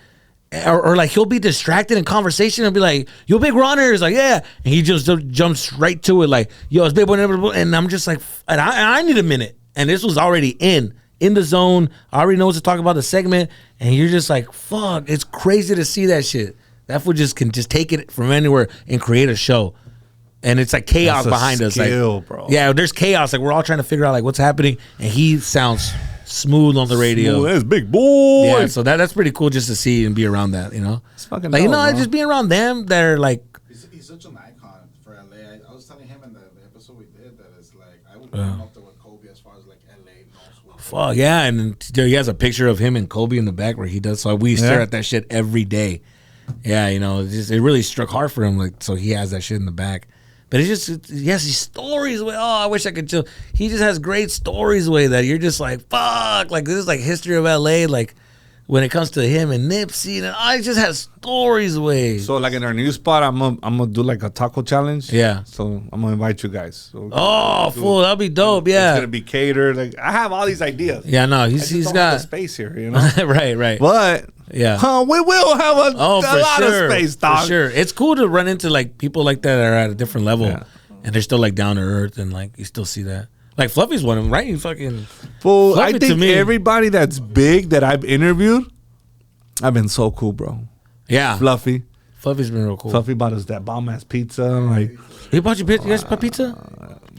Or like he'll be distracted in conversation and be like, "Yo, big runner," is like, "Yeah," and he just jumps right to it, like, "Yo, it's big boy," and I'm just like, and I need a minute, and this was already in the zone. I already know what to talk about the segment, and you're just like, "Fuck!" It's crazy to see that shit. That fool just can just take it from anywhere and create a show, and it's like chaos behind us, like, bro. Yeah, there's chaos. Like, we're all trying to figure out like what's happening, and he sounds smooth on the radio. That's big boy. Yeah, so that's pretty cool just to see and be around that, you know. It's fucking like, dope, you know, bro. Just being around them, they're like. He's such an icon for LA. I was telling him in the episode we did that it's like I would put him up there with Kobe as far as like LA knows. Fuck yeah, and he has a picture of him and Kobe in the back where he does. So we stare at that shit every day. Yeah, you know, it really struck hard for him. Like, so he has that shit in the back. But he has these stories with, I wish I could chill. He just has great stories with that you're just like, fuck, like this is like history of LA, like when it comes to him and Nipsey, and I just has stories with. So like in our new spot, I'm gonna do like a taco challenge. Yeah. So I'm gonna invite you guys. So fool, that'll be dope. Yeah. It's gonna be catered. Like, I have all these ideas. Yeah, no, he's got the space here, you know. right. But yeah, we will have a lot of space, dog. For sure. It's cool to run into like people like that are at a different level, and they're still like down to earth, and like you still see that. Like Fluffy's one of them, right? You fucking. Well, I think everybody that's big that I've interviewed, I've been so cool, bro. Yeah, Fluffy's been real cool. Fluffy bought us that bomb ass pizza. Like, he bought you guys pizza?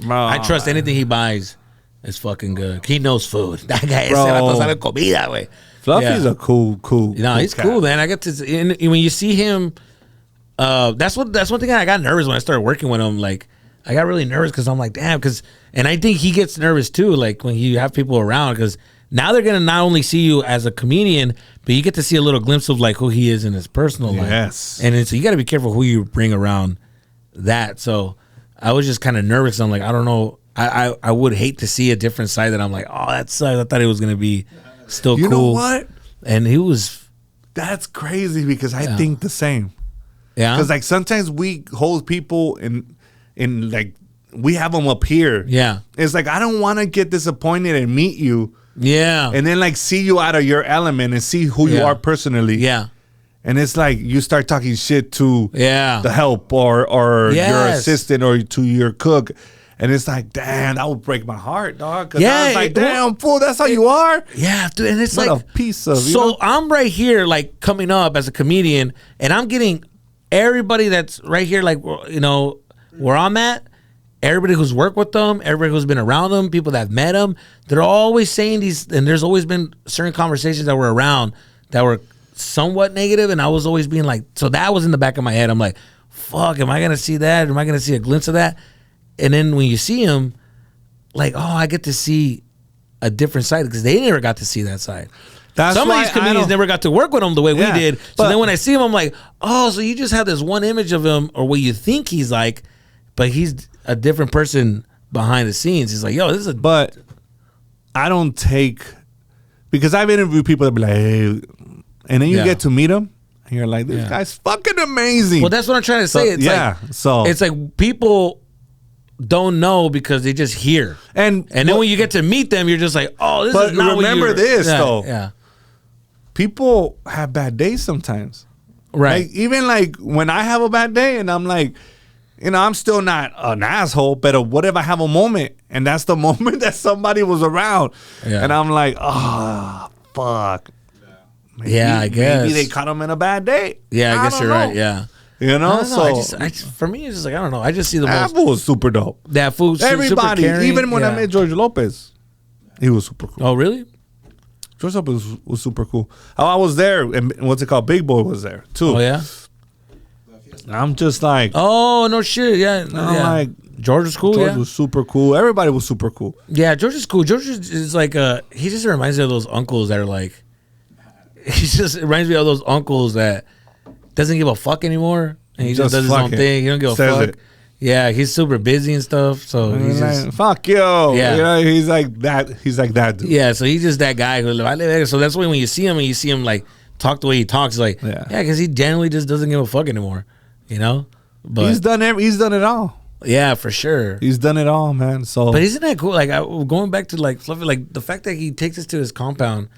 I trust anything he buys. It's fucking good. He knows food. That guy sabe comida, güey. Fluffy's a cool. He's cool, man. I get to when you see him. That's one thing I got nervous when I started working with him. Like, I got really nervous because I'm like, damn, and I think he gets nervous too. Like when you have people around, because now they're gonna not only see you as a comedian, but you get to see a little glimpse of like who he is in his personal life. Yes, and so you got to be careful who you bring around that. So I was just kind of nervous. I'm like, I don't know. I would hate to see a different side that I'm like, oh, that sucks. I thought it was gonna be still cool. You know what? And he was. That's crazy because I think the same. Yeah. Because like sometimes we hold people in like we have them up here. Yeah. It's like I don't want to get disappointed and meet you. Yeah. And then like see you out of your element and see who you are personally. Yeah. And it's like you start talking shit to the help or your assistant or to your cook. And it's like, damn, that would break my heart, dog. Cause I was like, damn, fool, that's how you are? Yeah, dude. And it's what like a piece of, so I'm right here, like coming up as a comedian, and I'm getting everybody that's right here, like, you know, where I'm at, everybody who's worked with them, everybody who's been around them, people that have met them, they're always saying these, and there's always been certain conversations that were around that were somewhat negative, and I was always being like, so that was in the back of my head. I'm like, fuck, am I going to see that? Am I going to see a glimpse of that? And then when you see them, like, oh, I get to see a different side because they never got to see that side. Some of these comedians never got to work with him the way we did. So then when I see him, I'm like, oh, so you just have this one image of him or what you think he's like, but he's a different person behind the scenes. He's like, yo, this is a... But I don't take... Because I've interviewed people that be like, hey... And then you get to meet them, and you're like, this guy's fucking amazing. Well, that's what I'm trying to say. It's like people... don't know because they just hear, and then when you get to meet them, you're just like, oh, this is not. But remember this though, people have bad days sometimes, right? Like, even like when I have a bad day, and I'm like, you know, I'm still not an asshole, but what if I have a moment, and that's the moment that somebody was around, and I'm like, oh, fuck. Maybe, I guess maybe they caught him in a bad day. Yeah, I guess you're right. Yeah. You know, I just, for me, it's just like, I don't know. I just see the that fool was super dope. That fool, everybody, super caring. Even when I met George Lopez, he was super cool. Oh, really? George Lopez was super cool. I was there, and what's it called? Big Boy was there too. Oh yeah. I'm just like, oh no shit, yeah. I'm like, George was cool. George was super cool. Everybody was super cool. Yeah, George is cool. George is like he just reminds me of those uncles that are like, he just reminds me of those uncles that doesn't give a fuck anymore, and he just does his own thing. He don't give a fuck. Yeah, he's super busy and stuff. So he's like, just fuck you. Yeah, you know, he's like that. He's like that dude. Yeah, so he's just that guy who. So that's why when you see him and you see him like talk the way he talks, like because he generally just doesn't give a fuck anymore. You know, but he's done it all. Yeah, for sure. He's done it all, man. So, but isn't that cool? Like going back to like Fluffy, like the fact that he takes us to his compound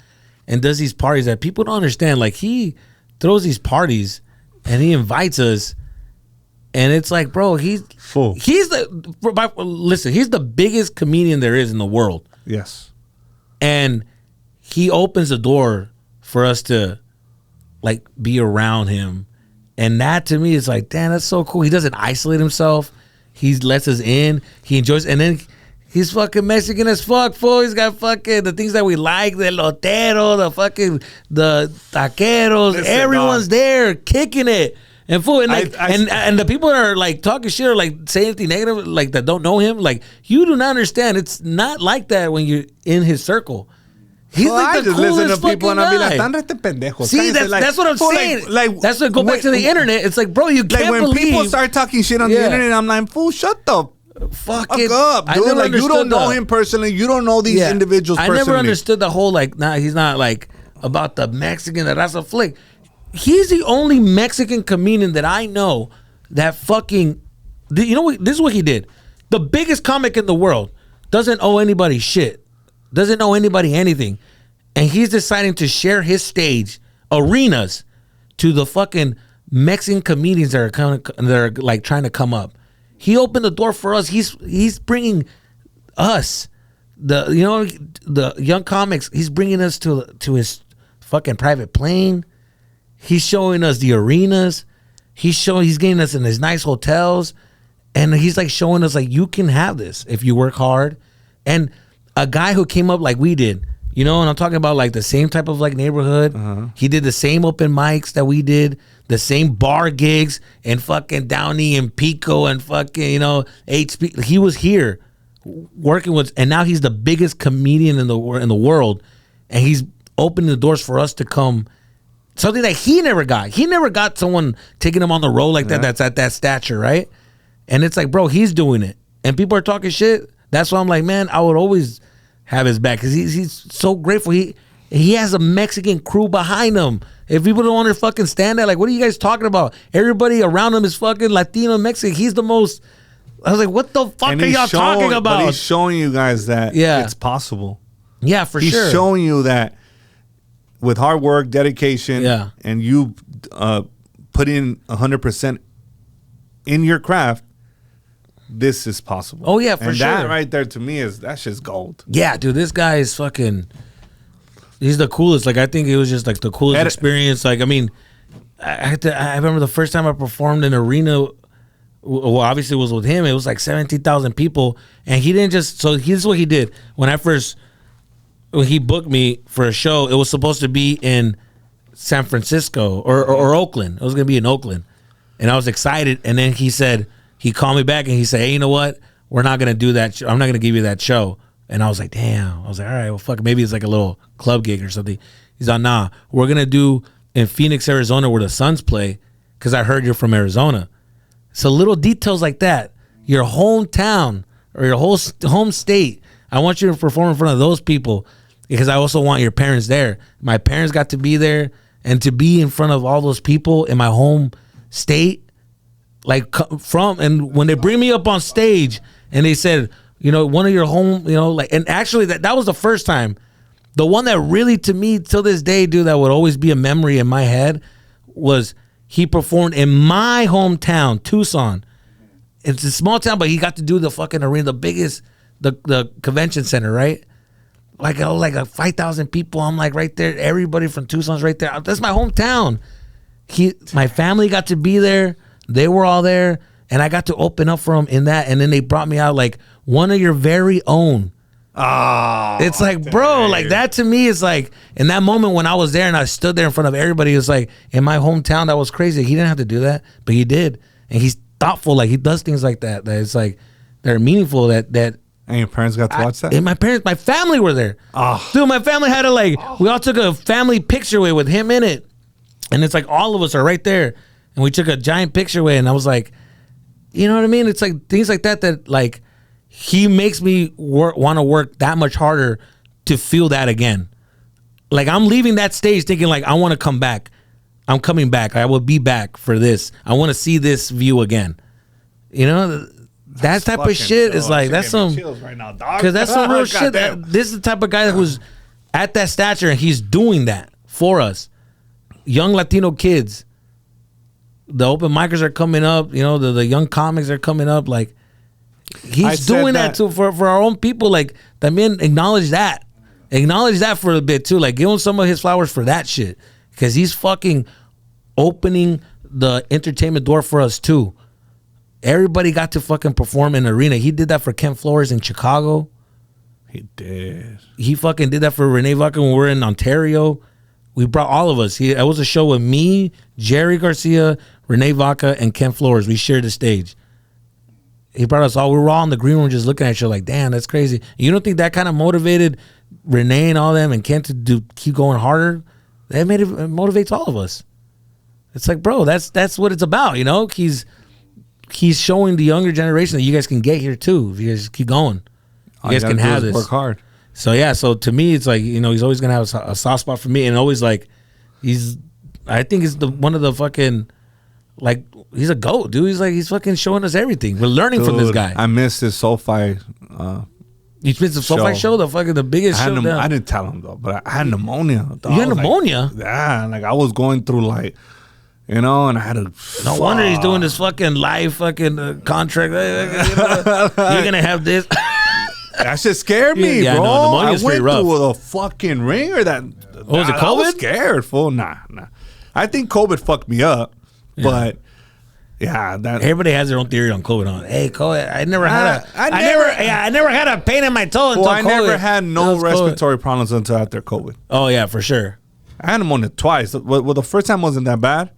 and does these parties that people don't understand. Like he throws these parties. And he invites us, and it's like, bro, he's the biggest comedian there is in the world. Yes. And he opens the door for us to like be around him. And that to me is like, damn, that's so cool. He doesn't isolate himself. He lets us in. He enjoys, and then he's fucking Mexican as fuck, fool. He's got fucking the things that we like, the lotero, the taqueros. Listen, everyone's there kicking it. And fool, and like, and the people that are like talking shit or like saying anything negative, like that don't know him, like you do not understand. It's not like that when you're in his circle. He's like the coolest fucking guy. And I be like, pendejo. See, that's what I'm saying. Like that's what go back to the internet. It's like, bro, you can't believe. Like when people start talking shit on the internet, I'm like, fool, shut the fuck up, dude. Like you don't know him personally. You don't know these individuals personally. I never understood the whole like, nah, he's not like about the Mexican that that's a flick. He's the only Mexican comedian that I know that fucking, you know what, this is what he did. The biggest comic in the world doesn't owe anybody shit. Doesn't owe anybody anything. And he's deciding to share his stage, arenas, to the fucking Mexican comedians that are like trying to come up. He opened the door for us. He's bringing us, the young comics. He's bringing us to his fucking private plane. He's showing us the arenas. He's getting us in his nice hotels, and he's like showing us like you can have this if you work hard. And a guy who came up like we did, and I'm talking about like the same type of like neighborhood. He did the same open mics that we did. The same bar gigs and fucking Downey and Pico and fucking, HP. He was here working with, and now he's the biggest comedian in the world, and he's opening the doors for us to come. Something that he never got. He never got someone taking him on the road like that. That's at that stature, right? And it's like, bro, he's doing it, and people are talking shit. That's why I'm like, man, I would always have his back because he's so grateful. He has a Mexican crew behind him. If people don't understand that, like, what are you guys talking about? Everybody around him is fucking Latino, Mexican. He's the most. I was like, what the fuck are y'all talking about? But he's showing you guys that it's possible. Yeah, for sure. He's showing you that with hard work, dedication, and you put in 100% in your craft, this is possible. Oh, yeah, for sure. And that right there to me that's just gold. Yeah, dude, this guy is fucking. He's the coolest. Like, I think it was just like the coolest experience. Like, I mean, I remember the first time I performed in an arena. Well, obviously it was with him. It was like 17,000 people, and he didn't just. So here's what he did when he booked me for a show. It was supposed to be in San Francisco or Oakland. It was gonna be in Oakland, and I was excited. And then he called me back and he said, "Hey, you know what? We're not gonna do that. I'm not gonna give you that show." And I was like, "Damn." I was like, "All right, well, fuck. Maybe it's like a little club gig or something." He's like, "Nah, we're gonna do in Phoenix, Arizona, where the Suns play, because I heard you're from Arizona." So little details like that, your hometown or your whole home state, I want you to perform in front of those people because I also want your parents there. My parents got to be there, and to be in front of all those people in my home state, and when they bring me up on stage and they said, you know, one of your home, you know, like, and actually that was the first time. The one that really, to me, till this day, dude, that would always be a memory in my head was he performed in my hometown, Tucson. It's a small town, but he got to do the fucking arena, the biggest, the convention center, right? Like 5,000 people. I'm like right there. Everybody from Tucson's right there. That's my hometown. My family got to be there. They were all there, and I got to open up for them in that. And then they brought me out like one of your very own. Oh, it's like, bro, like that to me is like, in that moment when I was there and I stood there in front of everybody, it was like, in my hometown, that was crazy. He didn't have to do that, but he did. And he's thoughtful, like he does things like that. That it's like, they're meaningful that. And your parents got to watch that? And my family were there. Oh. Dude, my family had we all took a family picture with him in it. And it's like, all of us are right there. And we took a giant picture and I was like, you know what I mean? It's like things like that like, he makes me want to work that much harder to feel that again. Like, I'm leaving that stage thinking like, I want to come back. I'm coming back. I will be back for this. I want to see this view again. You know, that type of shit is like, that's some, because that's some real shit. This is the type of guy who's at that stature and he's doing that for us. Young Latino kids. The open micers are coming up. You know, the young comics are coming up. Like, he's doing that too for our own people. Like, también acknowledge that. Acknowledge that for a bit too. Like, give him some of his flowers for that shit. Because he's fucking opening the entertainment door for us too. Everybody got to fucking perform in an arena. He did that for Ken Flores in Chicago. He did. He fucking did that for Renee Vaca when we were in Ontario. We brought all of us. It was a show with me, Jerry Garcia, Renee Vaca, and Ken Flores. We shared the stage. He brought us all. We were all in the green room just looking at each other like, damn, that's crazy. You don't think that kind of motivated Renee and all them and Ken to keep going harder? That motivates all of us. It's like, bro, that's what it's about, you know? He's showing the younger generation that you guys can get here too if you guys keep going. You guys can have this. Work hard. So yeah, so to me, it's like, you know, he's always gonna have a soft spot for me, and always like, I think he's one of the fucking, like, he's a GOAT, dude. He's fucking showing us everything. We're learning from this guy. I missed his SoFi. You missed the SoFi show, the biggest show. I didn't tell him though, but I had pneumonia. You had pneumonia? Like, yeah, like I was going through like, you know, and I had to. No wonder he's doing this fucking live fucking contract. You're gonna have this. That shit scared me, bro. No, I went through a fucking ringer. Was it COVID? I was scared, fool. Nah. I think COVID fucked me up, but yeah, that. Everybody has their own theory on COVID. Hey, COVID. I never had a pain in my toe until COVID. I never had no respiratory problems until after COVID. Oh yeah, for sure. I had pneumonia twice. Well, the first time wasn't that bad,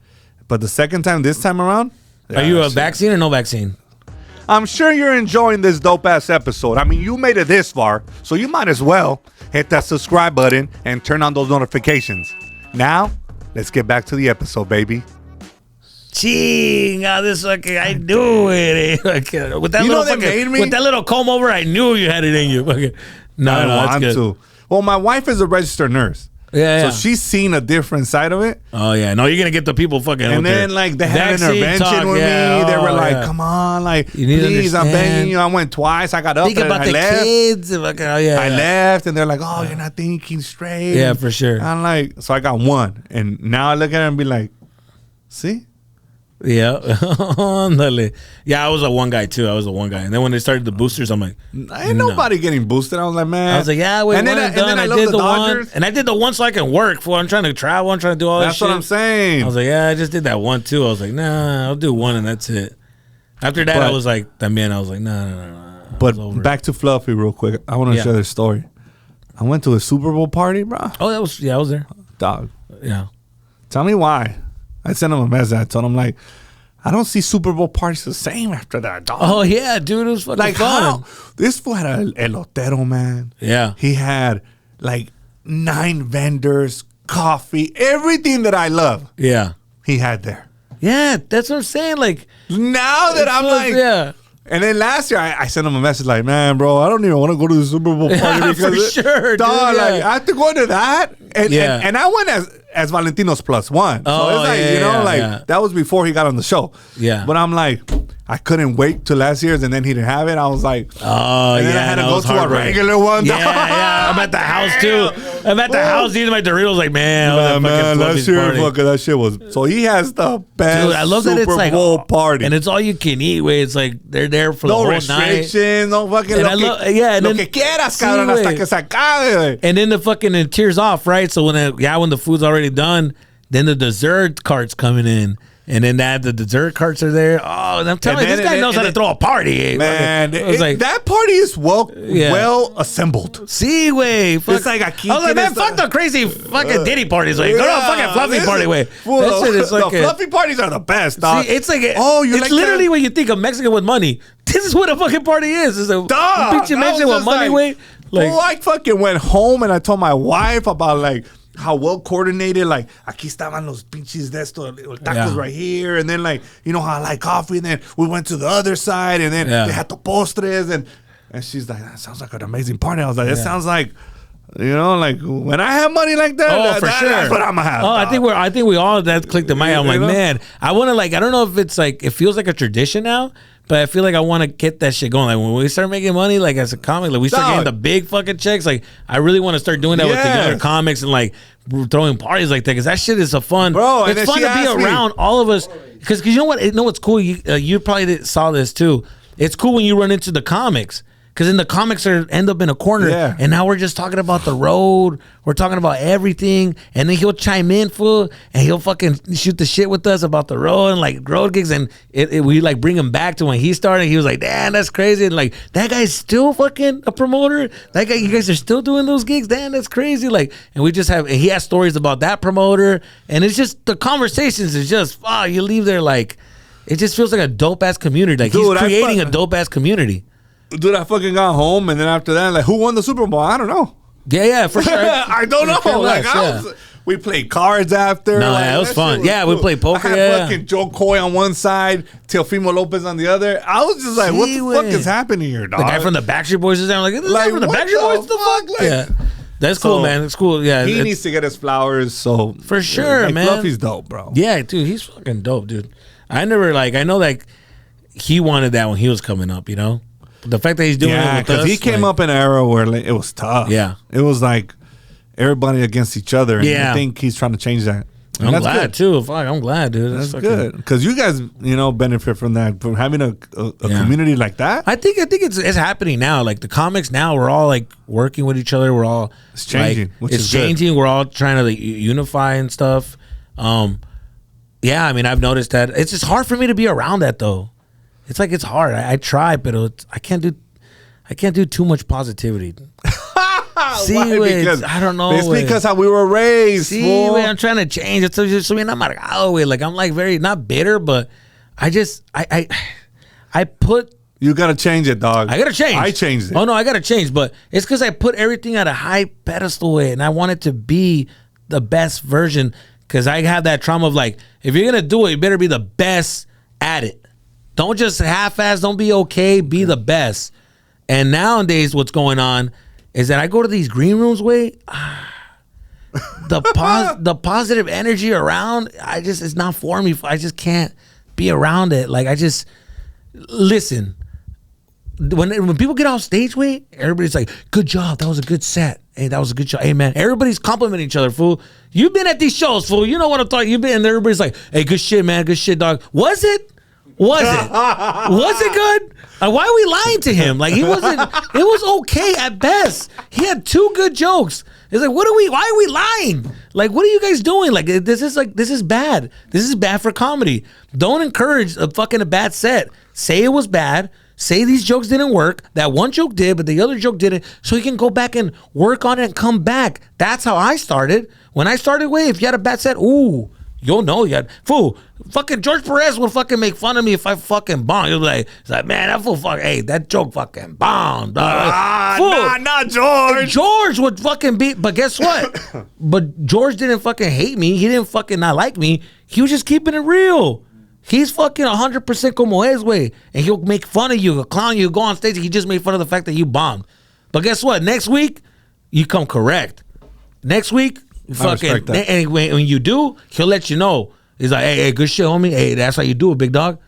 but the second time, this time around. Are you a vaccine or no vaccine? I'm sure you're enjoying this dope-ass episode. I mean, you made it this far, so you might as well hit that subscribe button and turn on those notifications. Now, let's get back to the episode, baby. This fucking, I knew it. With that little comb over, I knew you had it in you. No, that's good. Well, my wife is a registered nurse. Yeah, So she's seen a different side of it. Oh yeah, no, you're gonna get the people fucking. And then like they had an vaccine intervention talk, with yeah. me. They were Oh, like, yeah. "Come on, like You need to please, I'm understand. begging you." I went twice. I got up Think and about I the left. kids. Like, oh, yeah, I left, and they're like, "Oh, you're not thinking straight." Yeah, for sure. I'm like, so I got one, and now I look at it and be like, "See." Yeah, Ándale. Yeah, I was a one guy too. And then when they started the boosters, I'm like, Ain't nobody getting boosted. I was like, man. I was like, yeah, wait, and then, one done. I I love did the Dodgers. one, and I did the one so I can work. For I'm trying to travel, I'm trying to do all That's this shit. what I'm saying. I was like, yeah, I just did that one too. I was like, nah, I'll do one and that's it. After that, I was like, también. I was like, nah. But back to Fluffy real quick. I want to share this story. I went to a Super Bowl party, bro. Oh, I was there. Dog. Yeah. Tell me why. I sent him a message. I told him, like, I don't see Super Bowl parties the same after that, dog. Oh, yeah, dude. It was fucking like, fun. how? This fool had a elotero, man. Yeah. He had, like, 9 vendors, coffee, everything that I love. Yeah. He had there. Yeah, that's what I'm saying. Like, now that I'm like, yeah. And then last year, I sent him a message like, man, bro, I don't even want to go to the Super Bowl party. Yeah, because for sure, dog, dude, yeah. like, I have to go to that. And I went as Valentino's +1. So it's like, that was before he got on the show. Yeah. But I'm like, I couldn't wait till last year's, and then he didn't have it. I was like, oh, and then I had to go to a regular one. Yeah. I'm at the house, too. I'm at the house eating my Doritos like, man, last year, fucking that shit was. So he has the best dude, I love Super that it's like, Bowl party. And it's all you can eat, way. It's like, they're there for the whole night. No restrictions, no fucking And lo que quieras, cabrón, hasta que se acabe, güey. And then it tears off, right? So when the food's already done, then the dessert cart's coming in. And then the dessert carts are there. Oh, and I'm telling you, this guy knows how to throw a party. Man, that party is well assembled. See, way. It's like I was like, man, fuck the crazy fucking Diddy parties, way. Go to a fucking fluffy party, way. That shit is like the fluffy parties are the best, dog. See, it's like, it's like literally when you think of Mexican with money, this is what a fucking party is. It's a bitch Mexican with money, way. Like, I fucking went home and I told my wife about like how well coordinated, like, aquí estaban los pinches de esto, tacos right here, and then like, you know how I like coffee, and then we went to the other side, and then they had the postres, and she's like, that sounds like an amazing party. I was like, it sounds like, you know, like when I have money like that, for sure, that's what I'm gonna have. Oh, I think we all that clicked in my head. I'm like, man, I want to like, I don't know if it's like, it feels like a tradition now. But I feel like I want to get that shit going. Like when we start making money, like as a comic, like we start getting the big fucking checks. Like I really want to start doing that with the other comics and like throwing parties like that, because that shit is a fun. Bro, it's fun to be around all of us. Because you know what? You know what's cool? You probably saw this too. It's cool when you run into the comics. Because in the comics end up in a corner, and now we're just talking about the road. We're talking about everything, and then he'll chime in, fool, and he'll fucking shoot the shit with us about the road and like road gigs, and we like bring him back to when he started. He was like, "Damn, that's crazy!" And like that guy's still fucking a promoter. That guy, you guys are still doing those gigs. Damn, that's crazy. Like, and we just have. And he has stories about that promoter, and it's just the conversations is just. Wow, you leave there like, it just feels like a dope ass community. Like he's creating a dope ass community. Dude, I fucking got home, and then after that, like, who won the Super Bowl? I don't know. Yeah, for sure. I don't know. Like, we played cards after. No, like, it was fun. Yeah, we played poker. I had fucking Joe Coy on one side, Teofimo Lopez on the other. I was just like, what the fuck is happening here, dog? The guy from the Backstreet Boys is there. I'm like, this guy from the Backstreet Boys? The fuck? Like, yeah. That's cool, man. It's cool. Yeah. He needs to get his flowers, so. For sure, man. Fluffy's dope, bro. Yeah, dude, he's fucking dope, dude. I know, like, he wanted that when he was coming up, you know? The fact that he's doing it with us. Yeah, because he came up in an era where like, it was tough. Yeah. It was like everybody against each other. And I think he's trying to change that. And I'm glad, too. Fuck, I'm glad, dude. That's good. Because you guys, benefit from that, from having a community like that. I think it's happening now. Like the comics now, we're all like working with each other. We're all it's changing. Like, it's changing. Good. We're all trying to like, unify and stuff. Yeah, I mean, I've noticed that. It's just hard for me to be around that though. It's like it's hard. I try, but I can't do too much positivity. See, because I don't know. It's because how we were raised. See, I'm trying to change. It's just I'm amargado, like I'm like very not bitter, but I put. You gotta change it, dog. I gotta change. I changed it. Oh no, I gotta change, but it's because I put everything at a high pedestal way, and I want it to be the best version. Because I have that trauma of like, if you're gonna do it, you better be the best at it. Don't just half-ass. Don't be okay. Be the best. And nowadays, what's going on is that I go to these green rooms, the positive energy around, it's not for me. I just can't be around it. Like, listen, when people get off stage, everybody's like, good job, that was a good set. Hey, that was a good show. Hey, man, everybody's complimenting each other, fool. You've been at these shows, fool. You know what I'm talking. You've been, and everybody's like, hey, good shit, man, good shit, dog. Was it? Was it good? Why are we lying to him? Like, he wasn't. It was okay at best. He had 2 good jokes. It's like, why are we lying? Like, what are you guys doing? Like, this is bad. This is bad for comedy. Don't encourage a bad set. Say it was bad. Say these jokes didn't work. That one joke did, but the other joke didn't. So he can go back and work on it and come back. That's how I started. When I started, if you had a bad set, ooh, you'll know you had. Fool, fucking George Perez would fucking make fun of me if I fucking bombed. He'll be like, man, that fool hey, that joke fucking bombed. Not George. George would fucking be, but guess what? But George didn't fucking hate me. He didn't fucking not like me. He was just keeping it real. He's fucking 100% como es, way. And he'll make fun of you, he'll clown you, go on stage, he just made fun of the fact that you bombed. But guess what? Next week, you come correct. Next week, fucking, and when you do, he'll let you know. He's like, hey, good shit, homie. Hey, that's how you do it, big dog.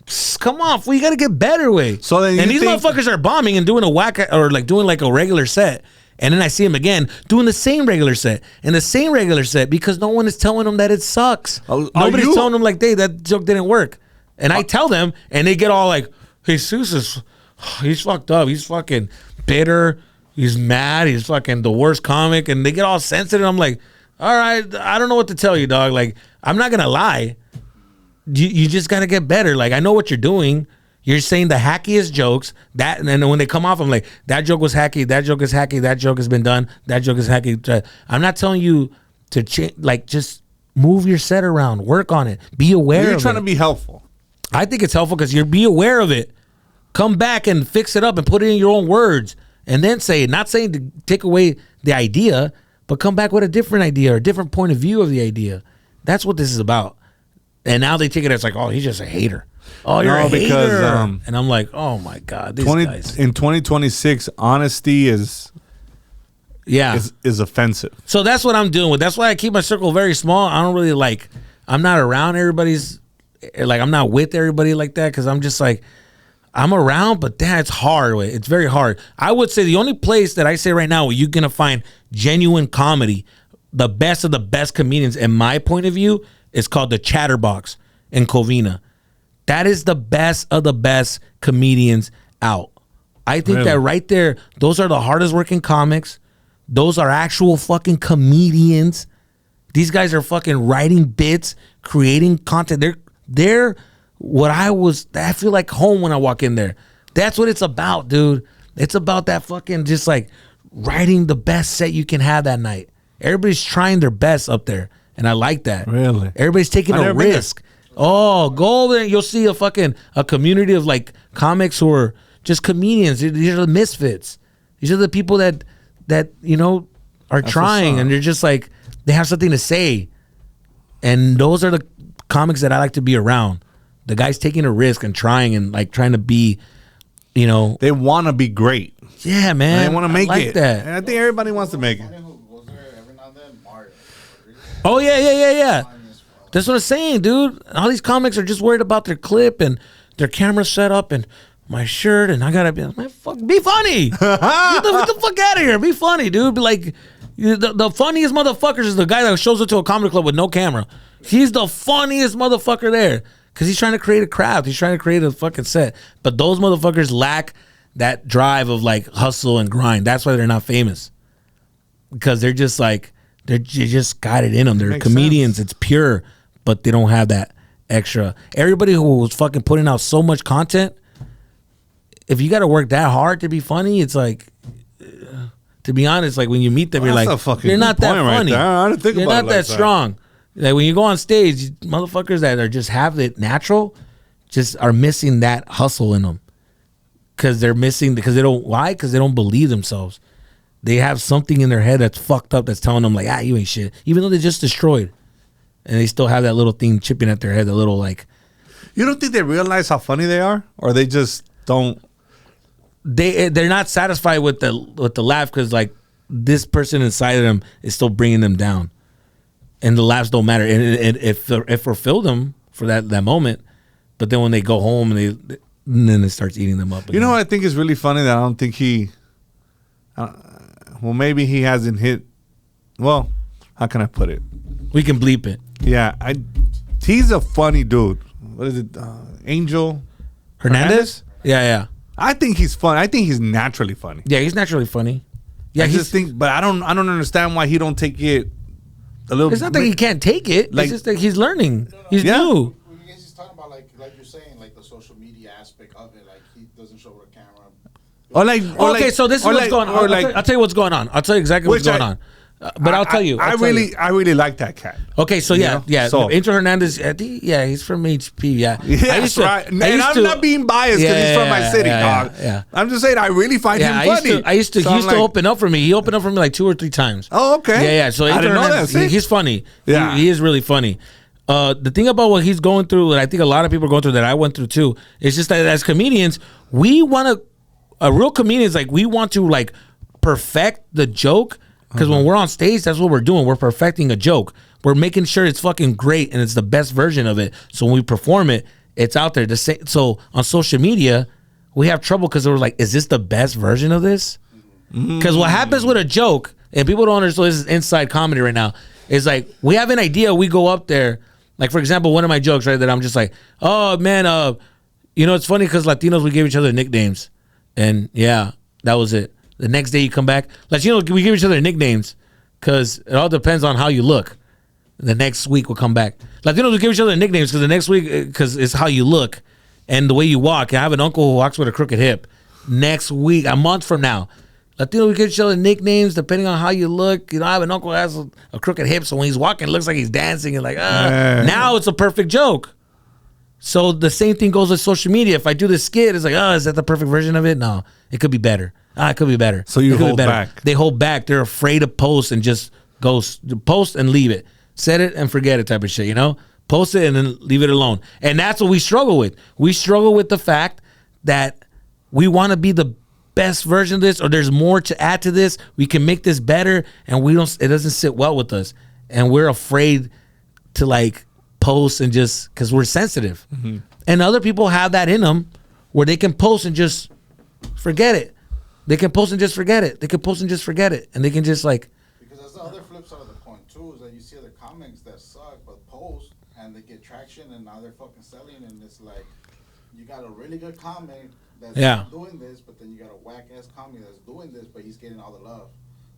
Psst, come on, fool, you gotta get better, way. So then and these motherfuckers are bombing and doing a whack, or like doing like a regular set. And then I see him again doing the same regular set and the same regular set because no one is telling them that it sucks. Nobody's telling them like, hey, that joke didn't work. And I tell them, and they get all like, Jesus, he's fucked up. He's fucking bitter. He's mad. He's fucking the worst comic. And they get all sensitive. I'm like, all right, I don't know what to tell you, dog. Like, I'm not going to lie. You just got to get better. Like, I know what you're doing. You're saying the hackiest jokes, and then when they come off, I'm like, that joke was hacky, that joke is hacky, that joke has been done, that joke is hacky. I'm not telling you to change, like, just move your set around, work on it, be aware of it. You're trying to be helpful. I think it's helpful because be aware of it. Come back and fix it up and put it in your own words and then say it. Not saying to take away the idea, but come back with a different idea or a different point of view of the idea. That's what this is about. And now they take it as like, oh, he's just a hater. Oh, you're a hater. And I'm like, oh my God, these guys. In 2026, honesty is offensive. So that's what I'm doing with. That's why I keep my circle very small. I don't really I'm not around everybody's, I'm not with everybody like that because I'm just like, I'm around, but it's hard. It's very hard. I would say the only place that I say right now where you're going to find genuine comedy, the best of the best comedians, in my point of view, is called the Chatterbox in Covina. That is the best of the best comedians out. I think that right there, those are the hardest working comics. Those are actual fucking comedians. These guys are fucking writing bits, creating content. They're what I feel like home when I walk in there. That's what it's about, dude. It's about that fucking just like writing the best set you can have that night. Everybody's trying their best up there. And I like that. Really? Everybody's taking a risk. Oh, go over there and you'll see a community of like comics who are just comedians. These are the misfits. These are the people that are trying and they're just like, they have something to say. And those are the comics that I like to be around. The guys taking a risk and trying and like trying to be, they want to be great. Yeah, man. And they want to make it. That. And I think everybody wants to make it. Oh, yeah. That's what I'm saying, dude. All these comics are just worried about their clip and their camera setup and my shirt, and I gotta be funny. Get the fuck out of here. Be funny, dude. Be like, the funniest motherfuckers is the guy that shows up to a comedy club with no camera. He's the funniest motherfucker there because he's trying to create a craft. He's trying to create a fucking set. But those motherfuckers lack that drive of like hustle and grind. That's why they're not famous, because they're just like, they just got it in them. They're comedians. Sense. It's pure, but they don't have that extra. Everybody who was fucking putting out so much content, if you got to work that hard to be funny, it's like, to be honest, like when you meet them, you're like, you're not that funny. Right, I didn't think you're about not that strong. Like when you go on stage, motherfuckers that are just have it natural, just are missing that hustle in them, because they're missing because they don't. Why? Because they don't believe themselves. They have something in their head that's fucked up that's telling them like, you ain't shit, even though they just destroyed, and they still have that little thing chipping at their head, the little like. You don't think they realize how funny they are, or they just don't? They're not satisfied with the laugh because like this person inside of them is still bringing them down, and the laughs don't matter, and it fulfilled them for that moment. But then when they go home and then it starts eating them up again. You know what I think is really funny that I don't think he. Well, maybe he hasn't hit. Well, how can I put it? We can bleep it. Yeah, he's a funny dude. What is it? Angel Hernandez? Yeah. I think he's funny. I think he's naturally funny. Yeah, he's naturally funny. Yeah, I just think, but I don't understand why he don't take it a little. It's not that he can't take it. Like, it's just that he's learning. He's Yeah. new. He's talking about like you're saying, like the social media aspect of it. Like he doesn't show the camera. Okay, so this is what's going on. I'll tell you what's going on. I'll tell you exactly what's going on. But I'll tell you. I really like that cat. Okay, so You know? So- Angel Hernandez, he's from HP. Yeah, Yes, right. And I'm not being biased because he's from my city, dog. Yeah. I'm just saying I really find him funny. He used to open up for me. He opened up for me like 2 or 3 times. Oh, okay. Yeah. So I Angel didn't know Hernandez, that. See? he's funny. Yeah. He is really funny. The thing about what he's going through, and I think a lot of people are going through that I went through too, is just that as comedians, we want to. A real comedian is like we want to like perfect the joke. Because when we're on stage, that's what we're doing. We're perfecting a joke. We're making sure it's fucking great and it's the best version of it. So when we perform it, it's out there. So on social media, we have trouble because we're like, is this the best version of this? Because what happens with a joke, and people don't understand, this is inside comedy right now, is like we have an idea, we go up there. Like, for example, one of my jokes, right, that I'm just like, oh, man, it's funny because Latinos, we give each other nicknames. And yeah, that was it. The next day you come back, Latinos, we give each other nicknames because it all depends on how you look. The next week we'll come back. Latinos, we give each other nicknames because the next week, because it's how you look and the way you walk. I have an uncle who walks with a crooked hip. Next week, a month from now, Latinos, we give each other nicknames depending on how you look. I have an uncle who has a crooked hip, so when he's walking, it looks like he's dancing and now it's a perfect joke. So the same thing goes with social media. If I do this skit, it's like, is that the perfect version of it? No, it could be better. It could be better. So you hold back. They hold back. They're afraid to post and just post and leave it. Set it and forget it type of shit, Post it and then leave it alone. And that's what we struggle with. We struggle with the fact that we want to be the best version of this, or there's more to add to this. We can make this better, and it doesn't sit well with us. And we're afraid to like post and just because we're sensitive. Mm-hmm. And other people have that in them where they can post and just forget it. They can post and just forget it. And they can just like. Because that's the other flip side of the coin too, is that you see other comics that suck but post and they get traction and now they're fucking selling, and it's like you got a really good comic that's not doing this, but then you got a whack ass comic that's doing this, but he's getting all the love.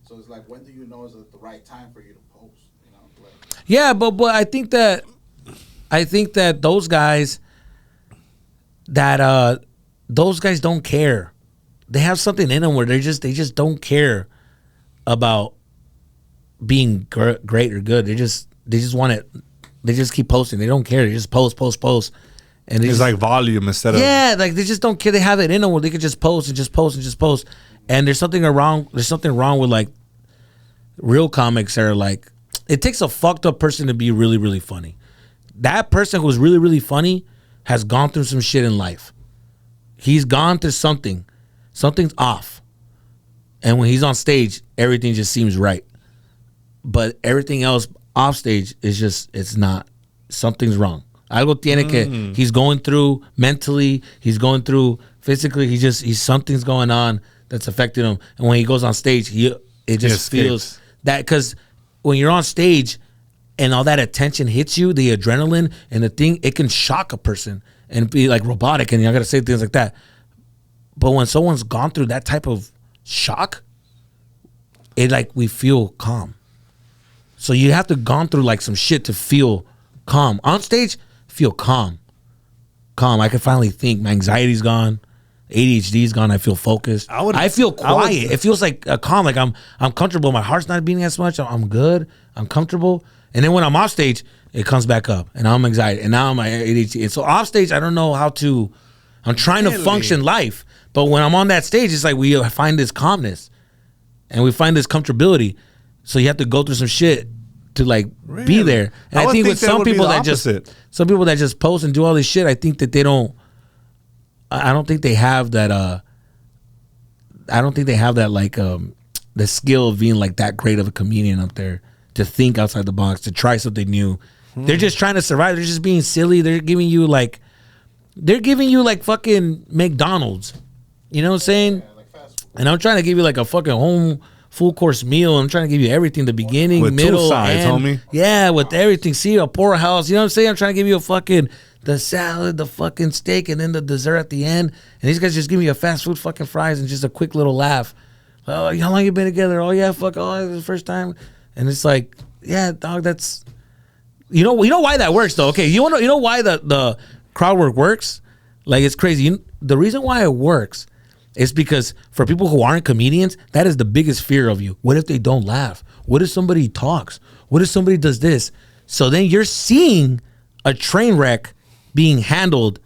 So it's like, when do you know is it the right time for you to post? Like, yeah, but I think that those guys don't care. They have something in them where they just don't care about being great or good. They just want it. They just keep posting. They don't care. They just post, and it's like volume instead of like they just don't care. They have it in them where they could just post and just post and just post. And there's something wrong with like real comics that are like, it takes a fucked up person to be really, really funny. That person who's really, really funny has gone through some shit in life. He's gone through something. Something's off. And when he's on stage, everything just seems right. But everything else off stage is just, it's not. Something's wrong. Algo tiene que, he's going through mentally, he's going through physically, something's going on that's affecting him. And when he goes on stage, it just feels that, because when you're on stage and all that attention hits you, the adrenaline and the thing, it can shock a person and be like robotic, and I gotta say things like that. But when someone's gone through that type of shock, we feel calm. So you have to gone through like some shit to feel calm. On stage, feel calm. I can finally think. My anxiety's gone. ADHD's gone. I feel focused. I feel quiet. It feels like calm. Like I'm comfortable. My heart's not beating as much. I'm good. I'm comfortable. And then when I'm off stage, it comes back up, and now I'm anxiety, and now I'm my ADHD. And so off stage, I don't know how to. I'm trying to function life, but when I'm on that stage, it's like we find this calmness, and we find this comfortability. So you have to go through some shit to like be there. And I think with some people that just post and do all this shit, I think that they don't. I don't think they have that. I don't think they have that the skill of being like that great of a comedian up there, to think outside the box, to try something new. They're just trying to survive. They're just being silly. They're giving you like fucking McDonald's. You know what I'm saying? Yeah, like fast food. And I'm trying to give you like a fucking home full course meal. I'm trying to give you everything, the beginning, With middle, two sides, and, homie. yeah, with everything. See, a poorhouse. You know what I'm saying? I'm trying to give you a fucking the salad, the fucking steak, and then the dessert at the end. And these guys just give me a fast food fucking fries and just a quick little laugh. Oh, how long you been together? Oh yeah, fuck. Oh, this is the first time. And it's like, yeah, dog. That's you know why that works though. Okay, you know why the crowd work works? Like it's crazy. The reason why it works is because for people who aren't comedians, that is the biggest fear of you. What if they don't laugh? What if somebody talks? What if somebody does this? So then you're seeing a train wreck being handled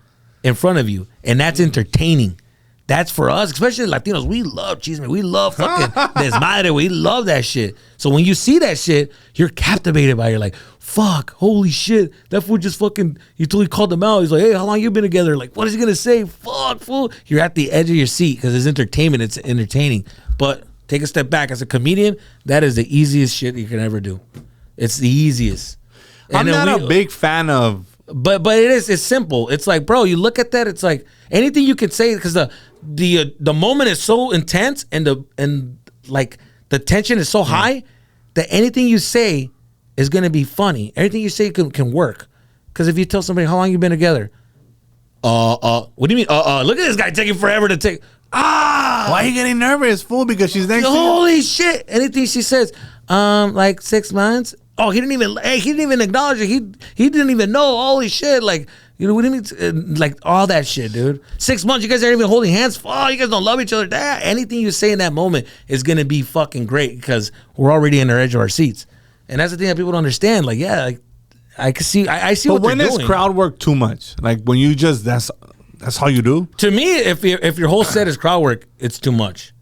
in front of you, and that's entertaining. That's for us, especially Latinos. We love cheese, man. We love fucking desmadre. We love that shit. So when you see that shit, you're captivated by it. You're like, fuck, holy shit. That fool just fucking, you totally called him out. He's like, hey, how long you been together? Like, what is he going to say? Fuck, fool. You're at the edge of your seat because it's entertainment. It's entertaining. But take a step back. As a comedian, that is the easiest shit you can ever do. It's the easiest. I'm not a big fan of. But it's simple. It's like, bro, you look at that, it's like anything you could say, because the moment is so intense and the tension is so high that anything you say is gonna be funny. Everything you say can work. Because if you tell somebody how long you been together, what do you mean? Look at this guy taking forever to take. Why are you getting nervous, fool? Because she's next to you. Holy shit! Anything she says, like 6 months. Oh, he didn't even acknowledge it. He didn't even know. Holy shit! Like, you know what I mean? Like all that shit, dude. 6 months, you guys aren't even holding hands. Oh, you guys don't love each other. Anything you say in that moment is gonna be fucking great because we're already in the edge of our seats, and that's the thing that people don't understand. Like, yeah, like I can see, I see. But when is crowd work too much? Like when you just that's all you do. To me, if your whole set is crowd work, it's too much.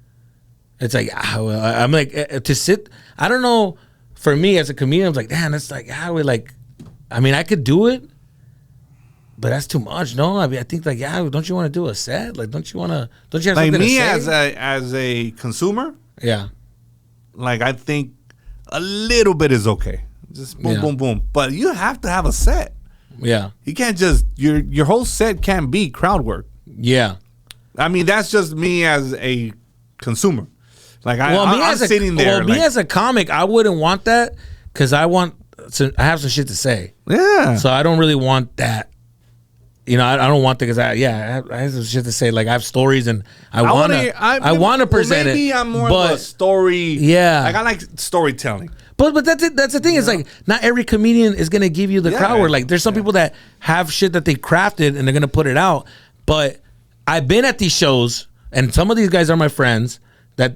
It's like I'm like to sit. I don't know. For me as a comedian, I'm like, damn, that's like how we like. I mean, I could do it, but that's too much. No, I mean, I think like, yeah, don't you want to do a set? Like, don't you have like something me to say? as a consumer? Yeah. Like I think a little bit is okay. Just boom, boom, boom. But you have to have a set. Yeah. You can't just your whole set can't be crowd work. Yeah. I mean, that's just me as a consumer. Like I'm sitting there. Well, me as a comic, I wouldn't want that because I have some shit to say. Yeah. So I don't really want that. You know, I don't want that because I have some shit to say. Like I have stories and I want to present it. Maybe I'm more of a story. Yeah. Like I like storytelling. But that's it. That's the thing. It's like not every comedian is gonna give you the crowd work. Like there's some people that have shit that they crafted and they're gonna put it out. But I've been at these shows and some of these guys are my friends. That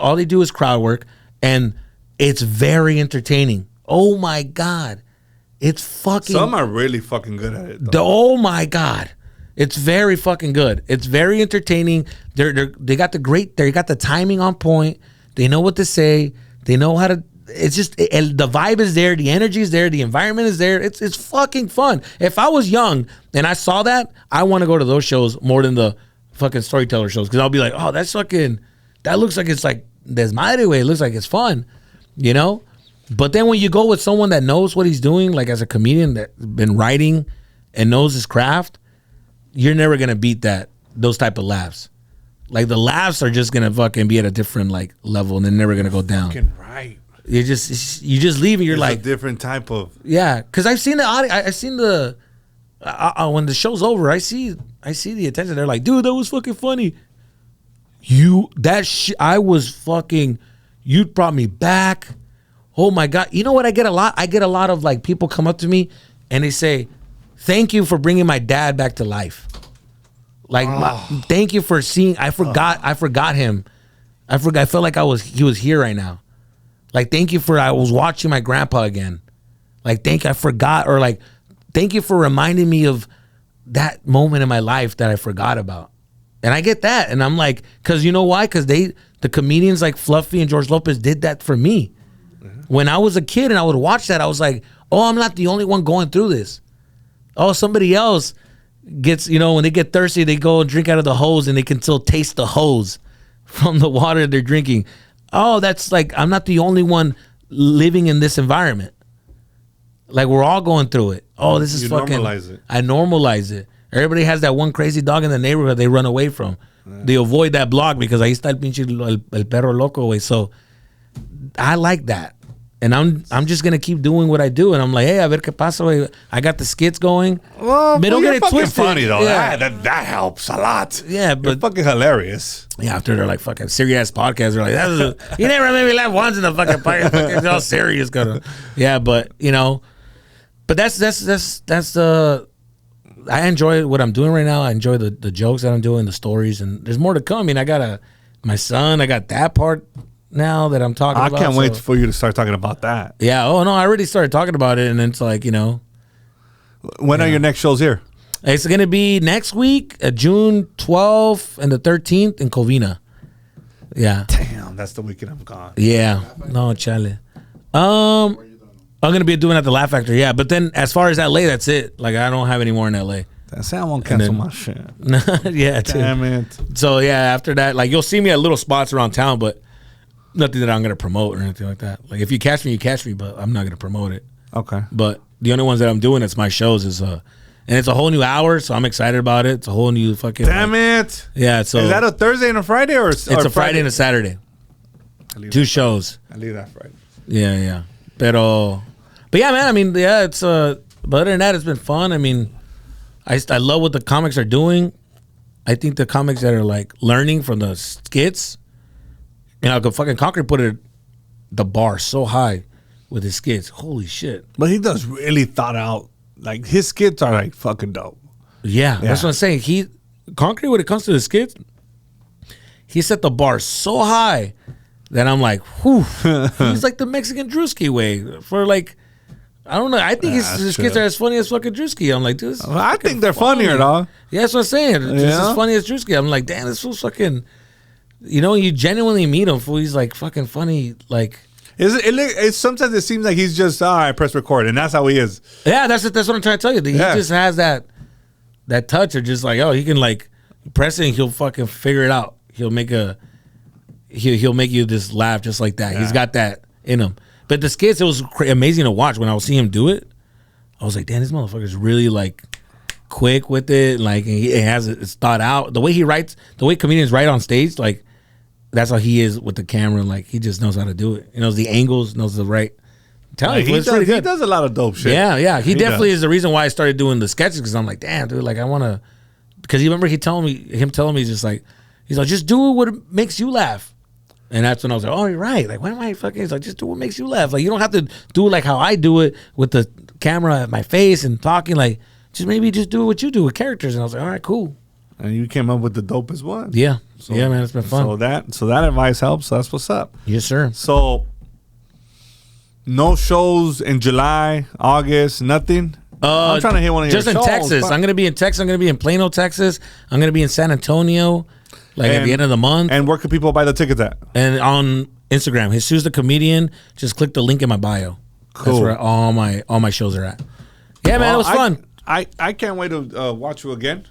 all they do is crowd work, and it's very entertaining. Oh my God. It's fucking. Some are really fucking good at it. Oh my God. It's very fucking good. It's very entertaining. They got the timing on point. They know what to say. They know how to. It's just the vibe is there, the energy is there, the environment is there. It's fucking fun. If I was young and I saw that, I want to go to those shows more than the fucking storyteller shows because I'll be like, oh, that's fucking. That looks like it's like desmadre way. It looks like it's fun, you know? But then when you go with someone that knows what he's doing, like as a comedian that's been writing and knows his craft, you're never going to beat those type of laughs. Like the laughs are just going to fucking be at a different like level and they're never going to go down. Fucking right. You just leave and you're like. A different type of. Yeah. Because I've seen the audio. I've seen the, when the show's over, I see the attention. They're like, dude, that was fucking funny. I was fucking, you brought me back. Oh my God. You know what I get a lot? I get a lot of like people come up to me and they say, thank you for bringing my dad back to life. Like, thank you for seeing, I forgot him. I felt like he was here right now. Like, I was watching my grandpa again. Like, I forgot, or like, thank you for reminding me of that moment in my life that I forgot about. And I get that. And I'm like, because you know why? Because the comedians like Fluffy and George Lopez did that for me. Mm-hmm. When I was a kid and I would watch that, I was like, oh, I'm not the only one going through this. Oh, somebody else gets, when they get thirsty, they go and drink out of the hose and they can still taste the hose from the water they're drinking. oh, that's like, I'm not the only one living in this environment. Like, we're all going through it. Oh, this is fucking. Normalize it. I normalize it. Everybody has that one crazy dog in the neighborhood they run away from. They avoid that block because ahí está el pinche el perro loco, güey. So I like that. And I'm just gonna keep doing what I do, and I'm like, hey, a ver qué pasa, güey. I got the skits going. Well, but don't you're get it fucking twisted. funny though. Yeah. That helps a lot. Yeah, but you're fucking hilarious. Yeah, after they're like fucking serious podcasts, they're like, you never made me laugh once in the fucking podcast. It's all serious, kind of. Yeah, but you know, but that's the. I enjoy what I'm doing right now. I enjoy the jokes that I'm doing, the stories, and there's more to come. I mean, I got my son. I got that part now that I'm talking about. I can't wait for you to start talking about that. Yeah. Oh no, I already started talking about it, and it's like, you know. When are your next shows here? It's gonna be next week, June 12th and the 13th in Covina. Yeah. Damn, that's the weekend I'm gone. Yeah. No, chale. I'm gonna be doing it at the Laugh Factory, yeah. But then, as far as LA, that's it. Like, I don't have any more in LA. Say I won't cancel my shit. Yeah, too. Damn it. So yeah, after that, like, you'll see me at little spots around town, but nothing that I'm gonna promote or anything like that. Like, if you catch me, you catch me, but I'm not gonna promote it. Okay. But the only ones that I'm doing, that's my shows, is and it's a whole new hour, so I'm excited about it. It's a whole new fucking. Damn it. Yeah. So is that a Thursday and a Friday it's a Friday and a Saturday. 2 shows. I leave that Friday. Yeah. But yeah, man. I mean, yeah. It's but other than that, it's been fun. I mean, I love what the comics are doing. I think the comics that are like learning from the skits, you know, fucking Concrete put the bar so high with his skits. Holy shit! But he does really thought out. Like, his skits are like fucking dope. Yeah, that's what I'm saying. Concrete, when it comes to the skits, he set the bar so high that I'm like, whew. He's like the Mexican Drewski way for like. I don't know. I think his skits are as funny as fucking Drewski. I'm like, dude, I think they're funnier, dog. Yeah, that's what I'm saying. It's as funny as Drewski. I'm like, damn, this fool's fucking. You know, you genuinely meet him, fool. He's like fucking funny. Like, sometimes it seems like he's just, I press record, and that's how he is. Yeah, that's what I'm trying to tell you. He just has that touch of just like, oh, he can like press it and he'll fucking figure it out. He'll make you just laugh just like that. Yeah. He's got that in him. But the skits, it was amazing to watch. When I was seeing him do it, I was like, damn, this motherfucker's really like quick with it. Like, it's thought out. The way he writes, the way comedians write on stage, like, that's how he is with the camera. Like, he just knows how to do it. He knows the angles, knows the right. He does a lot of dope shit. Yeah. He definitely is the reason why I started doing the sketches, because I'm like, damn, dude, like, I want to. Because you remember him telling me, just like, he's like, just do what makes you laugh. And that's when I was like, oh, you're right. Like, why am I fucking? He's like, just do what makes you laugh. Like, you don't have to do it like how I do it with the camera at my face and talking. Like, just do what you do with characters. And I was like, all right, cool. And you came up with the dopest one. Yeah. So, yeah, man, it's been fun. So that advice helps. So that's what's up. Yes, sir. So, no shows in July, August, nothing? I'm trying to hit one of your shows. Just in Texas. I'm going to be in Texas. I'm going to be in Plano, Texas. I'm going to be in San Antonio. At the end of the month. And where can people buy the tickets at? And on Instagram, Jesus the Comedian. Just click the link in my bio. Cool. That's where all my shows are at. Yeah, man, it was fun. I can't wait to watch you again.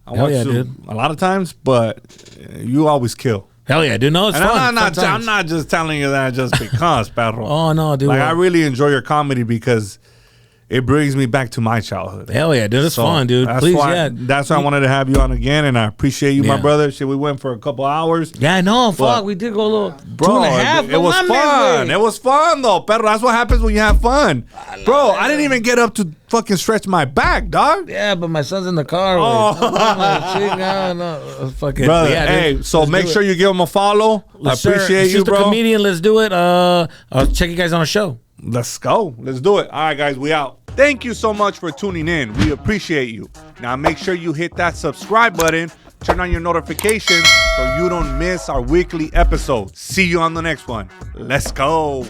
I watch you dude. A lot of times, but you always kill. Hell yeah, dude. No, it's fun. I'm not just telling you that just because, perro. Oh, no, dude. Like, I really enjoy your comedy because it brings me back to my childhood. Hell yeah, dude. It's fun, dude. Please, that's why I wanted to have you on again, and I appreciate you, my brother. Shit, we went for a couple hours. Yeah, no, fuck. We did go a little 2.5. It was fun. It was fun, though, Pedro. That's what happens when you have fun. Bro, I didn't even get up to fucking stretch my back, dog. Yeah, but my son's in the car. No. Fucking. Brother, hey, so make sure you give him a follow. I appreciate you, bro. Just a comedian. Let's do it. I'll check you guys on a show. Let's go. Let's do it. All right, guys, we out. Thank you so much for tuning in. We appreciate you. Now make sure you hit that subscribe button, turn on your notifications so you don't miss our weekly episodes. See you on the next one. Let's go.